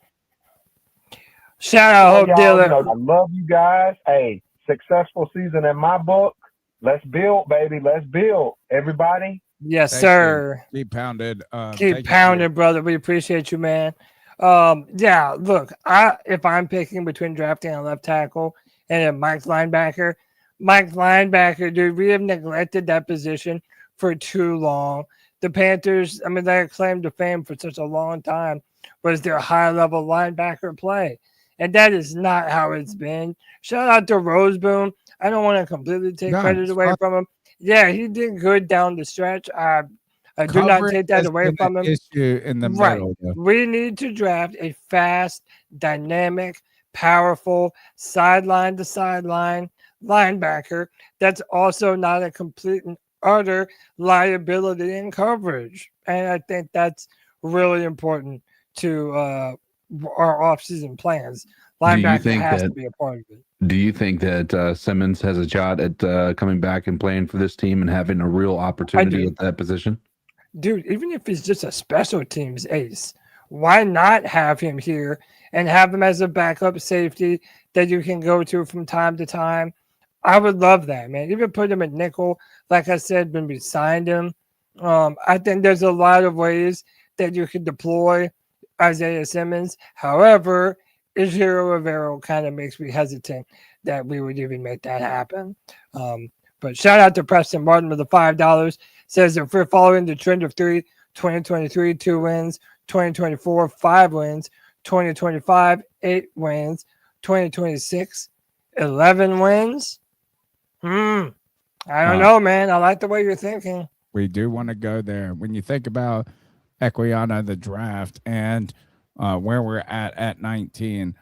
shout out, Hope Dealer. You know, I love you guys. Hey, successful season in my book. Let's build, baby. Let's build. Everybody. Yes, Thanks, sir. dude. Keep pounded. Keep pounding, brother. We appreciate you, man. Yeah, look, if I'm picking between drafting a left tackle and a Mike linebacker, dude, we have neglected that position for too long. The Panthers, I mean, their claim to fame for such a long time was their high-level linebacker play. And that is not how it's been. Shout out to Roseboom. I don't want to completely take credit away from him. Yeah, he did good down the stretch. I do not take that away from him. Issue in the middle. We need to draft a fast, dynamic, powerful, sideline to sideline linebacker that's also not a complete and utter liability in coverage. And I think that's really important to our offseason plans. Linebacker has to be a part of it. Do you think that Simmons has a shot at coming back and playing for this team and having a real opportunity at that position? Dude, even if he's just a special teams ace, why not have him here and have him as a backup safety that you can go to from time to time. I would love that, man. Even put him at nickel, like I said, when we signed him. I think there's a lot of ways that you can deploy Isaiah Simmons. However, Ejiro Rivero kind of makes me hesitant that we would even make that happen. But shout out to Preston Martin with the $5. Says if we're following the trend of 2023, 2 wins, 2024, 5 wins, 2025, 8 wins, 2026, 11 wins. I don't know, man. I like the way you're thinking. We do want to go there. When you think about Ekwonu, the draft, and where we're at 19,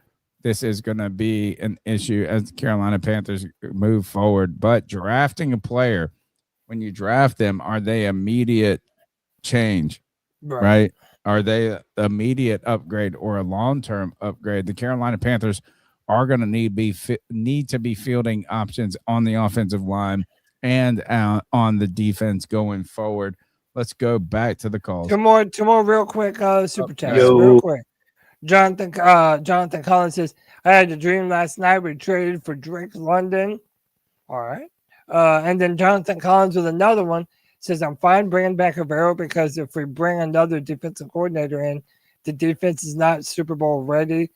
this is going to be an issue as the Carolina Panthers move forward. But drafting a player, when you draft them, are they immediate change, right? Are they immediate upgrade or a long-term upgrade? The Carolina Panthers are going to need to be fielding options on the offensive line and on the defense going forward. Let's go back to the calls. Two more real quick super chats. Real quick. Jonathan Collins says, I had a dream last night. We traded for Drake London. All right. And then Jonathan Collins with another one says, I'm fine bringing back Rivero because if we bring another defensive coordinator in, the defense is not Super Bowl ready.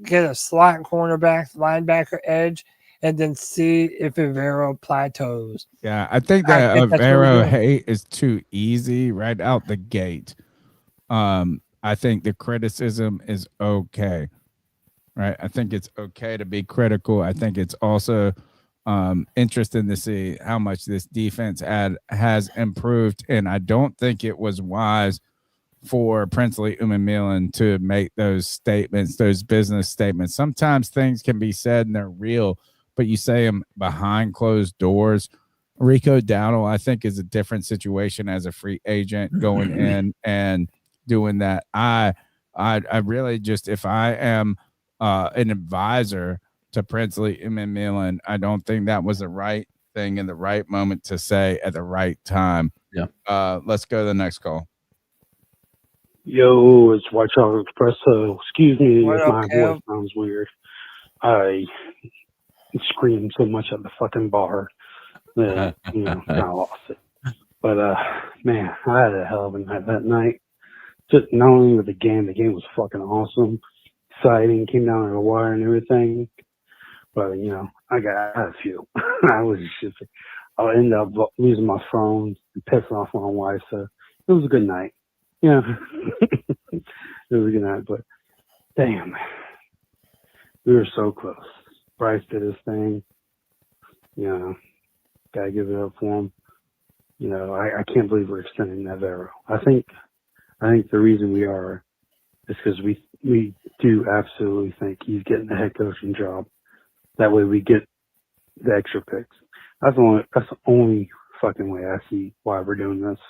Get a slot cornerback, linebacker, edge, and then see if Rivero plateaus. Yeah, I think that Rivero hate is too easy right out the gate. I think the criticism is okay, right? I think it's okay to be critical. I think it's also interesting to see how much this defense has improved, and I don't think it was wise for Princely Umanmielen to make those statements, those business statements. Sometimes things can be said and they're real, but you say them behind closed doors. Rico Dowdle, I think, is a different situation as a free agent going in and doing that. I really just, if I am an advisor to Princely Umanmielen, I don't think that was the right thing in the right moment to say at the right time. Yeah. Let's go to the next call. Yo, it's White Chocolate Espresso. Excuse me What if up, my Kev? voice sounds weird. I screamed so much at the fucking bar that, I lost it. But, man, I had a hell of a night that night. Just not only with the game was fucking awesome, exciting, came down to the wire and everything. But, I had a few. I ended up losing my phone and pissing off my wife. So it was a good night. Yeah, it was a good night, but damn, we were so close. Bryce did his thing. Gotta give it up for him. I can't believe we're extending that arrow. I think the reason we are is because we do absolutely think he's getting the head coaching job. That way we get the extra picks. That's the only fucking way I see why we're doing this.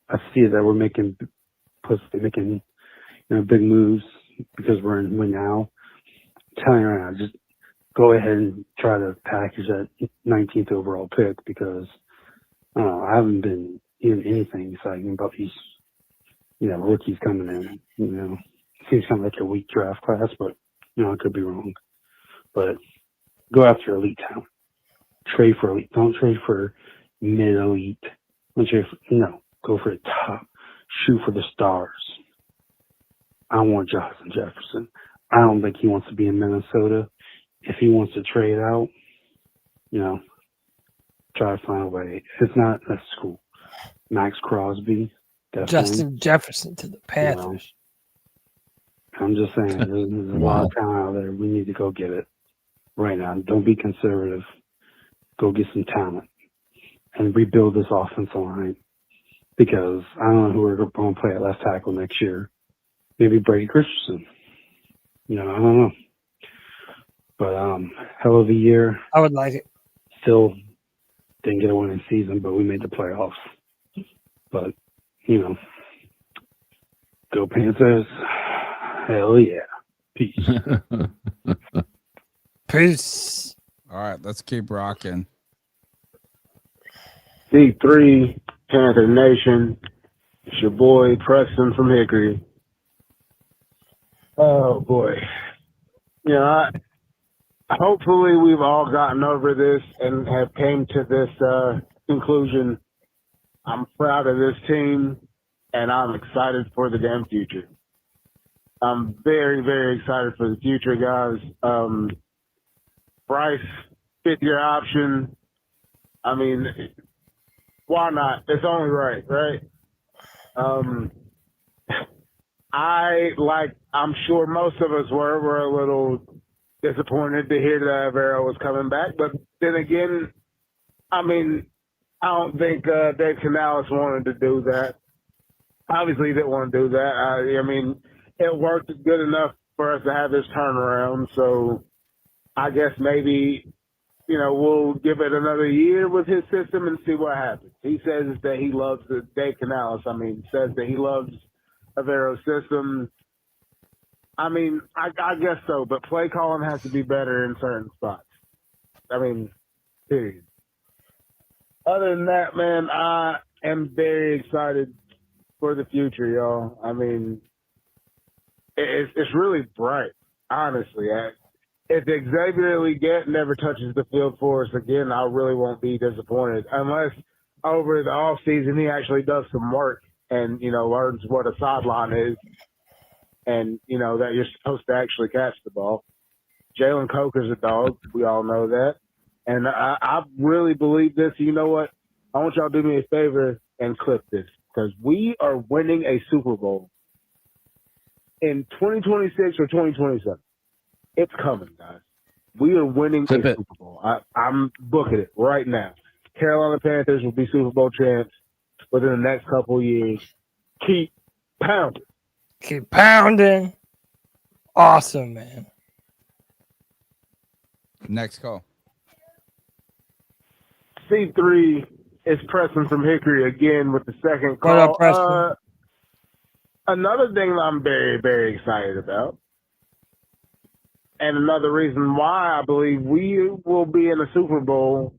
I see that we're making big moves because we're in win now. I'm telling you right now, just go ahead and try to package that 19th overall pick because I haven't been hearing anything exciting about these rookies coming in. It seems kind of like a weak draft class, but I could be wrong. But go after elite talent. Trade for elite. Don't trade for mid elite. Go for the top. Shoot for the stars. I want Justin Jefferson. I don't think he wants to be in Minnesota. If he wants to trade out, try to find a way. If it's not, that's cool. Max Crosby, definitely. Justin Jefferson to the Panthers. I'm just saying, there's a lot of talent out there. We need to go get it right now. Don't be conservative. Go get some talent and rebuild this offensive line. Because I don't know who we're going to play at left tackle next year. Maybe Brady Christensen. I don't know. But hell of a year. I would like it. Still didn't get a winning season, but we made the playoffs. But, go Panthers. Hell yeah. Peace. Peace. All right, let's keep rocking. D3, Panther Nation. It's your boy Preston from Hickory. Oh boy. Hopefully we've all gotten over this and have came to this conclusion. I'm proud of this team, and I'm excited for the damn future. I'm very, very excited for the future, guys. Bryce, 5th-year option. I mean, why not? It's only right, right? I'm sure most of us were a little disappointed to hear that Vero was coming back. But then again, I mean, I don't think Dave Canales wanted to do that. Obviously, he didn't want to do that. I mean, it worked good enough for us to have this turnaround. So I guess maybe, we'll give it another year with his system and see what happens. He says that he loves Dave Canales. Says that he loves Avero's system. I mean, I guess so, but play calling has to be better in certain spots. Period. Other than that, man, I am very excited for the future, y'all. It's really bright, honestly. If Xavier Legette never touches the field for us again, I really won't be disappointed. Unless over the offseason he actually does some work and, learns what a sideline is and, that you're supposed to actually catch the ball. Jalen Coker's a dog. We all know that. And I really believe this. You know what? I want y'all to do me a favor and clip this because we are winning a Super Bowl in 2026 or 2027. It's coming, guys. We are winning a Super Bowl. I'm booking it right now. Carolina Panthers will be Super Bowl champs within the next couple of years. Keep pounding. Keep pounding. Awesome, man. Next call. C3 is Preston from Hickory again with the second call. What up, Preston? Another thing that I'm very, very excited about, and another reason why I believe we will be in the Super Bowl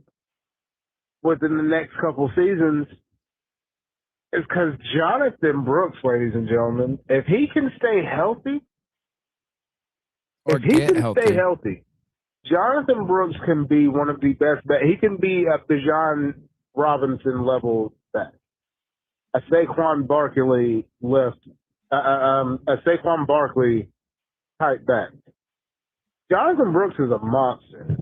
within the next couple seasons is because Jonathan Brooks, ladies and gentlemen, if he can stay healthy, stay healthy, Jonathan Brooks can be one of the best. He can be a Bijan Robinson level back, a Saquon Barkley a Saquon Barkley type back. Jonathan Brooks is a monster.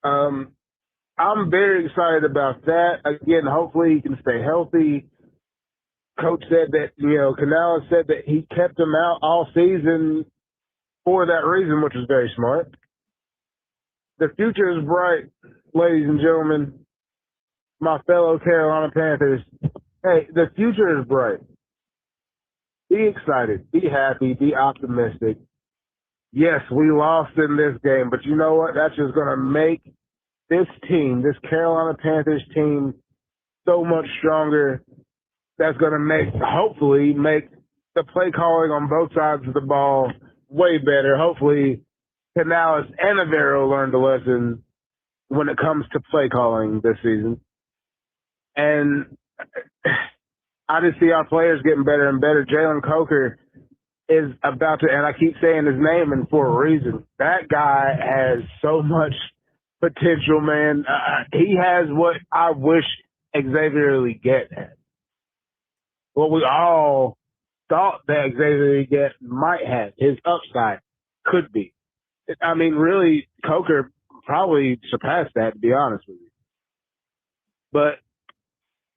I'm very excited about that. Again, hopefully he can stay healthy. Coach said that, Canales said that he kept him out all season for that reason, which was very smart. The future is bright, ladies and gentlemen, my fellow Carolina Panthers. Hey, the future is bright. Be excited, be happy, be optimistic. Yes, we lost in this game, but you know what? That's just going to make this team, this Carolina Panthers team, so much stronger. That's going to hopefully make the play calling on both sides of the ball way better. Hopefully, Canales and Avero learned a lesson when it comes to play calling this season. And I just see our players getting better and better. Jalen Coker is about to, and I keep saying his name and for a reason. That guy has so much potential, man. He has what I wish Xavier Legette had. What we all thought that Xavier Legette might have, his upside could be. Really, Coker probably surpassed that, to be honest with you. But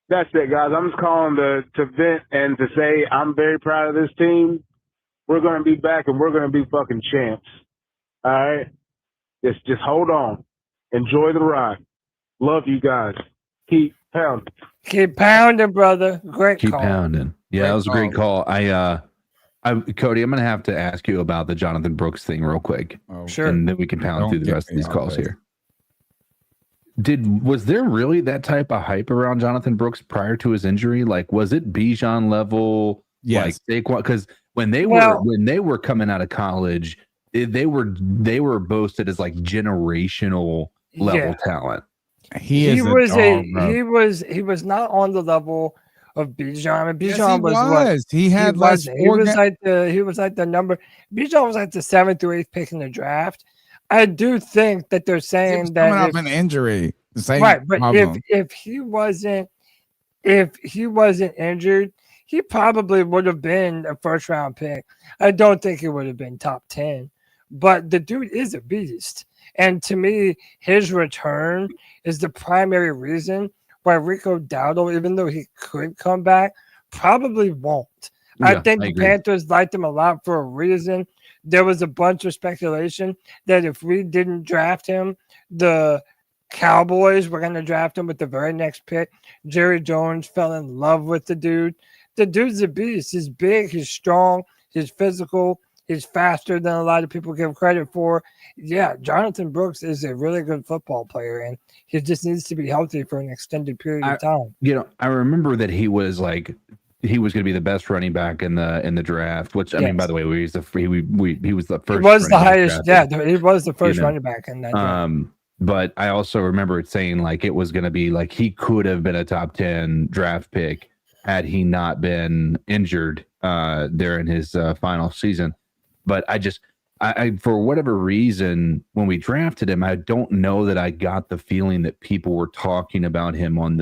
that's it, guys. I'm just calling to vent and to say I'm very proud of this team. We're going to be back and we're going to be fucking champs. All right? Just hold on. Enjoy the ride. Love you guys. Keep pounding. Keep pounding, brother. Great Keep call. pounding. Yeah, that was a great call. Cody, I'm going to have to ask you about the Jonathan Brooks thing real quick. Sure. And then we can pound through the rest of these calls here. Was there really that type of hype around Jonathan Brooks prior to his injury? Like, was it Bijan level? Yes. Like Saquon? Because when they were coming out of college, they were boasted as like generational level talent. He was not on the level of Bijan. And Yes, Bijan he was was. what He had less. he was like the number. Bijan was like the 7th or 8th pick in the draft. I do think that they're He was saying coming that off an injury. The same right, but problem. if he wasn't injured, he probably would have been a first round pick. I don't think it would have been top 10, but the dude is a beast. And to me, his return is the primary reason why Rico Dowdle, even though he could come back, probably won't. I Yeah, think I the agree. Panthers liked him a lot for a reason. There was a bunch of speculation that if we didn't draft him, the Cowboys were going to draft him with the very next pick. Jerry Jones fell in love with the dude. The dude's a beast. He's big, he's strong, he's physical, he's faster than a lot of people give credit for. Yeah, Jonathan Brooks is a really good football player, and he just needs to be healthy for an extended period of time. I remember that he was going to be the best running back in the draft. Which I mean, by the way, he was the first. He was the highest. drafted, Yeah, he was the first running back in that draft. But I also remember it saying like it was going to be like he could have been a top 10 draft pick had he not been injured there in his final season. But I for whatever reason, when we drafted him, I don't know that I got the feeling that people were talking about him on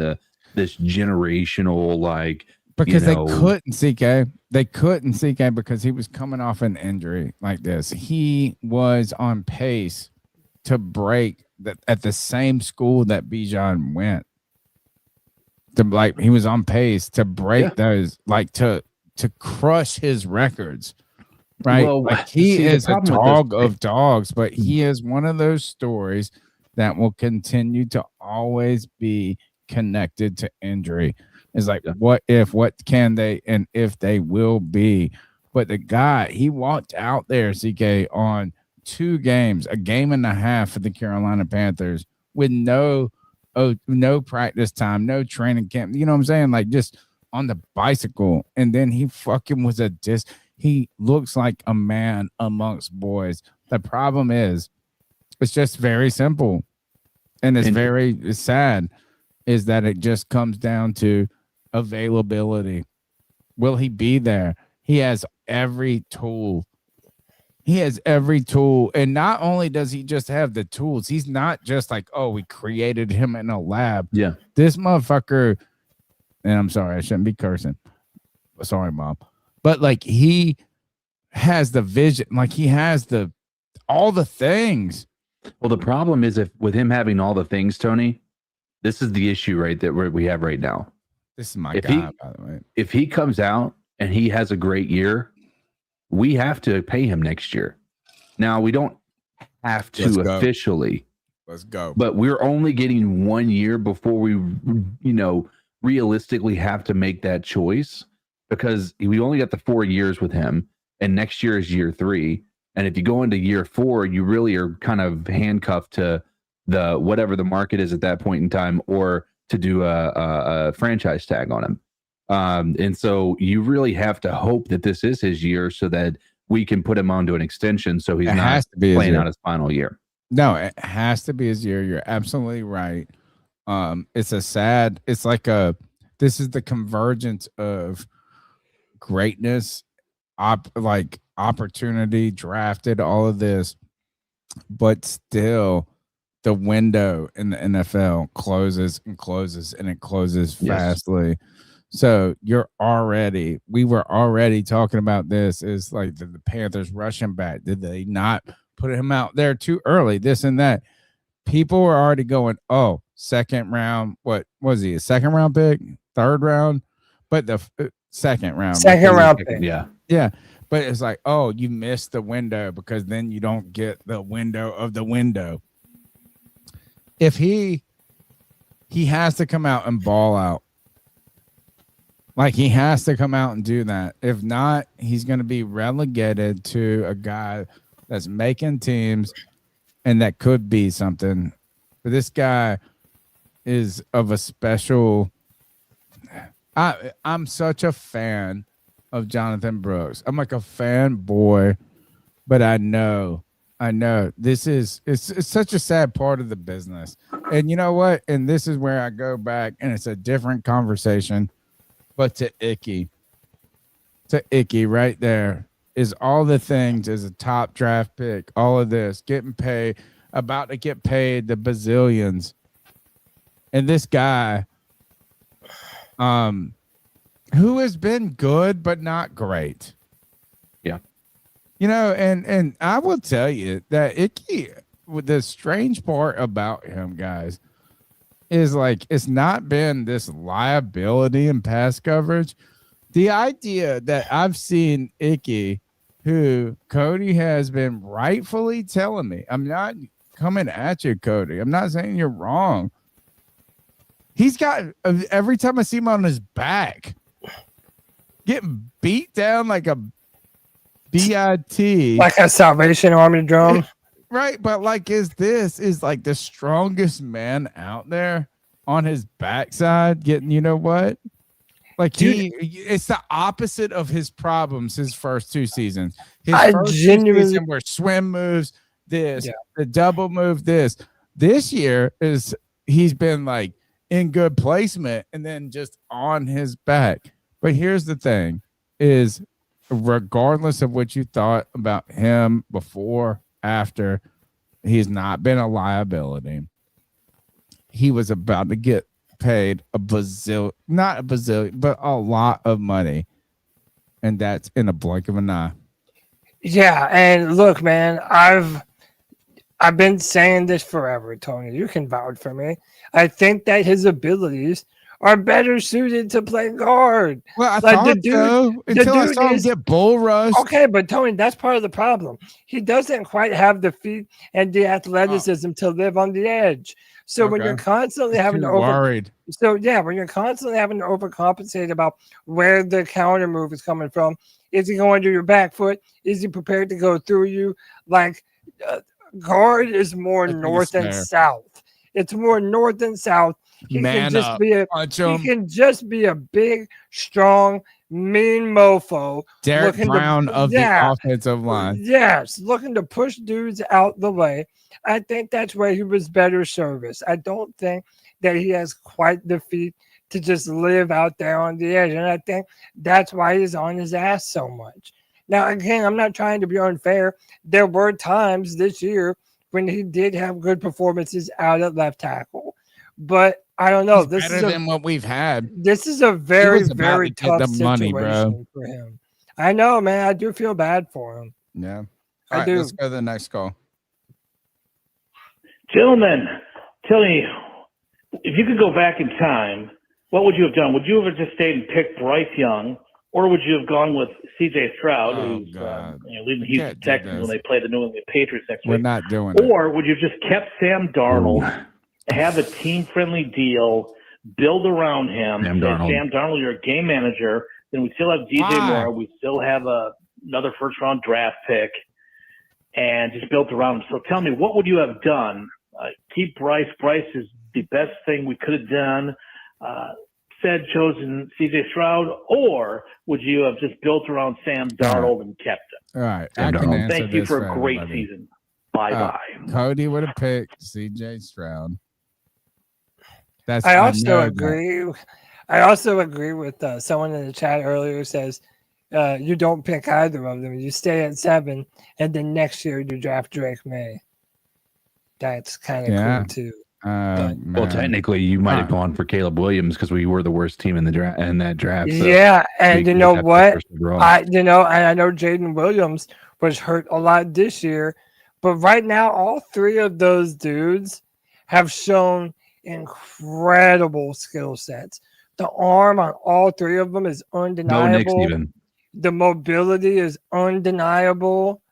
this generational like because they couldn't CK. They couldn't CK because he was coming off an injury like this. He was on pace to break that at the same school that Bijan went. He was on pace to break those, like to crush his records. Right. Well, like he is a problem with dog this- of dogs, but he is one of those stories that will continue to always be connected to injury. It's like, what if, what can they, and if they will be. But the guy, he walked out there, CK, on 2 games, a game and a half for the Carolina Panthers with no practice time, no training camp. You know what I'm saying? Like just on the bicycle. And then he fucking was he looks like a man amongst boys. The problem is, it's just very simple. And it's sad, is that it just comes down to availability. Will he be there? He has every tool. He has every tool. And not only does he just have the tools, he's not just like, oh, we created him in a lab. Yeah. This motherfucker, and I'm sorry, I shouldn't be cursing. Sorry, Mom. But like he has the vision, like he has all the things. Well, the problem is with him having all the things, Tony, this is the issue, right? That we have right now. This is my guy, by the way. If he comes out and he has a great year, we have to pay him next year. Now we don't have to officially. Let's go. But we're only getting 1 year before we, realistically have to make that choice, because we only got the 4 years with him, and next year is year 3. And if you go into year 4, you really are kind of handcuffed to the whatever the market is at that point in time, or to do a franchise tag on him. And so you really have to hope that this is his year so that we can put him onto an extension so he's not playing out his final year. No, it has to be his year. You're absolutely right. This is the convergence of greatness, opportunity, drafted, all of this, but still the window in the NFL closes and closes, and it closes fastly. So we were already talking about this, is like the Panthers rushing back. Did they not put him out there too early? This and that. People were already going, oh, second round. What was he? A second round pick? Third round? But the second round. Pick. Yeah. Yeah. But it's like, oh, you missed the window, because then you don't get the window of the window. If he has to come out and ball out. Like, he has to come out and do that. If not, he's going to be relegated to a guy that's making teams and that could be something. But this guy is of a special. I'm such a fan of Jonathan Brooks. I'm like a fanboy, but I know it's such a sad part of the business. And you know what? And this is where I go back, and it's a different conversation. But to Icky right there is all the things as a top draft pick, all of this, getting paid, about to get paid the bazillions. And this guy, who has been good but not great. Yeah. You know, and I will tell you that Icky, the strange part about him, guys, is like it's not been this liability in pass coverage. The idea that I've seen Icky, who Cody has been rightfully telling me, I'm not coming at you, Cody. I'm not saying you're wrong. He's got, every time I see him on his back, getting beat down like a BIT. Like a Salvation Army drum. Right, but like is like the strongest man out there on his backside getting, you know what? Like it's the opposite of his problems his first two seasons. His first two seasons were swim moves, the double move, this. This year he's been like in good placement and then just on his back. But here's the thing is, regardless of what you thought about him before, after, he's not been a liability. He was about to get paid not a bazillion, but a lot of money. And that's in a blink of an eye. Yeah, and look, man, I've been saying this forever, Tony. You can vouch for me. I think that his abilities are better suited to play guard. Well, I thought so until I saw him get bull rushed. Okay, but Tony, that's part of the problem. He doesn't quite have the feet and the athleticism to live on the edge. So when you're constantly having to when you're constantly having to overcompensate about where the counter move is coming from, is he going to your back foot? Is he prepared to go through you? Like guard is more north and south. It's more north and south. He can just be a big, strong, mean mofo. Derek Brown of the offensive line. Yes, looking to push dudes out the way. I think that's where he was better service. I don't think that he has quite the feet to just live out there on the edge. And I think that's why he's on his ass so much. Now, again, I'm not trying to be unfair. There were times this year when he did have good performances out at left tackle. But I don't know. This is better than what we've had. This is a very, very tough situation for him. I know, man. I do feel bad for him. Yeah. I do. Let's go to the next call. Gentlemen, tell me, if you could go back in time, what would you have done? Would you have just stayed and picked Bryce Young, or would you have gone with C.J. Stroud, who's leading the Houston Texans when they play the New England Patriots next week? We're not doing it. Or would you have just kept Sam Darnold, have a team-friendly deal, build around him, Sam Darnold, you're a game manager, then we still have DJ Moore, we still have another first-round draft pick, and just built around him. So tell me, what would you have done? Keep Bryce. Bryce is the best thing we could have done. Chosen C.J. Stroud, or would you have just built around Sam Darnold and kept him? All right. Thank you for a great season. Bye-bye. Cody would have picked C.J. Stroud. I also agree. I also agree with someone in the chat earlier who says you don't pick either of them. You stay at 7, and then next year you draft Drake May. That's kind of cool too. Well, technically, you might have gone for Caleb Williams because we were the worst team in the draft in that draft. So yeah, and you know what? I know Jaden Williams was hurt a lot this year, but right now, all three of those dudes have shown incredible skill sets. The arm on all three of them is undeniable. No Knicks even. The mobility is undeniable.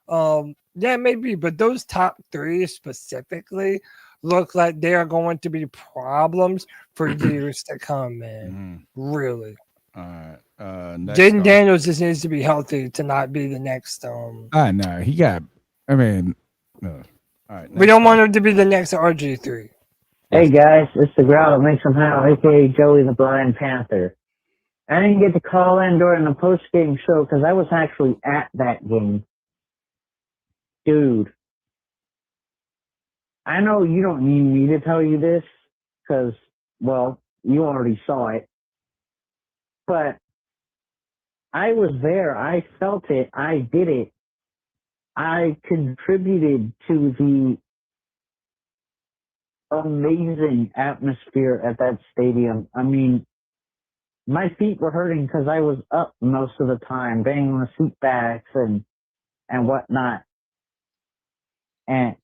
Yeah, maybe, but those top three specifically look like they are going to be problems for years to come, man. Really. All right. Jaden Daniels just needs to be healthy to not be the next. I know. He got, I mean, no. All right. We don't want him to be the next RG3. Hey, guys. It's the Growl that makes them howl, a.k.a. Joey the Blind Panther. I didn't get to call in during the post-game show because I was actually at that game. Dude. I know you don't need me to tell you this because, well, you already saw it. But I was there. I felt it. I did it. I contributed to the amazing atmosphere at that stadium. I mean, my feet were hurting because I was up most of the time, banging the seat backs and whatnot. And,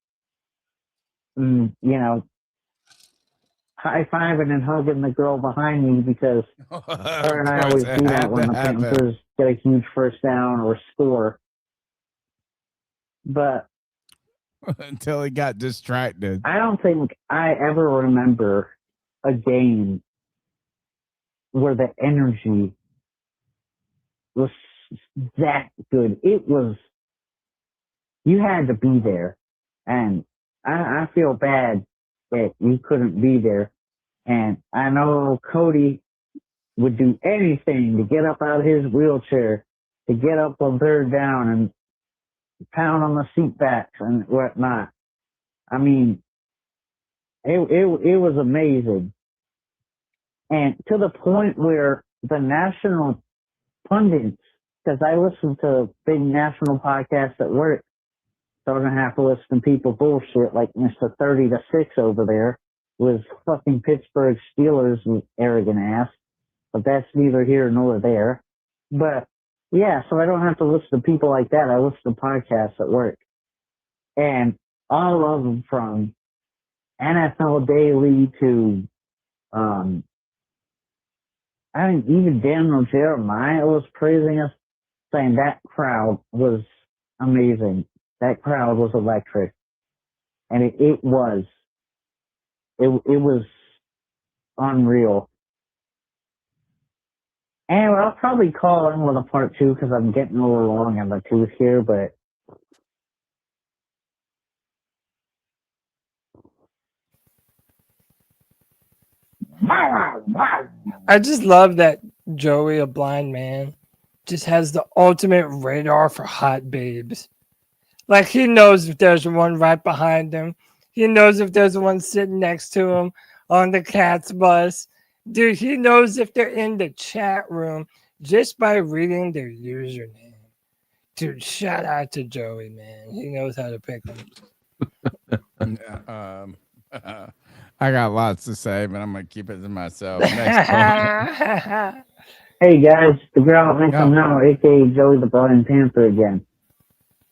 high-fiving and hugging the girl behind me because her and I always do that when the Panthers get a huge first down or score. But until he got distracted. I don't think I ever remember a game where the energy was that good. It was, you had to be there. And I feel bad that you couldn't be there. And I know Cody would do anything to get up out of his wheelchair, to get up on third down and pound on the seat backs and whatnot. I mean, it was amazing. And to the point where the national pundits, because I listen to big national podcasts at work, so I don't have to listen to people bullshit like Mr. 30-6 over there with fucking Pittsburgh Steelers arrogant ass. But that's neither here nor there. But yeah, so I don't have to listen to people like that. I listen to podcasts at work. And all of them, from NFL Daily to, I mean, even Daniel Jeremiah was praising us, saying that crowd was amazing. That crowd was electric. And it was unreal. And I'll probably call in with a part 2 because I'm getting a little long in the tooth here, but I just love that Joey, a blind man, just has the ultimate radar for hot babes. Like, he knows if there's one right behind him. He knows if there's one sitting next to him on the Cats bus. Dude, he knows if they're in the chat room just by reading their username. Dude, shout out to Joey, man. He knows how to pick them. I got lots to say, but I'm going to keep it to myself. Next question. Hey guys, the girl makes them now, aka Joey the Blind Panther again.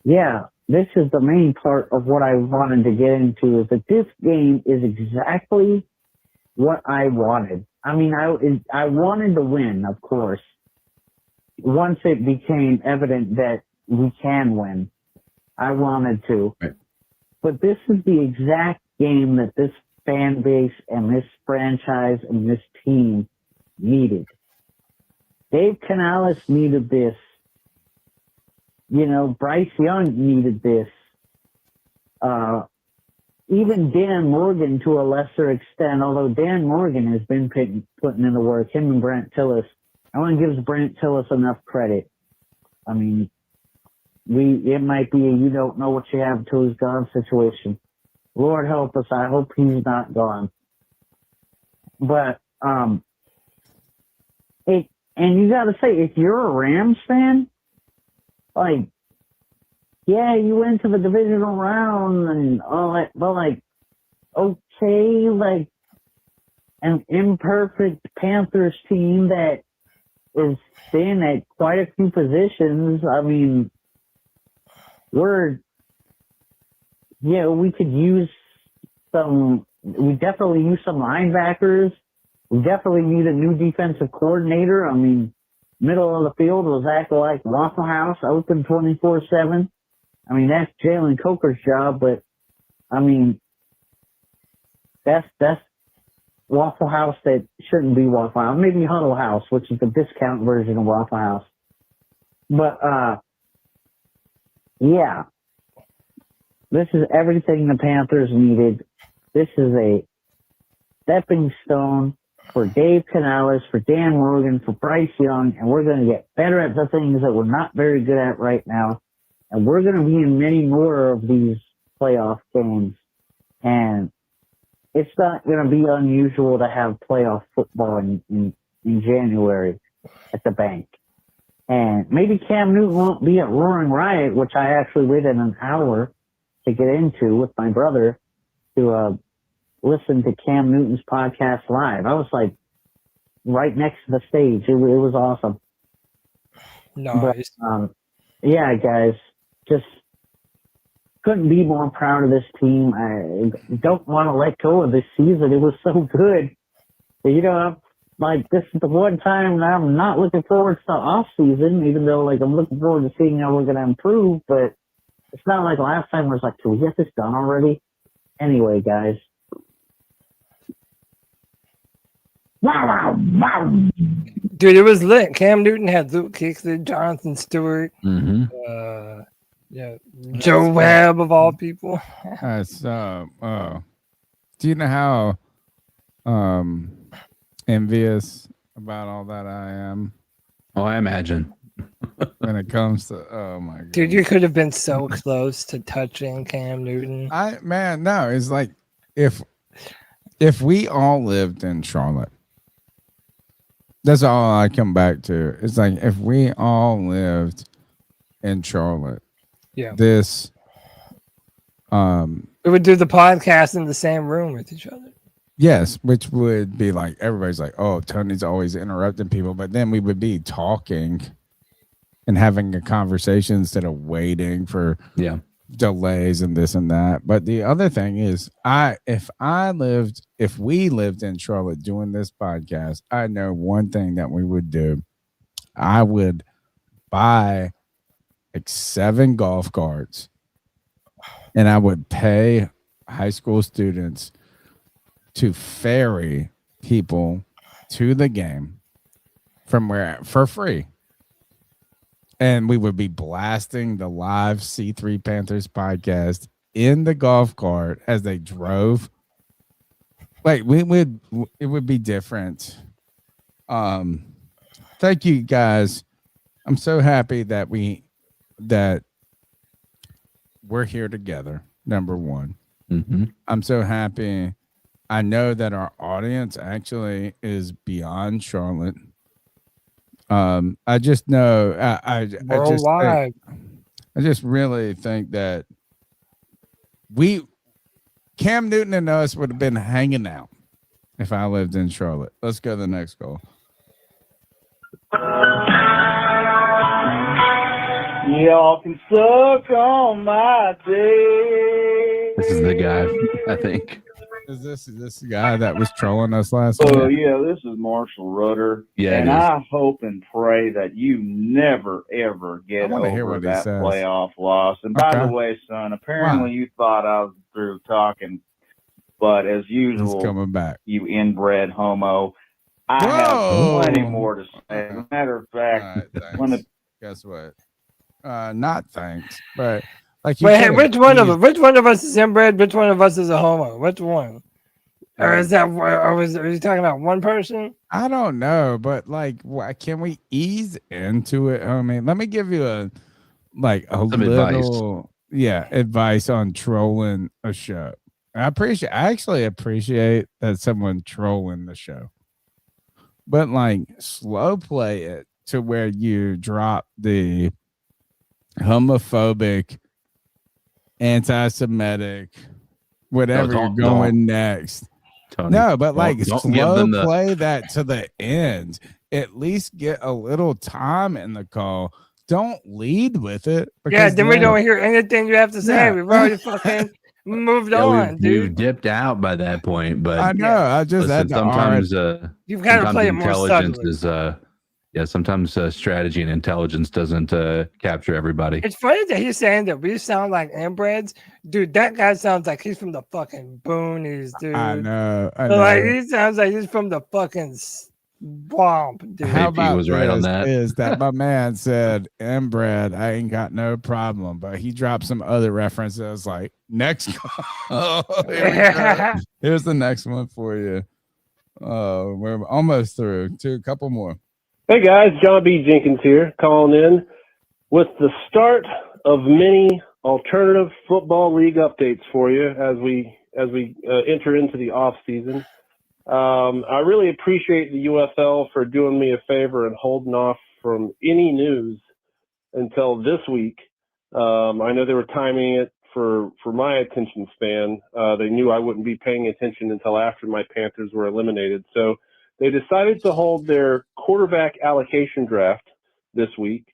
Yeah, this is the main part of what I wanted to get into, is that this game is exactly what I wanted. I mean, I wanted to win, of course, once it became evident that we can win. I wanted to. Right. But this is the exact game that this fan base and this franchise and this team needed. Dave Canales needed this. You know, Bryce Young needed this. Even Dan Morgan to a lesser extent, although Dan Morgan has been putting in the work, him and Brent Tillis. No one gives Brent Tillis enough credit. I mean, it might be a you don't know what you have till he's gone situation. Lord help us, I hope he's not gone. But, and you gotta say, if you're a Rams fan, like, yeah, you went to the divisional round and all that, but like, okay, like, an imperfect Panthers team that is staying at quite a few positions. I mean, we could use we definitely use some linebackers. We definitely need a new defensive coordinator. I mean, middle of the field was acting like Waffle House, open 24/7. I mean, that's Jalen Coker's job, but I mean, that's Waffle House that shouldn't be Waffle House. Maybe Huddle House, which is the discount version of Waffle House. But yeah, this is everything the Panthers needed. This is a stepping stone for Dave Canales, for Dan Morgan, for Bryce Young, and we're going to get better at the things that we're not very good at right now. And we're going to be in many more of these playoff games. And it's not going to be unusual to have playoff football in January. at the bank. And maybe Cam Newton won't be at Roaring Riot, which I actually waited an hour to get into with my brother to listen to Cam Newton's podcast live. I was like right next to the stage. It was awesome. Nice. But, yeah, guys, just couldn't be more proud of this team. I don't want to let go of this season. It was so good. You know, like, this is the one time I'm not looking forward to the off season, even though, like, I'm looking forward to seeing how we're going to improve. But it's not like last time where it's like, can we get this done already? Anyway, guys. Wow. Dude, it was lit. Cam Newton had Luke Kuechly, Jonathan Stewart, Joe Webb of all people. So, do you know how envious about all that I am? Oh, I imagine. When it comes to, oh my god, Dude, you could have been so close to touching Cam Newton. No, it's like if we all lived in Charlotte, that's all I come back to. It's like if we all lived in Charlotte, this we would do the podcast in the same room with each other. yes, which would be like everybody's like, oh, Tony's always interrupting people, but then we would be talking and having a conversation instead of waiting for delays and this and that. But the other thing is, if we lived in Charlotte doing this podcast, I know one thing that we would do. I would buy like 7 golf carts and I would pay high school students to ferry people to the game from where for free. And we would be blasting the live C3 Panthers podcast in the golf cart as they drove. Like it would be different. Thank you guys. I'm so happy that we're here together. Number one. I'm so happy. I know that our audience actually is beyond Charlotte. I just know I just really think that Cam Newton and us would have been hanging out if I lived in Charlotte. Let's go to the next goal. Y'all can suck on my day. This is the guy, I think. Is this the guy that was trolling us last Oh, week? yeah, this is Marshall Rudder. Yeah, and it is. I hope and pray that you never, ever I get wanna hear over what he that says. playoff loss. And by the Okay. way, son, apparently you thought I was through talking, but as He's usual, coming back. you inbred homo. I Whoa. have plenty more to say. As a matter of fact, All right, thanks. when the Guess what? Not thanks, but like Wait, hey, could've which one of eased- us? Which one of us is inbred? Which one of us is a homo? Which one? Or is that? Are you talking about one person? I don't know, but like, can we ease into it, homie? Let me give you a Some little advice on trolling a show. I actually appreciate that someone trolling the show, but like slow play it to where you drop the homophobic, anti-Semitic, whatever you're going next. Tony, No, but like don't give slow them the- play that to the end. At least get a little time in the call. Don't lead with it. Yeah, then we don't hear anything you have to say. Yeah. We've already fucking moved on, we've dude. dipped out by that point, but I know. I just had to sometimes You've got to sometimes play it more intelligence subtly. is sometimes strategy and intelligence doesn't capture everybody. It's funny that he's saying that we sound like inbreds. Dude, that guy sounds like he's from the fucking boonies, dude. I know. Like, he sounds like he's from the fucking swamp, dude. How about was right on that. Is that my man said inbred? I ain't got no problem, but he dropped some other references like next call. Here we go. Here's the next one for you. Oh, we're almost through. A couple more. Hey guys, John B. Jenkins here, calling in with the start of many alternative football league updates for you as we enter into the off season. I really appreciate the UFL for doing me a favor and holding off from any news until this week. I know they were timing it for my attention span. They knew I wouldn't be paying attention until after my Panthers were eliminated. So they decided to hold their quarterback allocation draft this week.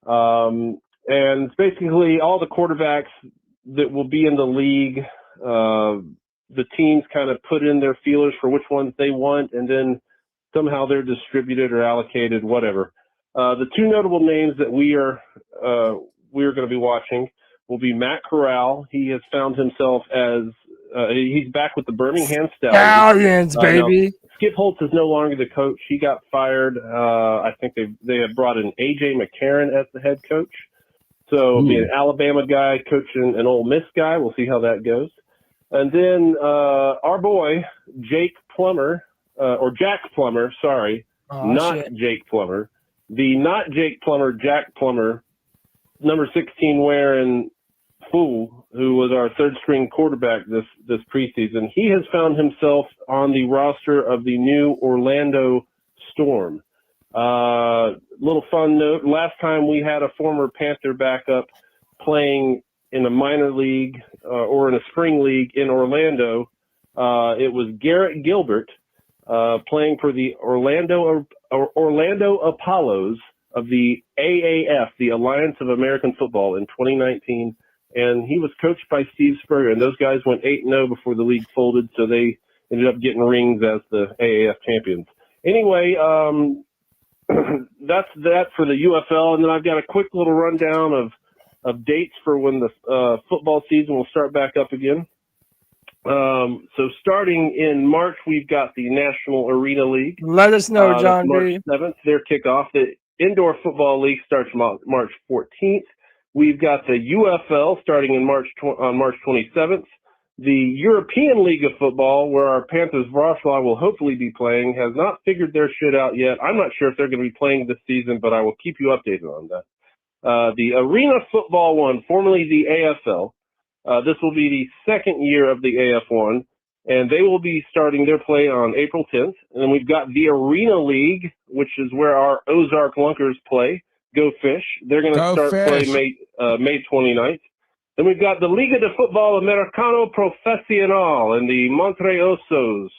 And it's basically all the quarterbacks that will be in the league. The teams kind of put in their feelers for which ones they want, and then somehow they're distributed or allocated, whatever. The two notable names that we are going to be watching will be Matt Corral. He has found himself as he's back with the Birmingham Stallions, baby. Skip Holtz is no longer the coach. He got fired. I think they have brought in A.J. McCarron as the head coach. So be an Alabama guy coaching an Ole Miss guy. We'll see how that goes. And then our boy, Jake Plummer, or Jack Plummer, sorry, Jake Plummer. The not Jake Plummer, Jack Plummer, number 16 wearing fool, who was our third string quarterback this preseason. He has found himself on the roster of the new Orlando Storm. Little fun note, last time we had a former Panther backup playing in a minor league or in a spring league in Orlando, it was Garrett Gilbert playing for the Orlando Apollos of the AAF, the Alliance of American Football, in 2019. And he was coached by Steve Spurrier, and those guys went 8-0 before the league folded, so they ended up getting rings as the AAF champions. Anyway, that's that for the UFL, and then I've got a quick little rundown of dates for when the football season will start back up again. So starting in March, we've got the National Arena League. Let us know, John March B. 7th, their kickoff. The Indoor Football League starts March 14th. We've got the UFL starting in March 27th. The European League of Football, where our Panthers Wrocław will hopefully be playing, has not figured their shit out yet. I'm not sure if they're going to be playing this season, but I will keep you updated on that. The Arena Football One, formerly the AFL, this will be the second year of the AF1, and they will be starting their play on April 10th. And then we've got the Arena League, which is where our Ozark Lunkers play. Go Fish. They're going to start play May 29th. Then we've got the Liga de Football Americano Profesional and the Monterrey Osos,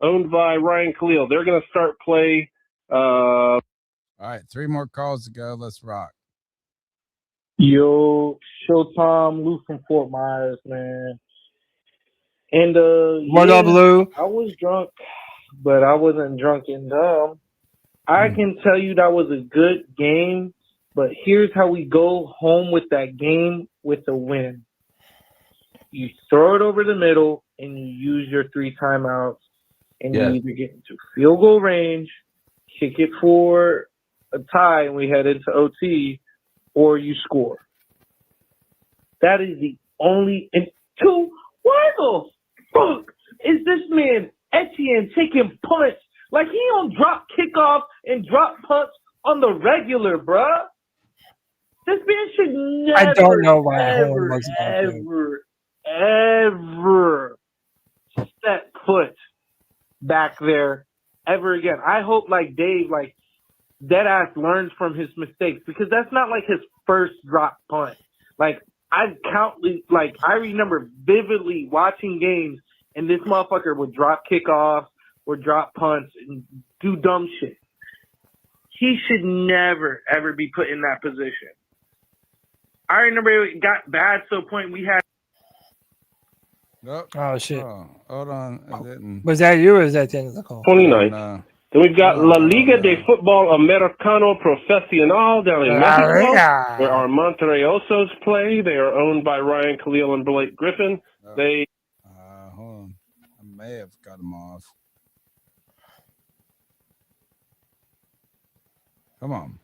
owned by Ryan Khalil. They're going to start play. All right, 3 more calls to go. Let's rock. Yo, Showtime, Lou from Fort Myers, man. And what up, Lou? I was drunk, but I wasn't drunk and dumb. I can tell you that was a good game, but here's how we go home with that game with a win. You throw it over the middle and you use your 3 timeouts, and you either get into field goal range, kick it for a tie, and we head into OT, or you score. That is the only. And 2, why the fuck is this man Etienne taking punts like he on drop kickoff and drop punts on the regular, bruh? This man should never, I don't know why Horn was ever set foot back there ever again. I hope like Dave, like deadass learns from his mistakes, because that's not like his first drop punt. Like I remember vividly watching games and this motherfucker would drop kickoffs or drop punts and do dumb shit. He should never ever be put in that position. I remember it got bad to a point we had. Nope. Oh, shit. Oh, hold on. I didn't. Was that you or is that the end of the call? 29th. Then we've got La Liga de Football Americano Profesional down in Mexico, where our Monterrey Osos play. They are owned by Ryan Khalil and Blake Griffin. Hold on. I may have got them off. Come on.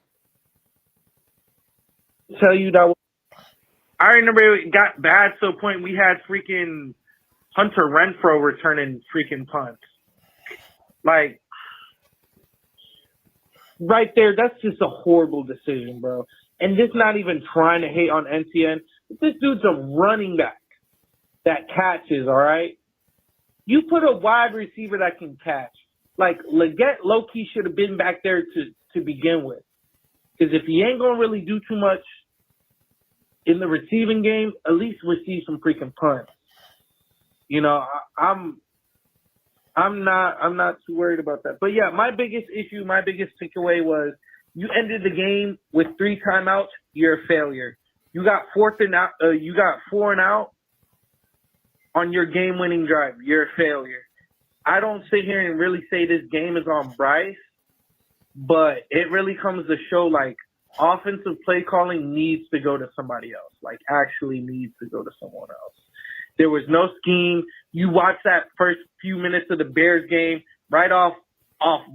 Tell you that. I remember it got bad to a point we had freaking Hunter Renfrow returning freaking punts. Like, right there, that's just a horrible decision, bro. And this not even trying to hate on NTN. This dude's a running back that catches, all right? You put a wide receiver that can catch. Like, Leggett low-key should have been back there to begin with. Because if he ain't going to really do too much in the receiving game, at least receive some freaking punts. You know, I'm not too worried about that. But yeah, my biggest takeaway was you ended the game with 3 timeouts, you're a failure. You got 4 and out on your game-winning drive, you're a failure. I don't sit here and really say this game is on Bryce, but it really comes to show, like, offensive play calling needs to go to somebody else, like actually needs to go to someone else. There was no scheme. You watch that first few minutes of the Bears game, right off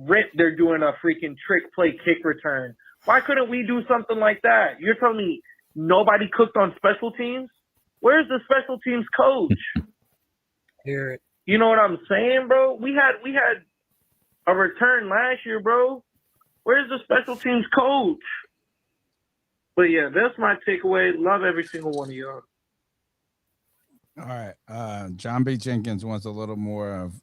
rip, they're doing a freaking trick play kick return. Why couldn't we do something like that? You're telling me nobody cooked on special teams? Where's the special teams coach? Hear it. You know what I'm saying, bro? We had a return last year, bro. Where's the special teams coach? But yeah, that's my takeaway. Love every single one of y'all. All right. John B. Jenkins wants a little more of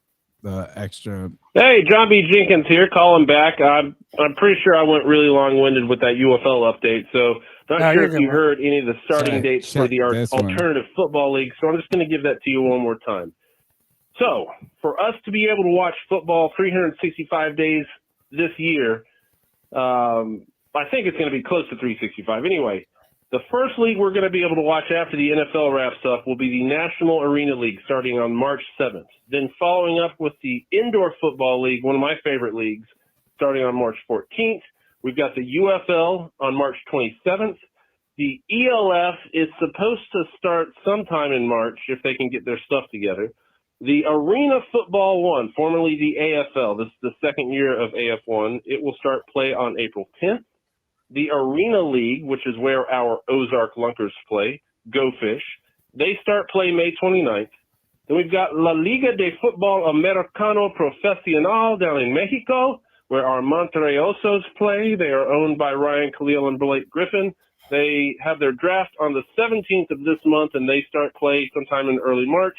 the extra. Hey, John B. Jenkins here, calling back. I'm pretty sure I went really long-winded with that UFL update, so not sure if you heard any of the starting dates for the alternative football league, so I'm just going to give that to you one more time. So, for us to be able to watch football 365 days this year, I think it's going to be close to 365. Anyway, the first league we're going to be able to watch after the NFL wraps up will be the National Arena League starting on March 7th. Then following up with the Indoor Football League, one of my favorite leagues, starting on March 14th. We've got the UFL on March 27th. The ELF is supposed to start sometime in March if they can get their stuff together. The Arena Football 1, formerly the AFL, this is the second year of AF1, it will start play on April 10th. The Arena League, which is where our Ozark Lunkers play, Go Fish, they start play May 29th. Then we've got La Liga de Fútbol Americano Profesional down in Mexico, where our Monterrey Osos play. They are owned by Ryan Khalil and Blake Griffin. They have their draft on the 17th of this month, and they start play sometime in early March.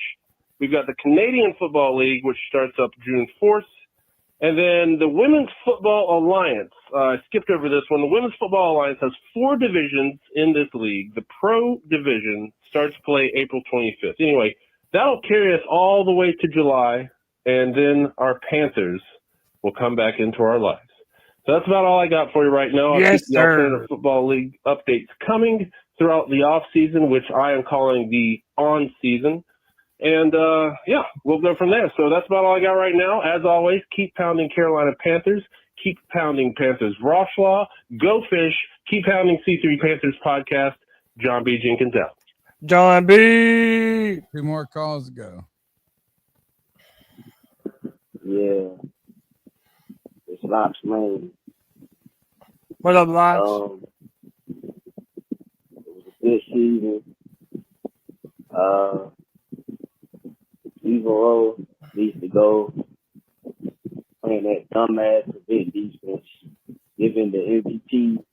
We've got the Canadian Football League, which starts up June 4th. And then the Women's Football Alliance, I skipped over this one. The Women's Football Alliance has 4 divisions in this league. The Pro Division starts play April 25th. Anyway, that'll carry us all the way to July, and then our Panthers will come back into our lives. So that's about all I got for you right now. I'll keep the Alternative Football League updates coming throughout the off-season, which I am calling the on-season. And, yeah, we'll go from there. So that's about all I got right now. As always, keep pounding Carolina Panthers. Keep pounding Panthers Roshlaw. Go Fish. Keep pounding C3 Panthers podcast. John B. Jenkins out. John B. 2 more calls to go. Yeah. It's Locks Lane. What up, Locks? It was a good season. Evil needs to go playing that dumbass event defense, giving the MVP,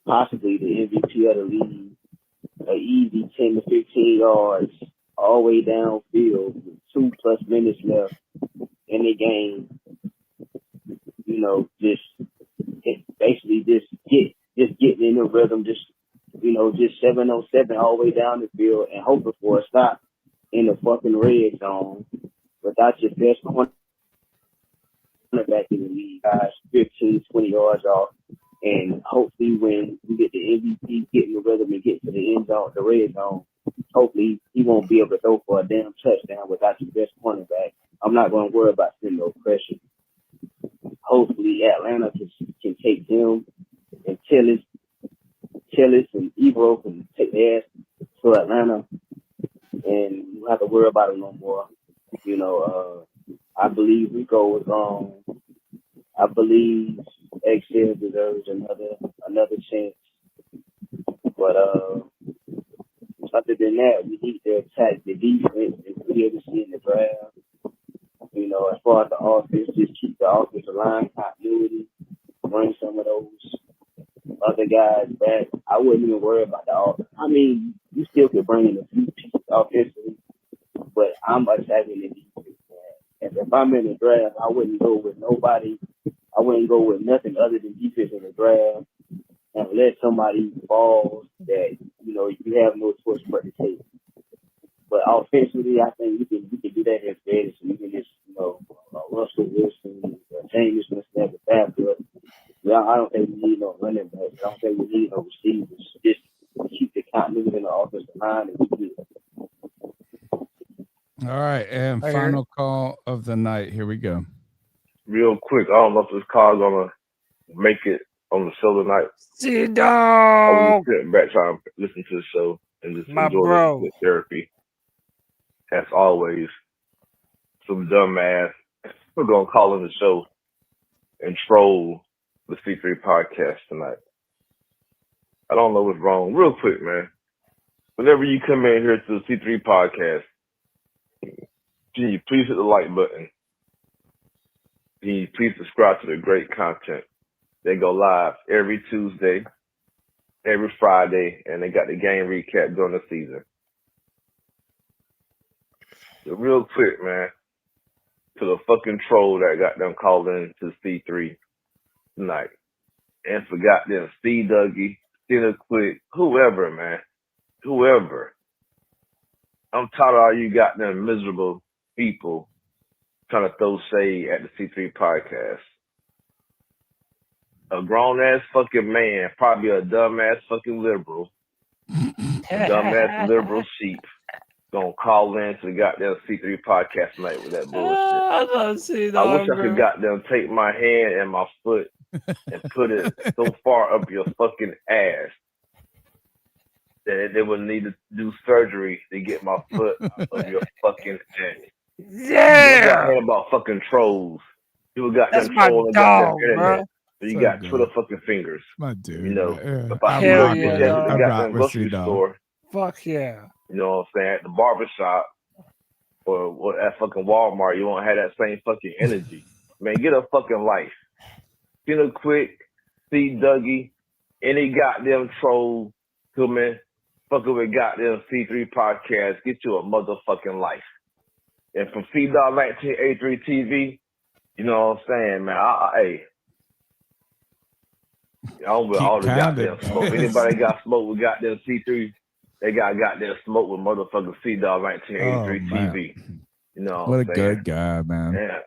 possibly the MVP of the league, an easy 10 to 15 yards all the way downfield with 2+ minutes left in the game. You know, just getting in the rhythm, just 7-on-7 all the way down the field and hoping for a stop in the fucking red zone without your best cornerback in the league, guys, 15, 20 yards off. And hopefully when we get the MVP, get in the rhythm and get to the end zone, the red zone, hopefully he won't be able to throw for a damn touchdown without your best cornerback. I'm not going to worry about sending no pressure. Hopefully Atlanta can take him and Tillis and Ebro can take their ass to Atlanta, and you don't have to worry about it no more. You know, I believe Rico was wrong. I believe XL deserves another chance. But other than that, we need to attack the defense and free agency in the draft. You know, as far as the offense, just keep the offensive line continuity, bring some of those other guys back. I wouldn't even worry about the offense. I mean, you still could bring in a few pieces offensively, but I'm attacking the defense. I'm in the draft, I wouldn't go with nobody. I wouldn't go with nothing other than defense in the draft unless somebody falls that, you have no choice but to take. But offensively, I think you can do that instead. So you can just, Russell Wilson, James Winston as a backup. Yeah, I don't think we need no running backs. I don't think we need no receivers. Just keep the continuity in the offensive line and keep it. All right, and I hear final call of the night. Here we go. Real quick, I don't know if this car's gonna make it on the show tonight. I was C-Dog. just sitting back trying to listen to the show and just My enjoy bro. the therapy. As always, some dumbass we're gonna call in the show and troll the C3 podcast tonight. I don't know what's wrong. Real quick, man. Whenever you come in here to the C3 podcast, can you please hit the like button? Can you please subscribe to the great content? They go live every Tuesday, every Friday, and they got the game recap during the season. So real quick, man, to the fucking troll that got them called in to C3 tonight and forgot them C Dougie, Steal Quick, whoever, man, whoever. I'm tired of all you goddamn miserable people trying to throw shade at the C3 podcast. A grown ass fucking man, probably a dumbass fucking liberal, a dumbass liberal sheep, gonna call in to the goddamn C3 podcast tonight with that bullshit. I love C-Dog, I wish I bro. could goddamn take my hand and my foot and put it so far up your fucking ass that they would need to do surgery to get my foot up your fucking ass. Yeah. You got heard about fucking trolls. People got That's them my trolling dog, goddamn internet. bro. So you So got good. Twitter fucking fingers. My dude. You know, Yeah. if I see Hell those yeah, bitches at dog. the I goddamn rock with grocery C-Dog. store, Fuck yeah. you know what I'm saying, at the barbershop or at fucking Walmart, you won't have that same fucking energy. Man, get a fucking life. Get a quick, see Dougie, any goddamn troll coming, fucking with goddamn C3 podcast, get you a motherfucking life. And from C-Dog 1983 TV, you know what I'm saying, man, hey, I don't with all the goddamn smoke. Anybody got smoke with goddamn C3, they got goddamn smoke with motherfucking C-Dog 1983 TV. You know What a I'm saying? good guy, man. Yeah.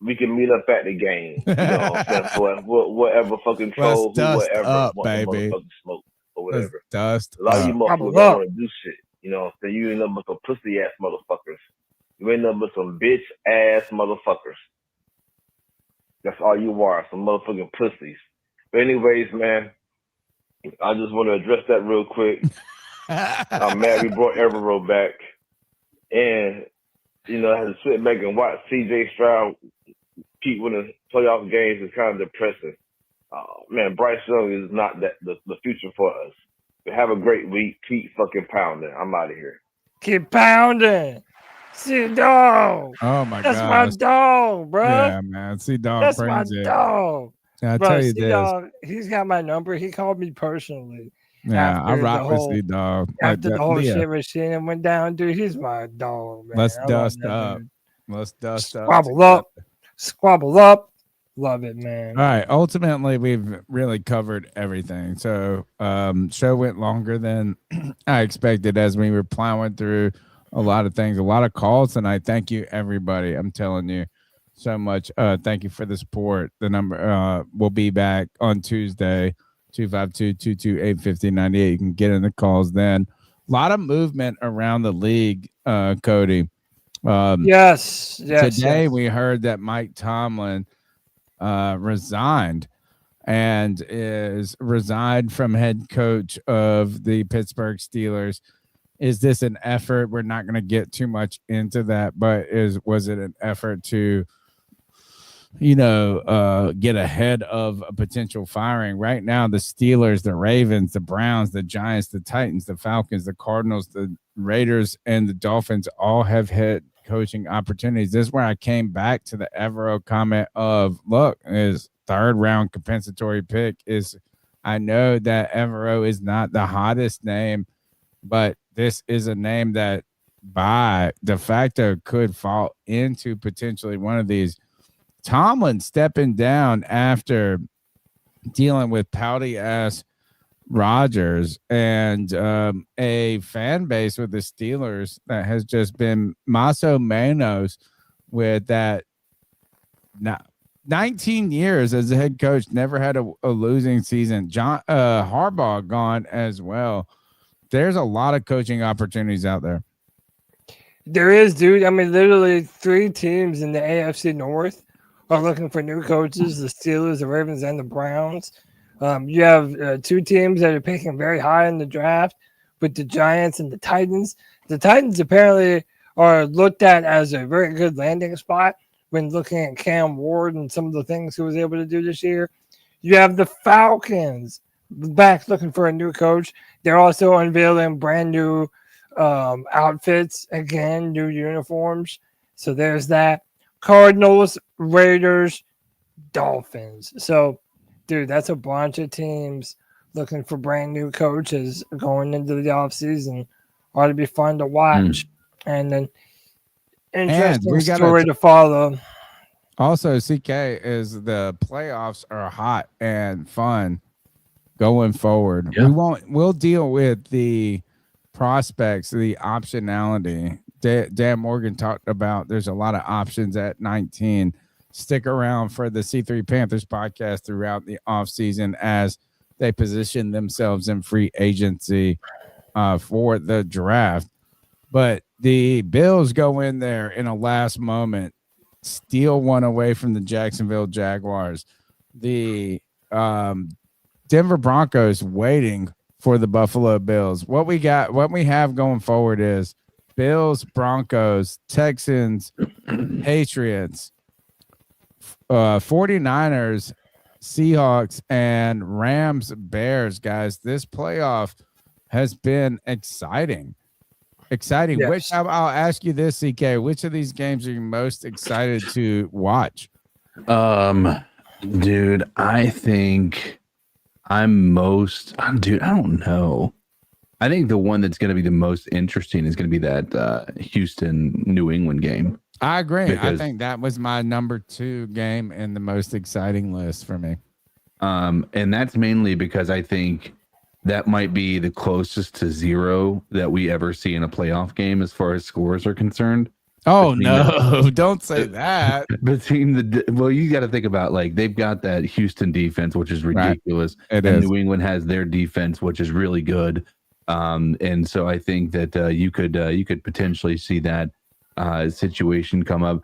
We can meet up at the game. You know what I'm saying? For whatever fucking troll, Let's dust whoever up, want the baby. motherfucking smoke or Let's whatever. dust A lot of you up. motherfuckers don't want to do shit. You know what I'm saying? You ain't nothing but some pussy ass motherfuckers. You ain't nothing but some bitch ass motherfuckers. That's all you are, some motherfucking pussies. But anyways, man, I just want to address that real quick. I'm mad we brought Evero back. And, you know, I had to sit back and watch CJ Stroud keep winning playoff games is kind of depressing. Man, Bryce Young is not the future for us. But have a great week. Keep fucking pounding. I'm out of here. Keep pounding. C-Dog. Oh my That's gosh. my dog, bro. Yeah, man. C-Dog That's my brings it. dog. Yeah, I Bro, tell you this. C-Dog, he's got my number. He called me personally. Yeah, I after rock the with whole- C-Dog. After the whole Leah, shit with Shannon went down, dude, he's my dog, man. let's I love dust that up. dude. Let's dust up. Squabble up. Squabble up. Love it, man. All right. Ultimately, we've really covered everything. So, show went longer than I expected as we were plowing through a lot of things, a lot of calls tonight. Thank you, everybody. I'm telling you so much. Thank you for the support. The number will be back on Tuesday, 252-228-5098. You can get in the calls then. A lot of movement around the league, Cody. Yes. Today yes. we heard that Mike Tomlin resigned and is resigned from head coach of the Pittsburgh Steelers. Is this an effort? We're not going to get too much into that, but was it an effort to, get ahead of a potential firing? Right now, the Steelers, the Ravens, the Browns, the Giants, the Titans, the Falcons, the Cardinals, the Raiders, and the Dolphins all have head coaching opportunities. This is where I came back to the Evero comment of, look, his third round compensatory pick is, I know that Evero is not the hottest name, but this is a name that by de facto could fall into potentially one of these. Tomlin stepping down after dealing with pouty ass Rodgers and a fan base with the Steelers that has just been Maso Manos with that. 19 years as a head coach, never had a losing season. John Harbaugh gone as well. There's a lot of coaching opportunities out there. There is, dude. I mean, literally 3 teams in the AFC North are looking for new coaches: the Steelers, the Ravens, and the Browns. You have 2 teams that are picking very high in the draft with the Giants and the Titans. The Titans apparently are looked at as a very good landing spot when looking at Cam Ward and some of the things he was able to do this year. You have the Falcons back looking for a new coach. They're also unveiling brand new outfits, again, new uniforms. So there's that. Cardinals, Raiders, Dolphins. So, dude, that's a bunch of teams looking for brand new coaches going into the offseason. Ought to be fun to watch. And then interesting story to follow. Also, CK is the playoffs are hot and fun going forward. Yeah. We'll deal with the prospects, the optionality. Dan Morgan talked about there's a lot of options at 19. Stick around for the C3 Panthers podcast throughout the offseason as they position themselves in free agency for the draft. But the Bills go in there in a last moment, steal one away from the Jacksonville Jaguars. The Denver Broncos waiting for the Buffalo Bills. What we have going forward is Bills, Broncos, Texans, Patriots, 49ers, Seahawks, and Rams, Bears, guys. This playoff has been exciting. Yes. Which I'll ask you this, CK. Which of these games are you most excited to watch? Dude, I think I'm most. Dude, I don't know. I think the one that's going to be the most interesting is going to be that Houston New England game. I agree. I think that was my number 2 game in the most exciting list for me. And that's mainly because I think that might be the closest to 0 that we ever see in a playoff game as far as scores are concerned. Oh, no, don't say that. Well, you got to think about, like, they've got that Houston defense, which is ridiculous. Right. And New England has their defense, which is really good. And so I think that you could potentially see that situation come up.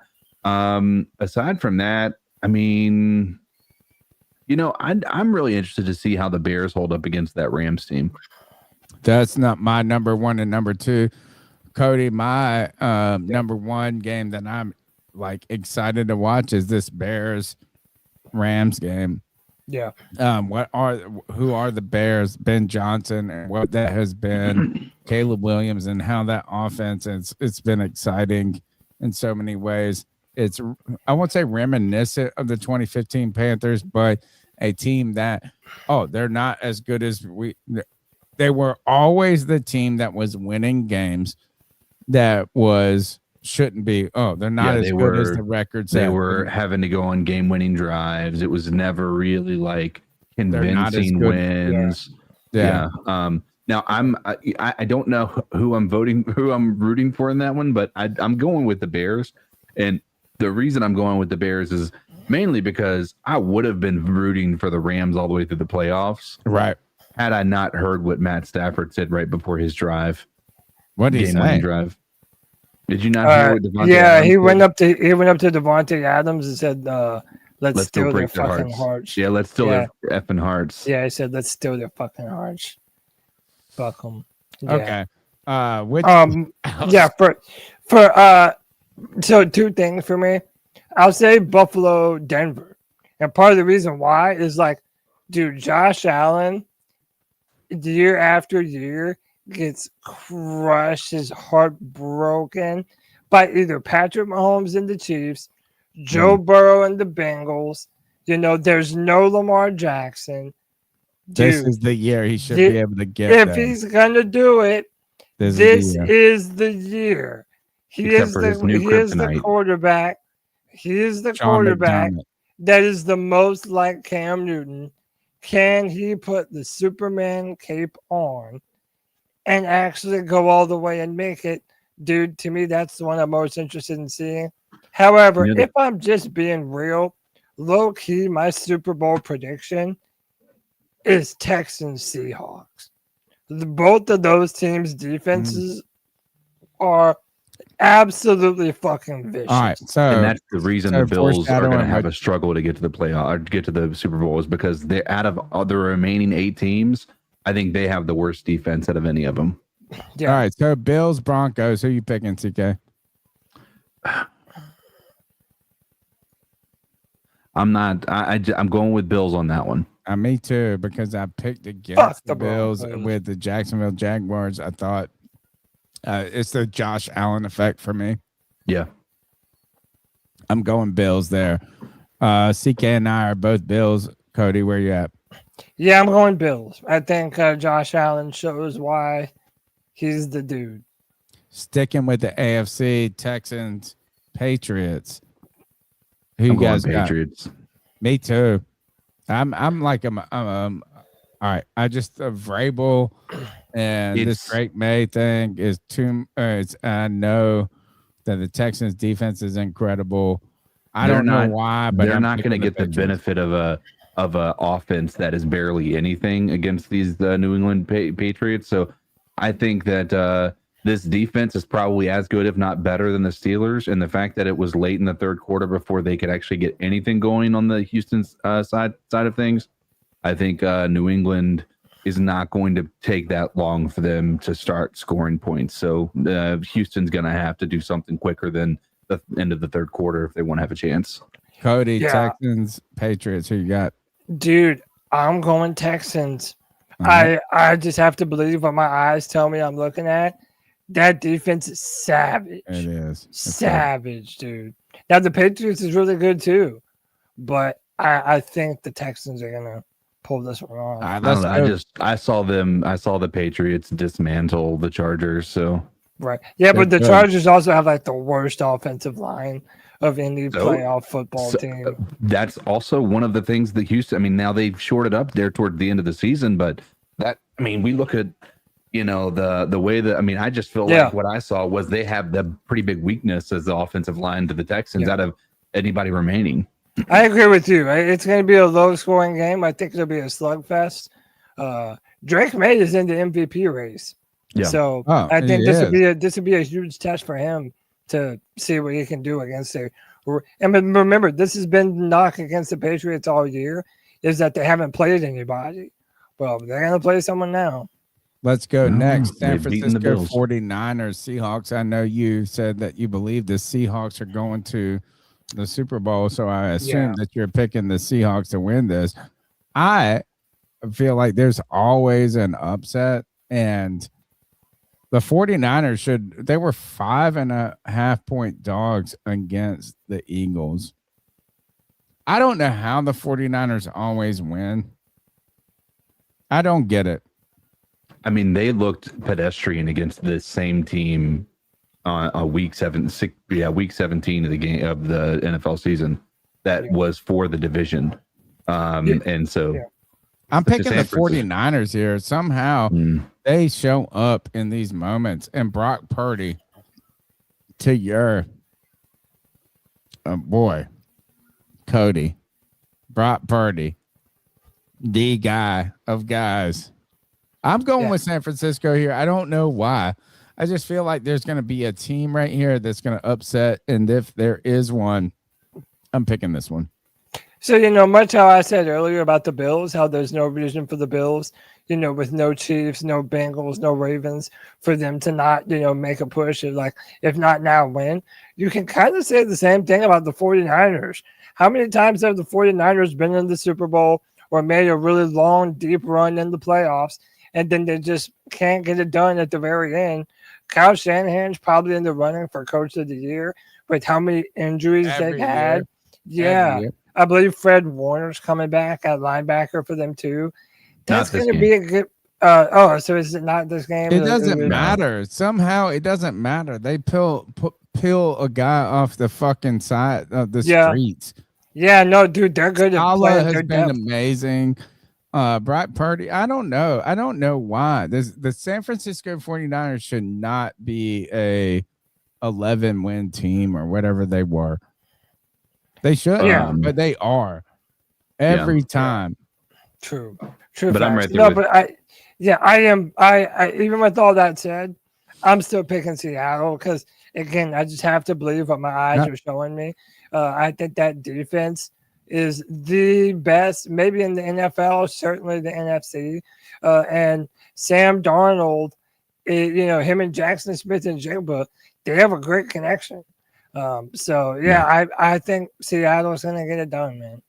Aside from that, I mean, I'm really interested to see how the Bears hold up against that Rams team. That's not my number 1 and number 2. Cody, my number 1 game that I'm like excited to watch is this Bears Rams game. Yeah. Who are the Bears? Ben Johnson and what that has been, Caleb Williams, and how that offense it's been exciting in so many ways. It's, I won't say reminiscent of the 2015 Panthers, but a team that they're not as good as they were always the team that was winning games that shouldn't be. They're not as good as the records. They were having to go on game-winning drives. It was never really like convincing wins. Yeah. Now I don't know who I'm rooting for in that one, but I'm going with the Bears. And the reason I'm going with the Bears is mainly because I would have been rooting for the Rams all the way through the playoffs. Right. Had I not heard what Matt Stafford said right before his drive. What did he say? Drive. Did you not hear what Devontae Yeah, Adams he said? went up to Devontae Adams and said, let's steal their fucking hearts. Yeah, let's steal their effing hearts. Yeah, he said, let's steal their fucking hearts. Fuck them. Yeah. Okay. So 2 things for me. I'll say Buffalo, Denver. And part of the reason why is like, dude, Josh Allen, year after year, gets crushed, his heart broken by either Patrick Mahomes and the Chiefs, Joe Burrow and the Bengals. There's no Lamar Jackson. Dude, this is the year he should be able to get if he's gonna do it, This This year. is the year. He Except is for the his new he is the kryptonite. quarterback. He is the Sean quarterback McDermott. that is the most like Cam Newton. Can he put the Superman cape on and actually go all the way and make it? Dude, to me, that's the one I'm most interested in seeing. However, You know, if I'm just being real, low key, my Super Bowl prediction is Texans Seahawks. Both of those teams' defenses are absolutely fucking vicious. All right, so and that's the reason the Bills are going to foreshadowing have what- a struggle to get to the playoff or get to the Super Bowl is because they're out of the remaining 8 teams. I think they have the worst defense out of any of them. Yeah. All right, so Bills, Broncos. Who you picking, CK? I'm not. I'm going with Bills on that one. Me too, because I picked against the the Bills Broncos. with the Jacksonville Jaguars. I thought it's the Josh Allen effect for me. Yeah. I'm going Bills there. CK and I are both Bills. Cody, where you at? Yeah, I'm going Bills. I think Josh Allen shows why he's the dude. Sticking with the AFC, Texans, Patriots. Who I'm you guys going got? Patriots. Me too. I'm like all right. I just Vrabel and this Drake May thing is too. I know that the Texans defense is incredible. I don't know why, but they're I'm not going to picking get the Patriots. benefit of a offense that is barely anything against these New England Patriots. So I think that this defense is probably as good, if not better, than the Steelers. And the fact that it was late in the third quarter before they could actually get anything going on the Houston side of things, I think New England is not going to take that long for them to start scoring points. So Houston's going to have to do something quicker than the end of the third quarter if they want to have a chance. Cody, Yeah. Texans, Patriots. Who you got? Dude, I'm going Texans. I just have to believe what my eyes tell me I'm looking at. That defense is savage. It is. Savage, dude. Now the Patriots is really good too, but I think the Texans are gonna pull this one off. I don't know. I saw the Patriots dismantle the Chargers. So Right. Yeah, but the good. Chargers also have like the worst offensive line of any playoff football team. That's also one of the things that Houston. I mean, now they've shorted up there toward the end of the season, but we look at the way that I just feel like what I saw was they have the pretty big weakness as the offensive line to the Texans out of anybody remaining. I agree with you. It's going to be a low-scoring game. I think it'll be a slugfest. Drake May is in the MVP race, so I think this would be a huge test for him to see what he can do against it. And remember, this has been the knock against the Patriots all year is that they haven't played anybody. Well, they're going to play someone now. Let's go next. San they've beaten the Francisco Bills. 49ers, Seahawks. I know you said that you believe the Seahawks are going to the Super Bowl, so I assume that you're picking the Seahawks to win this. I feel like there's always an upset, and the 49ers they were 5.5-point dogs against the Eagles. I don't know how the 49ers always win. I don't get it. I mean, they looked pedestrian against the same team on week 17 of the game of the NFL season that was for the division. And so I'm picking the San Francisco. 49ers here. Somehow they show up in these moments, and Brock Purdy, to your boy, Cody, Brock Purdy, the guy of guys. I'm going with San Francisco here. I don't know why. I just feel like there's going to be a team right here that's going to upset. And if there is one, I'm picking this one. So, much how I said earlier about the Bills, how there's no reason for the Bills, with no Chiefs, no Bengals, no Ravens, for them to not, make a push, if not now, win. You can kind of say the same thing about the 49ers. How many times have the 49ers been in the Super Bowl or made a really long, deep run in the playoffs, and then they just can't get it done at the very end? Kyle Shanahan's probably in the running for Coach of the Year with how many injuries they've had. Yeah. I believe Fred Warner's coming back at linebacker for them too. That's going to be a good. So is it not this game? It doesn't matter. Somehow it doesn't matter. They peel a guy off the fucking side of the streets. Yeah, no, dude, they're good at Allah playing has their been depth. amazing. Brock Purdy, I don't know why. The San Francisco 49ers should not be a 11-win team or whatever they were. They should, but they are every time. True. But I'm facts. right there No, with- but I am. I even with all that said, I'm still picking Seattle because again, I just have to believe what my eyes are showing me. I think that defense is the best, maybe in the NFL, certainly the NFC. And Sam Darnold, him and Jackson Smith and Jigba, they have a great connection. I think Seattle's gonna get it done, man.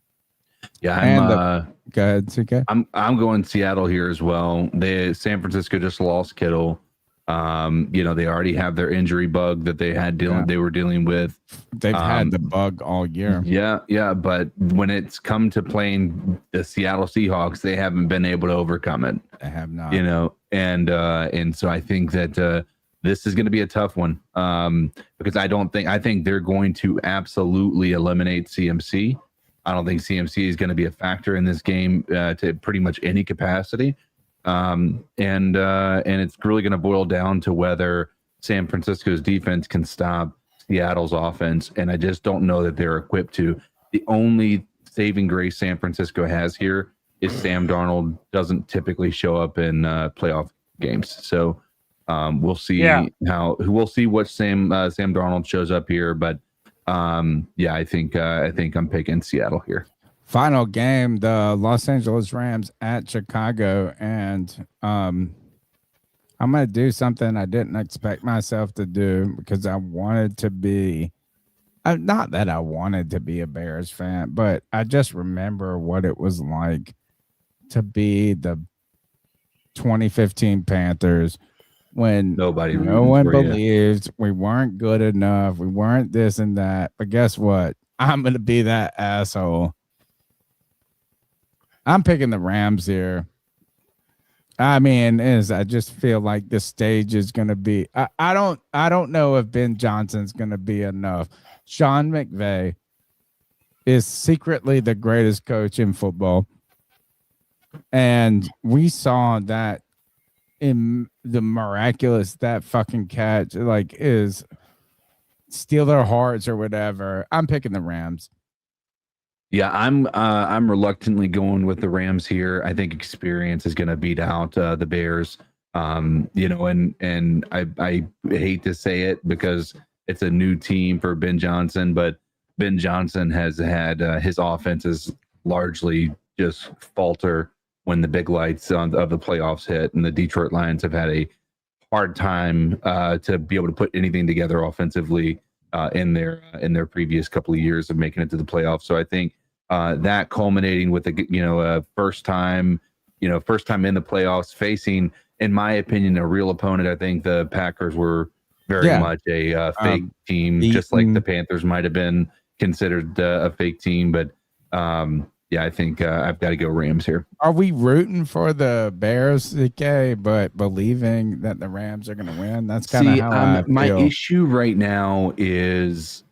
Yeah, go ahead, CK. I'm going Seattle here as well. San Francisco just lost Kittle. They already have their injury bug that they were dealing with. They've had the bug all year. Yeah, but when it's come to playing the Seattle Seahawks, they haven't been able to overcome it. They have not. And so I think that this is going to be a tough one because I think they're going to absolutely eliminate CMC. I don't think CMC is going to be a factor in this game to pretty much any capacity. And it's really going to boil down to whether San Francisco's defense can stop Seattle's offense. And I just don't know that they're equipped to. The only saving grace San Francisco has here is Sam Darnold doesn't typically show up in playoff games. So we'll see we'll see what Sam Darnold shows up here. But I think I'm picking Seattle here. Final game, the Los Angeles Rams at Chicago, and I'm gonna do something I didn't expect myself to do because I wanted to be not that I wanted to be a Bears fan, but I just remember what it was like to be the 2015 Panthers when no one believed we weren't good enough, we weren't this and that. But guess what? I'm gonna be that asshole. I'm picking the Rams here. I mean, I just feel like the stage is going to be. I don't know if Ben Johnson's going to be enough. Sean McVay is secretly the greatest coach in football, and we saw that in the miraculous that fucking catch is steal their hearts or whatever. I'm picking the Rams. Yeah, I'm reluctantly going with the Rams here. I think experience is going to beat out the Bears. And I hate to say it because it's a new team for Ben Johnson, but Ben Johnson has had his offenses largely just falter when the big lights of the playoffs hit, and the Detroit Lions have had a hard time to be able to put anything together offensively in their previous couple of years of making it to the playoffs. So I think that culminating with the first time in the playoffs, facing, in my opinion, a real opponent. I think the Packers were very much a fake team, just like the Panthers might have been considered a fake team. But I think I've got to go Rams here. Are we rooting for the Bears, CK, but believing that the Rams are going to win? That's kind of how I feel. My issue right now is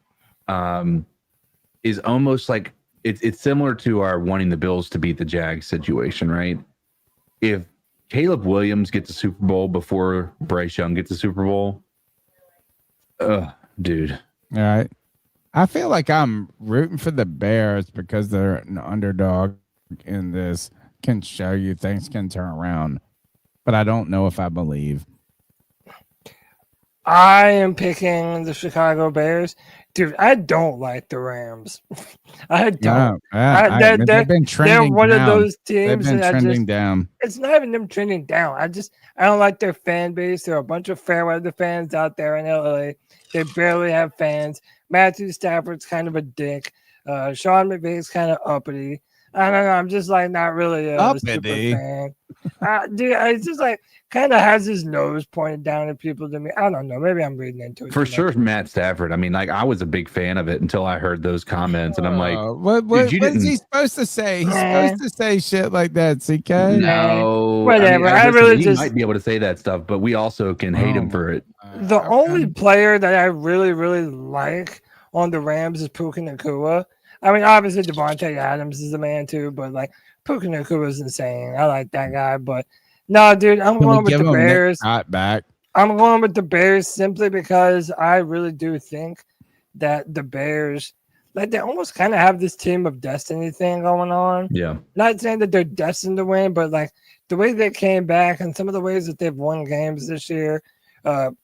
almost like it's similar to our wanting the Bills to beat the Jags situation, right? If Caleb Williams gets a Super Bowl before Bryce Young gets a Super Bowl, dude. All right. I feel like I'm rooting for the Bears because they're an underdog in this, can show you things can turn around. But I don't know if I believe. I am picking the Chicago Bears. Dude, I don't like the Rams. I don't. They've been trending they're one down. of those teams They've been that trending down. It's not even them trending down. I don't like their fan base. There are a bunch of fair weather fans out there in LA. They barely have fans. Matthew Stafford's kind of a dick. Sean McVay's kind of uppity. I don't know. I'm just like not really a super Uppity. fan. Dude, it's just like kind of has his nose pointed down at people to me. I don't know. Maybe I'm reading into it. For too sure, much. Matt Stafford. I mean, like I was a big fan of it until I heard those comments, and I'm like, What dude, you is he didn't. supposed to say? He's supposed to say shit like that, CK. No, whatever. I I mean, really listen, he just- might be able to say that stuff, but we also can hate him for it. The only player that I really, really like on the Rams is Puka Nacua. I mean, obviously Devontae Adams is the man too, but like Puka Nacua is insane. I like that guy, but no, dude, I'm Can we going with give the him Nick Bears. Scott back? I'm going with the Bears simply because I really do think that the Bears, like, they almost kind of have this team of destiny thing going on. Yeah. Not saying that they're destined to win, but like the way they came back and some of the ways that they've won games this year.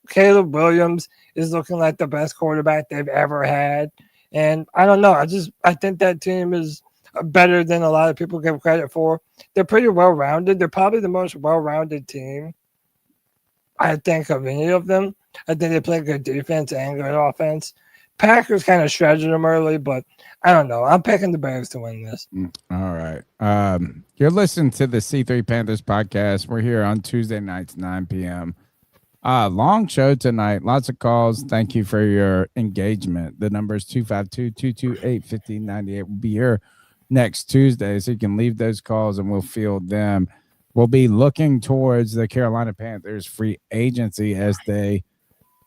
Caleb Williams is looking like the best quarterback they've ever had. And I don't know. I think that team is better than a lot of people give credit for. They're pretty well rounded. They're probably the most well rounded team, I think, of any of them. I think they play good defense and good offense. Packers kind of shredded them early, but I don't know. I'm picking the Bears to win this. All right. You're listening to the C3 Panthers podcast. We're here on Tuesday nights, 9 p.m. Long show tonight. Lots of calls. Thank you for your engagement. The number is 252-228-1598. We'll be here next Tuesday, so you can leave those calls and we'll field them. We'll be looking towards the Carolina Panthers free agency as they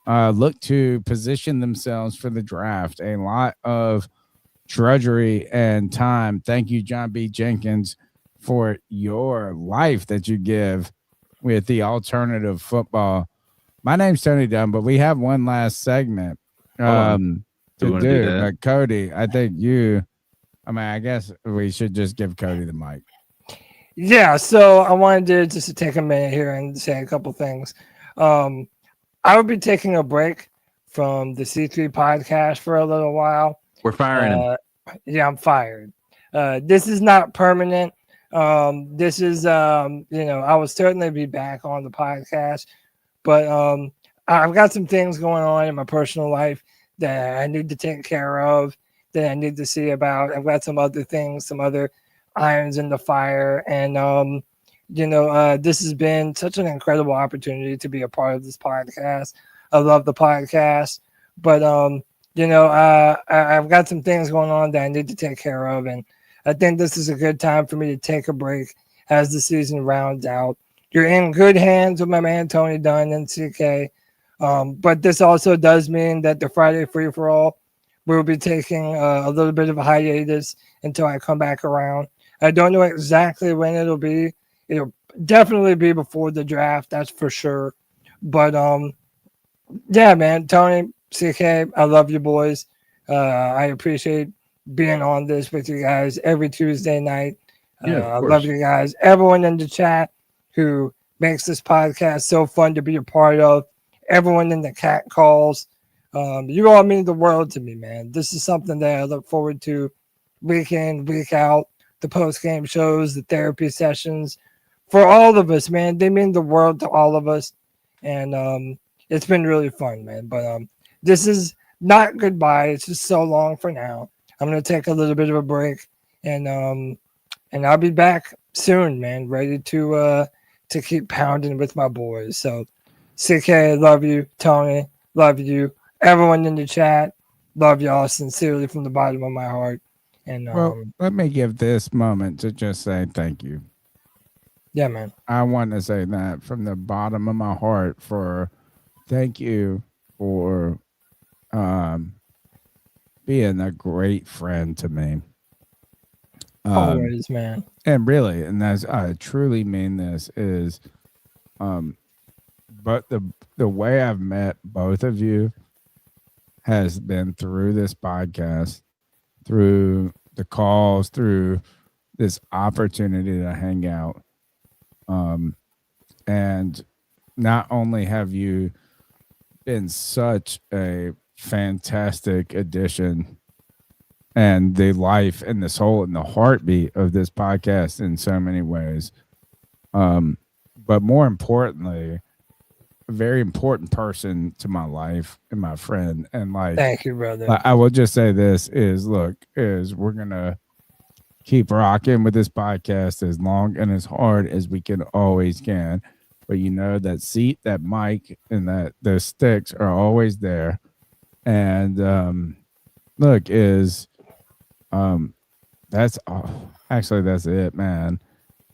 look to position themselves for the draft. A lot of drudgery and time. Thank you, John B. Jenkins, for your life that you give with the alternative football. My name's Tony Dunn, but we have one last segment to do do. that? But Cody, I think I guess we should just give Cody the mic. Yeah, so I wanted to just take a minute here and say a couple things. I will be taking a break from the C3 podcast for a little while. We're firing him. Yeah, I'm fired. This is not permanent. This is, I will certainly be back on the podcast, but I've got some things going on in my personal life that I need to take care of, that I need to see about. I've got some other things, some other irons in the fire. And, this has been such an incredible opportunity to be a part of this podcast. I love the podcast, but, I've got some things going on that I need to take care of. And I think this is a good time for me to take a break as the season rounds out. You're in good hands with my man, Tony Dunn and CK. But this also does mean that the Friday Free For All will be taking a little bit of a hiatus until I come back around. I don't know exactly when it'll be. It'll definitely be before the draft, that's for sure. But yeah, man, Tony, CK, I love you boys. I appreciate being on this with you guys every Tuesday night. I love you guys. Everyone in the chat who makes this podcast so fun to be a part of. Everyone in the cat calls. You all mean the world to me, man. This is something that I look forward to week in, week out. The post-game shows, the therapy sessions. For all of us, man, they mean the world to all of us. And it's been really fun, man. But this is not goodbye. It's just so long for now. I'm going to take a little bit of a break. And I'll be back soon, man, ready to keep pounding with my boys. So, CK, love you. Tony, love you. Everyone in the chat, love y'all sincerely from the bottom of my heart. And let me give this moment to just say thank you. Yeah, man. I want to say that from the bottom of my heart thank you for being a great friend to me. Always, man. And really, and as I truly mean this is, but the way I've met both of you has been through this podcast, through the calls, through this opportunity to hang out. And not only have you been such a fantastic addition and the life and the soul and the heartbeat of this podcast in so many ways, but more importantly, a very important person to my life and my friend. And like, thank you, brother. I will just say this is we're gonna keep rocking with this podcast as long and as hard as we always can. But you know that seat, that mic, and that the sticks are always there. And look, that's actually that's it, man.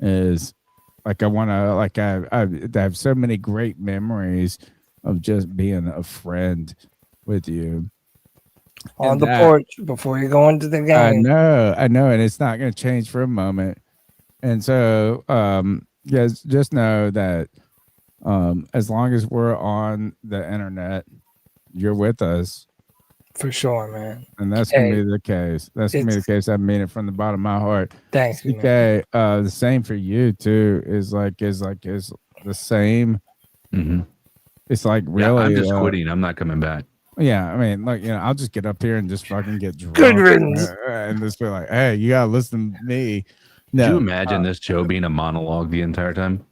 Is like I want to I have so many great memories of just being a friend with you on and the porch before you go into the game. I know, and it's not going to change for a moment. And so, guys, just know that as long as we're on the internet, you're with us. For sure, man. And that's going to be the case. That's going to be the case. I mean it from the bottom of my heart. Thanks, okay. The same for you too. Is the same. Mm-hmm. It's like really. Yeah, I'm just quitting. I'm not coming back. Yeah, I mean, look, I'll just get up here and just fucking get drunk. Good riddance. And just be like, hey, you gotta listen to me. No, Could you imagine this show being a monologue the entire time?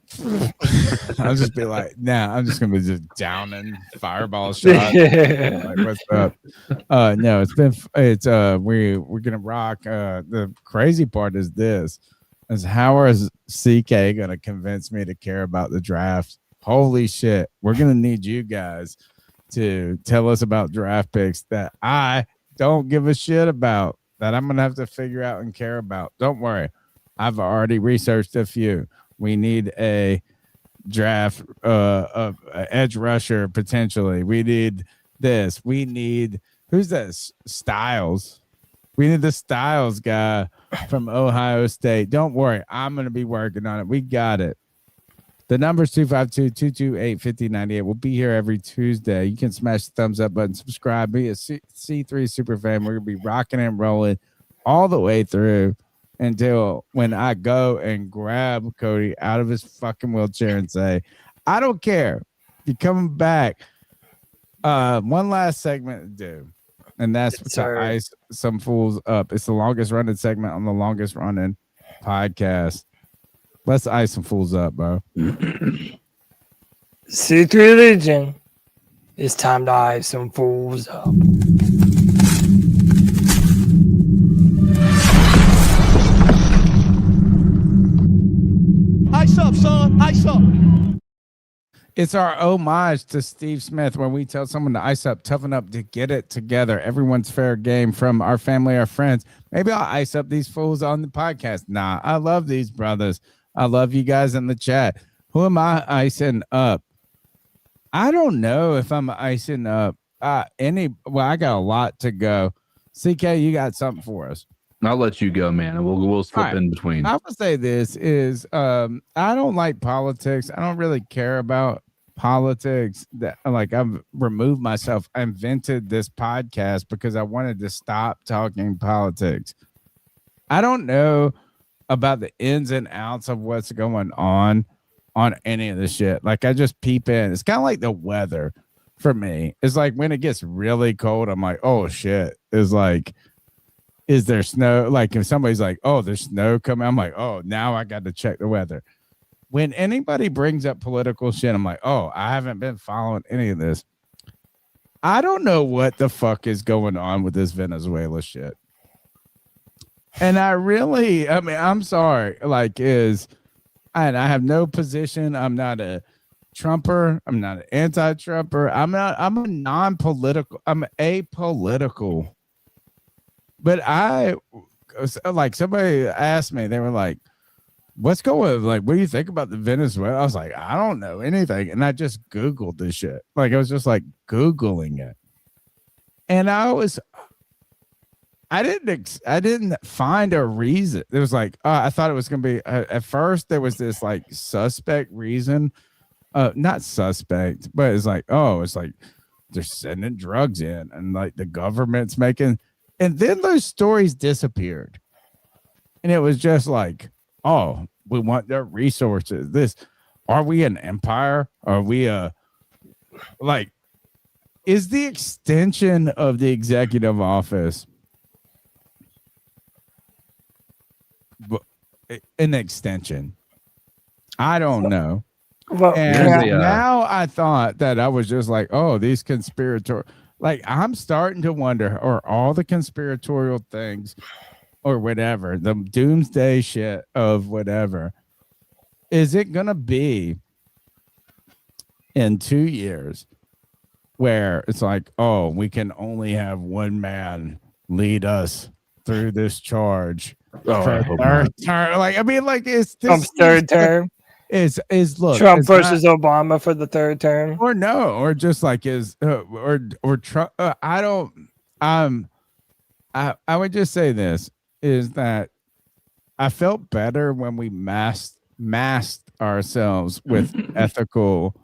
I'll just be like, nah, I'm just gonna be just downing fireball shots. Like, what's up? No, we're gonna rock. The crazy part is this: is how is CK gonna convince me to care about the draft? Holy shit, we're gonna need you guys to tell us about draft picks that I don't give a shit about, that I'm gonna have to figure out and care about. Don't worry, I've already researched a few. We need a draft of edge rusher potentially. We need this. We need who's this? Styles. We need the Styles guy from Ohio State. Don't worry, I'm gonna be working on it. We got it. The number's 252-228-5098. We'll be here every Tuesday. You can smash the thumbs up button, subscribe, be a C3 super fan. We're going to be rocking and rolling all the way through until when I go and grab Cody out of his fucking wheelchair and say, I don't care. You're coming back. One last segment to do, and that's to ice some fools up. It's the longest running segment on the longest running podcast. Let's ice some fools up, bro. C3 Legion. It's time to ice some fools up. Ice up, son. Ice up. It's our homage to Steve Smith when we tell someone to ice up, toughen up, to get it together. Everyone's fair game from our family, our friends. Maybe I'll ice up these fools on the podcast. Nah, I love these brothers. I love you guys in the chat. Who am I icing up? I don't know if I'm icing up I got a lot to go. CK, you got something for us. I'll let you go, man, and we'll slip in between. I would say this is I don't like politics. I don't really care about politics. That I've removed myself. I invented this podcast because I wanted to stop talking politics. I don't know about the ins and outs of what's going on any of this shit. Like, I just peep in. It's kind of like the weather for me. It's like when it gets really cold, I'm like, oh shit. It's like, is there snow? Like if somebody's like, oh, there's snow coming, I'm like, oh, now I got to check the weather. When anybody brings up political shit, I'm like, oh, I haven't been following any of this. I don't know what the fuck is going on with this Venezuela shit. And I'm sorry, and I have no position. I'm not a Trumper. I'm not an anti-Trumper. I'm a non-political. I'm apolitical. But somebody asked me, they were like, what's going, what do you think about the Venezuela? I was like, I don't know anything. And I just Googled this shit. I was just Googling it. And I didn't find a reason. It was I thought it was going to be, at first there was this suspect reason, not suspect, but it's they're sending drugs in and the government's making, and then those stories disappeared. And it was just oh, we want their resources. Are we an empire? Are we is the extension of the executive office an extension? I don't know. Well, now I thought that I was just oh, these conspiratorial, I'm starting to wonder, are all the conspiratorial things or whatever, the doomsday shit of whatever, is it going to be in 2 years where it's like, oh, we can only have one man lead us through this charge for third term? Like, I mean, like, it's this Trump's third term. Is look, Trump it's versus Obama for the third term, or no, or just like or Trump. I don't. I would just say this is that I felt better when we masked ourselves with ethical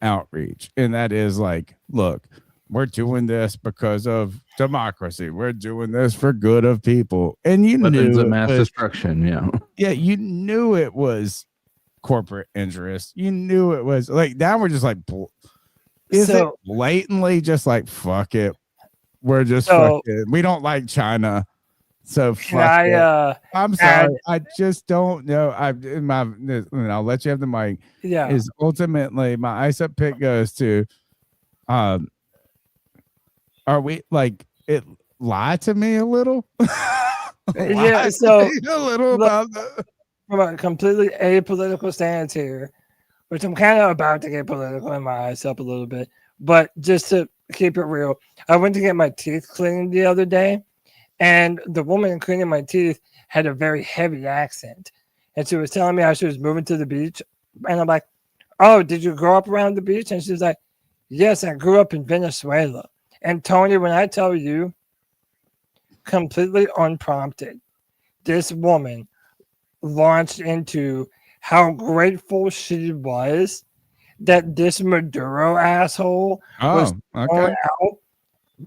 outreach, and that is like, look, we're doing this because of democracy. We're doing this for good of people, and you Weapons knew of mass destruction. yeah, you knew it was corporate interest. You knew it was like, now we're just like, is it blatantly just like, fuck it, we're just fucking, we don't like China, so fuck it. I'm sorry, I just don't know. And I'll let you have the mic. Yeah, is ultimately my ice up pick goes to are we like, it lied to me a little. Yeah, so a little about from a completely apolitical stance here, which I'm kind of about to get political in my eyes up a little bit, but just to keep it real, I went to get my teeth cleaned the other day, and the woman cleaning my teeth had a very heavy accent, and she was telling me how she was moving to the beach, and I'm like, oh, did you grow up around the beach? And she's like, yes, I grew up in Venezuela. And Tony, when I tell you, completely unprompted, this woman launched into how grateful she was that this Maduro asshole was thrown out.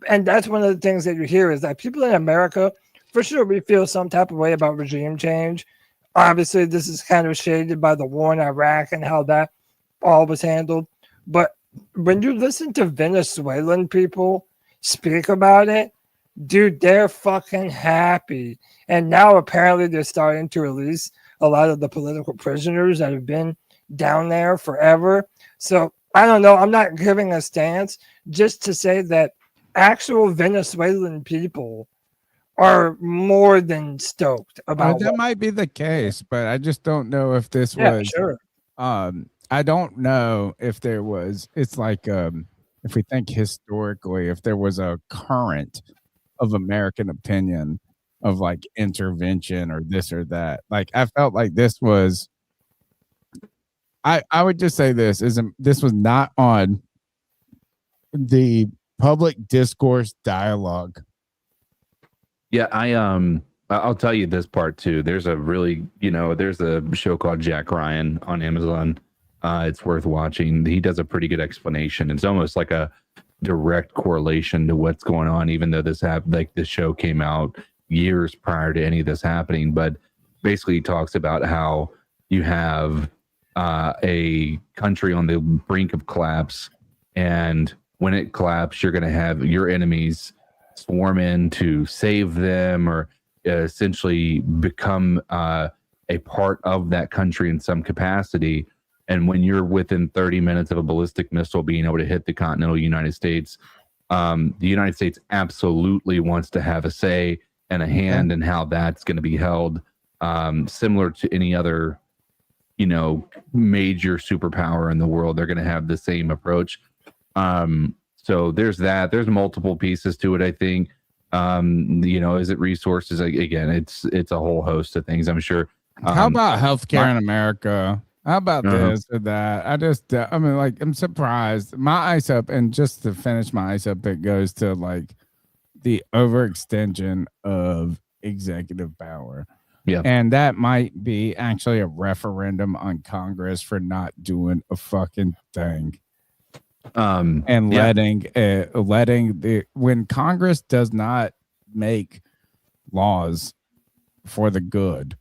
And that's one of the things that you hear is that people in America, for sure, we feel some type of way about regime change. Obviously, this is kind of shaded by the war in Iraq and how that all was handled. But when you listen to Venezuelan people speak about it, dude, they're fucking happy. And now apparently they're starting to release a lot of the political prisoners that have been down there forever. So I don't know. I'm not giving a stance, just to say that actual Venezuelan people are more than stoked about that might be the case, but I just don't know if this was sure. I don't know if there was, it's like if we think historically, if there was a current of American opinion of like intervention or this or that. Like, I felt like this was, I would just say this was not on the public discourse dialogue. Yeah, I'll tell you this part too. There's a really, there's a show called Jack Ryan on Amazon. It's worth watching. He does a pretty good explanation. It's almost like a direct correlation to what's going on, even though this show came out years prior to any of this happening. But basically, he talks about how you have a country on the brink of collapse, and when it collapses, you're going to have your enemies swarm in to save them, or essentially become a part of that country in some capacity. And when you're within 30 minutes of a ballistic missile being able to hit the continental United States, the United States absolutely wants to have a say and a hand in how that's going to be held, similar to any other, major superpower in the world. They're going to have the same approach. So there's that. There's multiple pieces to it, I think. Is it resources? Again, it's a whole host of things, I'm sure. How about healthcare in America? How about this or that? I'm surprised. My ice up, and just to finish my ice up, it goes to like the overextension of executive power. Yeah. And that might be actually a referendum on Congress for not doing a fucking thing. And letting when Congress does not make laws for the good,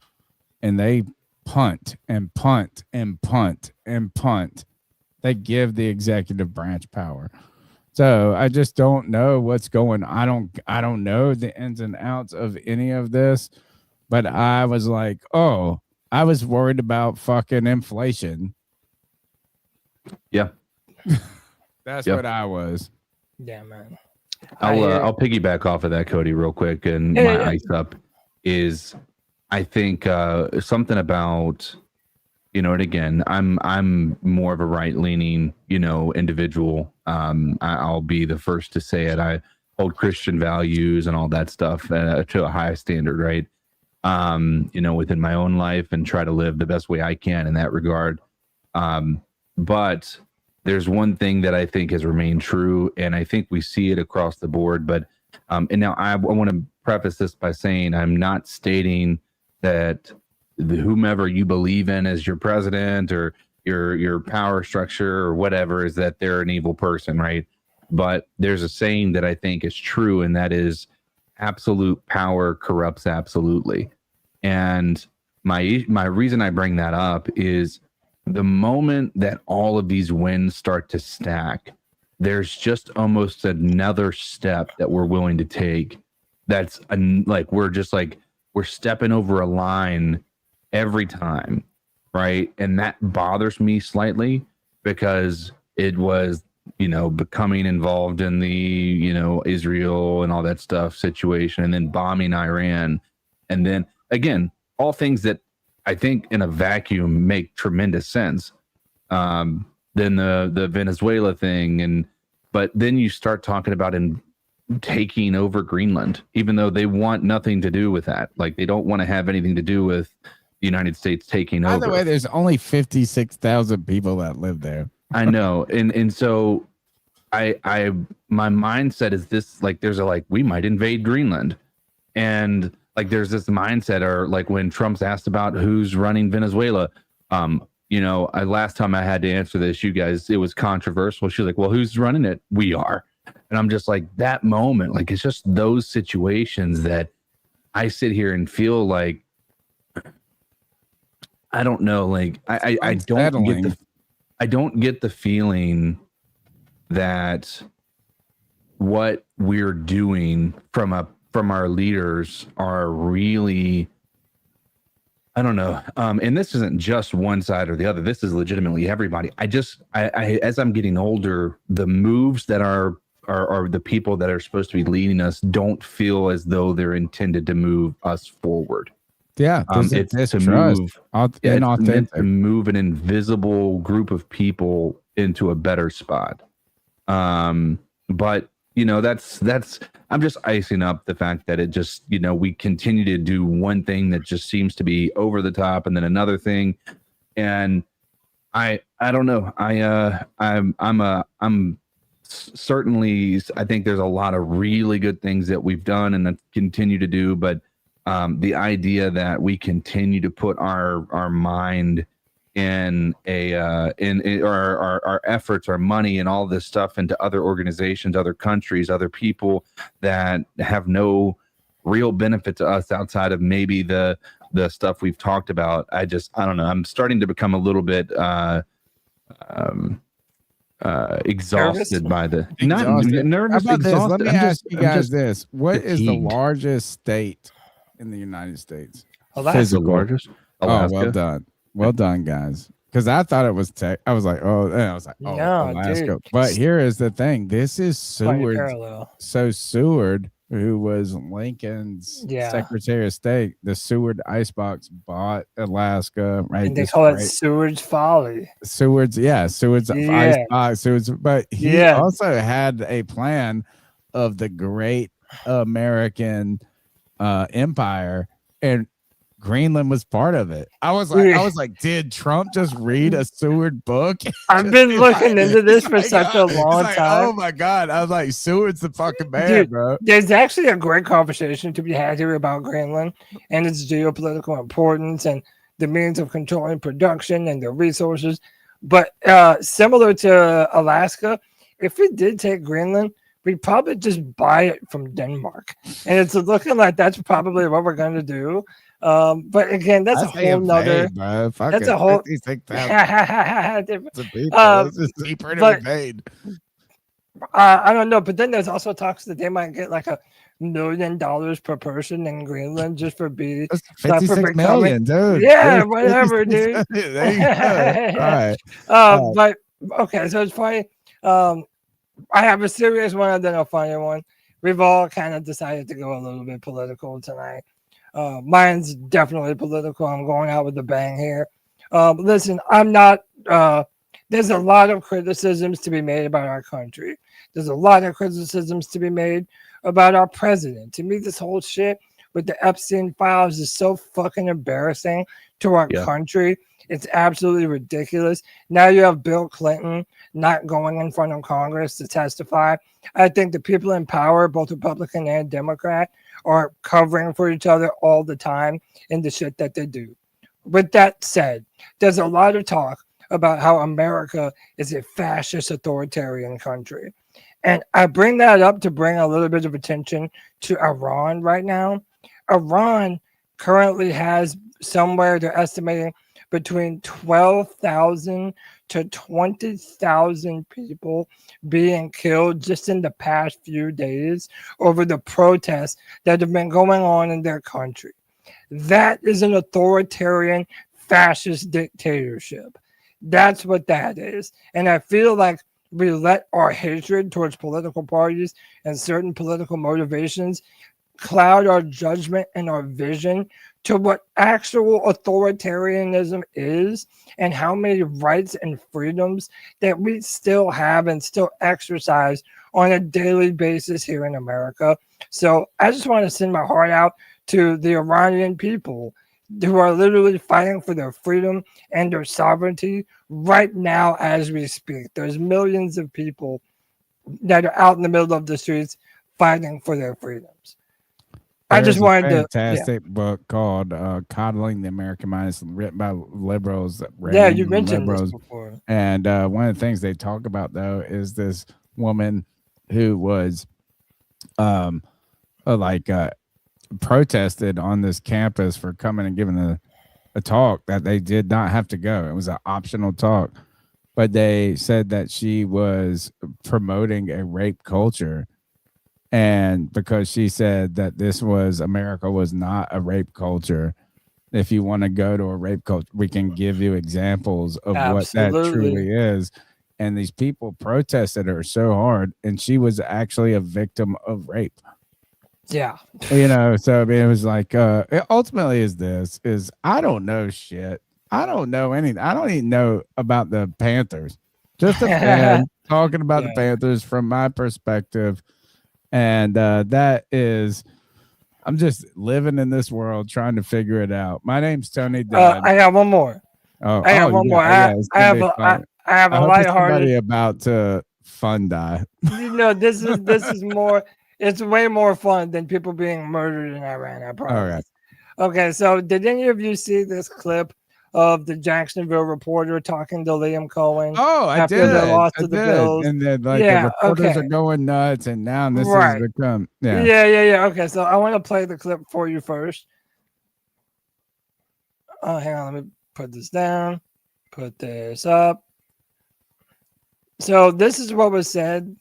and they punt and punt and punt and punt, they give the executive branch power. So I just don't know what's going. I don't know the ins and outs of any of this, but I was like, oh, I was worried about fucking inflation. Yeah. That's what I was. Yeah, man. I'll piggyback off of that, Cody, real quick, and my ice up is I think something about, you know, and again, I'm more of a right-leaning, you know, individual. I'll be the first to say it. I hold Christian values and all that stuff to a high standard, right? You know, within my own life, and try to live the best way I can in that regard. But there's one thing that I think has remained true, and I think we see it across the board. But and now I want to preface this by saying I'm not stating that whomever you believe in as your president or your power structure or whatever is that they're an evil person, right? But there's a saying that I think is true, and that is absolute power corrupts absolutely. And my reason I bring that up is the moment that all of these wins start to stack, there's just almost another step that we're willing to take. That's like we're stepping over a line every time, right? And that bothers me slightly because it was, you know, becoming involved in the, you know, Israel and all that stuff situation, and then bombing Iran, and then again, all things that I think in a vacuum make tremendous sense. Then the Venezuela thing, but then you start talking about taking over Greenland, even though they want nothing to do with that. Like they don't want to have anything to do with the United States taking over. By the way, there's only 56,000 people that live there. I know, and so my mindset is this: like there's we might invade Greenland, and like there's this mindset, or like when Trump's asked about who's running Venezuela, you know, last time I had to answer this, you guys, it was controversial. She's like, well, who's running it? We are. And I'm just like, that moment, like it's just those situations that I sit here and feel like, I don't know, like I don't get the feeling that what we're doing from our leaders are really, I don't know. And this isn't just one side or the other. This is legitimately everybody. I as I'm getting older, the moves that are the people that are supposed to be leading us don't feel as though they're intended to move us forward. Yeah, it's to move an invisible group of people into a better spot. But you know, that's I'm just icing up the fact that it just, you know, we continue to do one thing that just seems to be over the top, and then another thing, and I don't know. I'm certainly, I think there's a lot of really good things that we've done and that continue to do, but the idea that we continue to put our mind in our efforts, our money, and all this stuff into other organizations, other countries, other people that have no real benefit to us outside of maybe the stuff we've talked about. I don't know. I'm starting to become a little bit exhausted by the nervous. How about this? Let Exhausted. me ask you guys this: what is the fatigued. largest state in the United States? Alaska. The largest. Alaska. Oh, well done, guys. Because I thought it was I was like, oh, and I was like, oh, No, Alaska. dude. But here is the thing: this is Quite Seward. parallel. So Seward, who was Lincoln's Secretary of State, the Seward icebox bought Alaska, right? And they call it Seward's Folly. Seward's icebox. Seward's, but he also had a plan of the great American empire, and Greenland was part of it. I was like, did Trump just read a Seward book? I've been looking into this for such a long time. Oh my god! I was like, Seward's the fucking man, Dude, bro. There's actually a great conversation to be had here about Greenland and its geopolitical importance and the means of controlling production and the resources. But similar to Alaska, if we did take Greenland, we'd probably just buy it from Denmark. And it's looking like that's probably what we're going to do. But again, that's a whole nother. That's a whole. It's a cheaper to invade. I don't know, but then there's also talks that they might get like $1 million per person in Greenland just for being 56 million, dude. Yeah, whatever, dude. There you go. All right. But okay, so it's funny. I have a serious one and then a funny one. We've all kind of decided to go a little bit political tonight. Mine's definitely political. I'm going out with a bang here. Listen, I'm not. There's a lot of criticisms to be made about our country. There's a lot of criticisms to be made about our president. To me, this whole shit with the Epstein files is so fucking embarrassing to our country. It's absolutely ridiculous. Now you have Bill Clinton not going in front of Congress to testify. I think the people in power, both Republican and Democrat, are covering for each other all the time in the shit that they do. With that said, there's a lot of talk about how America is a fascist authoritarian country. And I bring that up to bring a little bit of attention to Iran right now. Iran currently has somewhere, they're estimating, between 12,000 to 20,000 people being killed just in the past few days over the protests that have been going on in their country. That is an authoritarian fascist dictatorship. That's what that is. And I feel like we let our hatred towards political parties and certain political motivations cloud our judgment and our vision to what actual authoritarianism is and how many rights and freedoms that we still have and still exercise on a daily basis here in America. So I just want to send my heart out to the Iranian people who are literally fighting for their freedom and their sovereignty right now as we speak. There's millions of people that are out in the middle of the streets fighting for their freedoms. I just wanted to fantastic book called "Coddling the American Mind," written by liberals. Yeah, you mentioned this before. And one of the things they talk about though is this woman who was, protested on this campus for coming and giving a talk that they did not have to go. It was an optional talk, but they said that she was promoting a rape culture. And because she said that America was not a rape culture. If you want to go to a rape culture, we can give you examples of what that truly is. And these people protested her so hard, and she was actually a victim of rape. Yeah. So I mean, it was like, it ultimately is I don't know shit. I don't know anything. I don't even know about the Panthers. Just a fan talking about the Panthers from my perspective. And that is, I'm just living in this world trying to figure it out. My name's Tony Dunn. I got one more. I got one more. I have a lighthearted. Somebody about to fun die. This is more. It's way more fun than people being murdered in Iran. I promise. All right. Okay, so did any of you see this clip of the Jacksonville Reporter talking to Liam Cohen? Oh, I after did. They lost to the Bills. And then the reporters are going nuts, and now this has become Yeah. Okay, so I want to play the clip for you first. Oh, hang on, let me put this down. Put this up. So this is what was said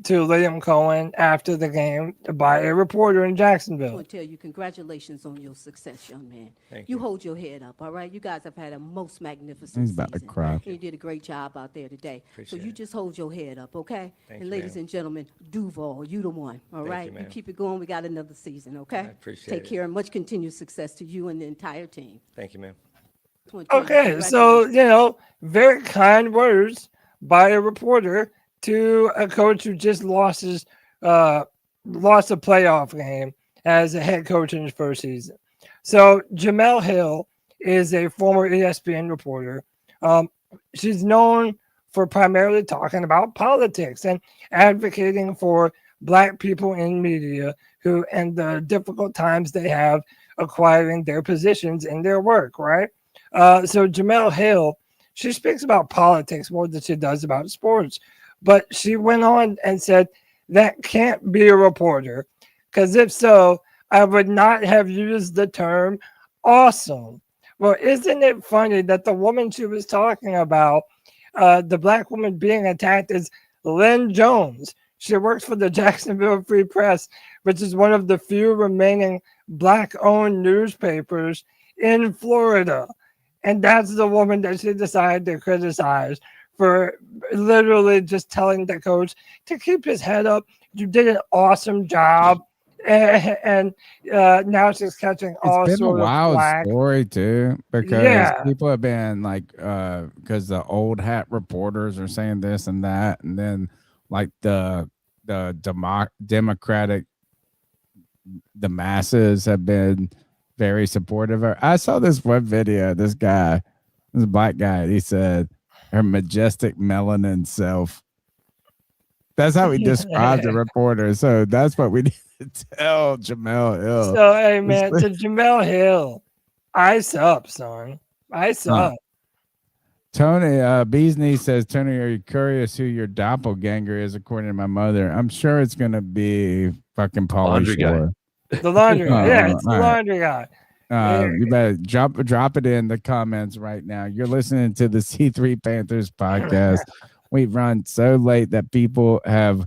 to Liam Cohen after the game by a reporter in Jacksonville. I want to tell you, congratulations on your success, young man. Thank you. Hold your head up, all right? You guys have had a most magnificent He's about to season. cry. You did a great job out there today. Appreciate so you just hold your head up, okay? Thank and you, ladies ma'am. and gentlemen, Duval, you the one, all Thank right? you, ma'am. keep it going. We got another season, okay? I appreciate Take it. care and much continued success to you and the entire team. Thank you, ma'am. Just want to tell you, Okay, so congratulations. very kind words by a reporter to a coach who just lost a playoff game as a head coach in his first season. So Jamel Hill is a former ESPN reporter. She's known for primarily talking about politics and advocating for Black people in media who and the difficult times they have acquiring their positions in their work, right? So Jamel Hill, she speaks about politics more than she does about sports. But she went on and said, that can't be a reporter, because if so, I would not have used the term awesome. Well, isn't it funny that the woman she was talking about, the Black woman being attacked, is Lynn Jones? She works for the Jacksonville Free Press, which is one of the few remaining Black-owned newspapers in Florida. And that's the woman that she decided to criticize for literally just telling the coach to keep his head up. You did an awesome job. and now she's catching all It's been a sort of wild flack. story too, because Yeah. people have been like, because the old hat reporters are saying this and that, and then like the Democratic, the masses have been very supportive of her. I saw this one video. This black guy, he said, "Her majestic melanin self." That's how he described the reporter. So that's what we need to tell Jamel Hill. So, hey, man, to Jamel Hill, ice up, son. Ice up. Tony, Beesney says, Tony, are you curious who your doppelganger is according to my mother? I'm sure it's going to be fucking Pauly Laundry guy. Shore. The laundry guy. Yeah, it's the all right. laundry guy. You better drop it in the comments right now. You're listening to the C3 Panthers podcast. We've run so late that people have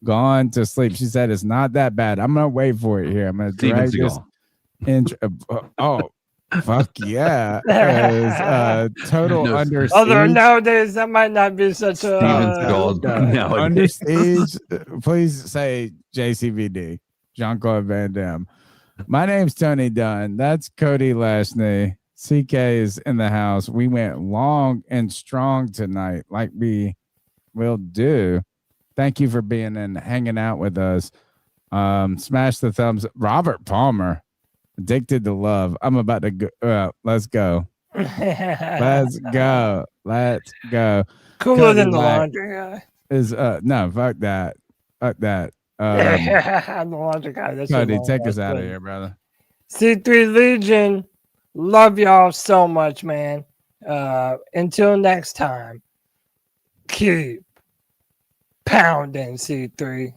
gone to sleep. She said it's not that bad. I'm gonna wait for it here. I'm gonna drag this intro. Oh, fuck yeah! Total under siege. Although nowadays that might not be such a Under siege. Please say JCVD, Jean-Claude Van Damme. My name's Tony Dunn. That's Cody Lashney. CK is in the house. We went long and strong tonight, like we will do. Thank you for being and hanging out with us. Smash the thumbs. Robert Palmer, addicted to love. I'm about to go. Let's go. Let's go. Let's go. Cooler Cody than the laundry guy. Is no, fuck that. Fuck that. I'm the laundry guy. That's Cody, what take us out of here, brother. C3 Legion, love y'all so much, man. Until next time, keep pounding, C3.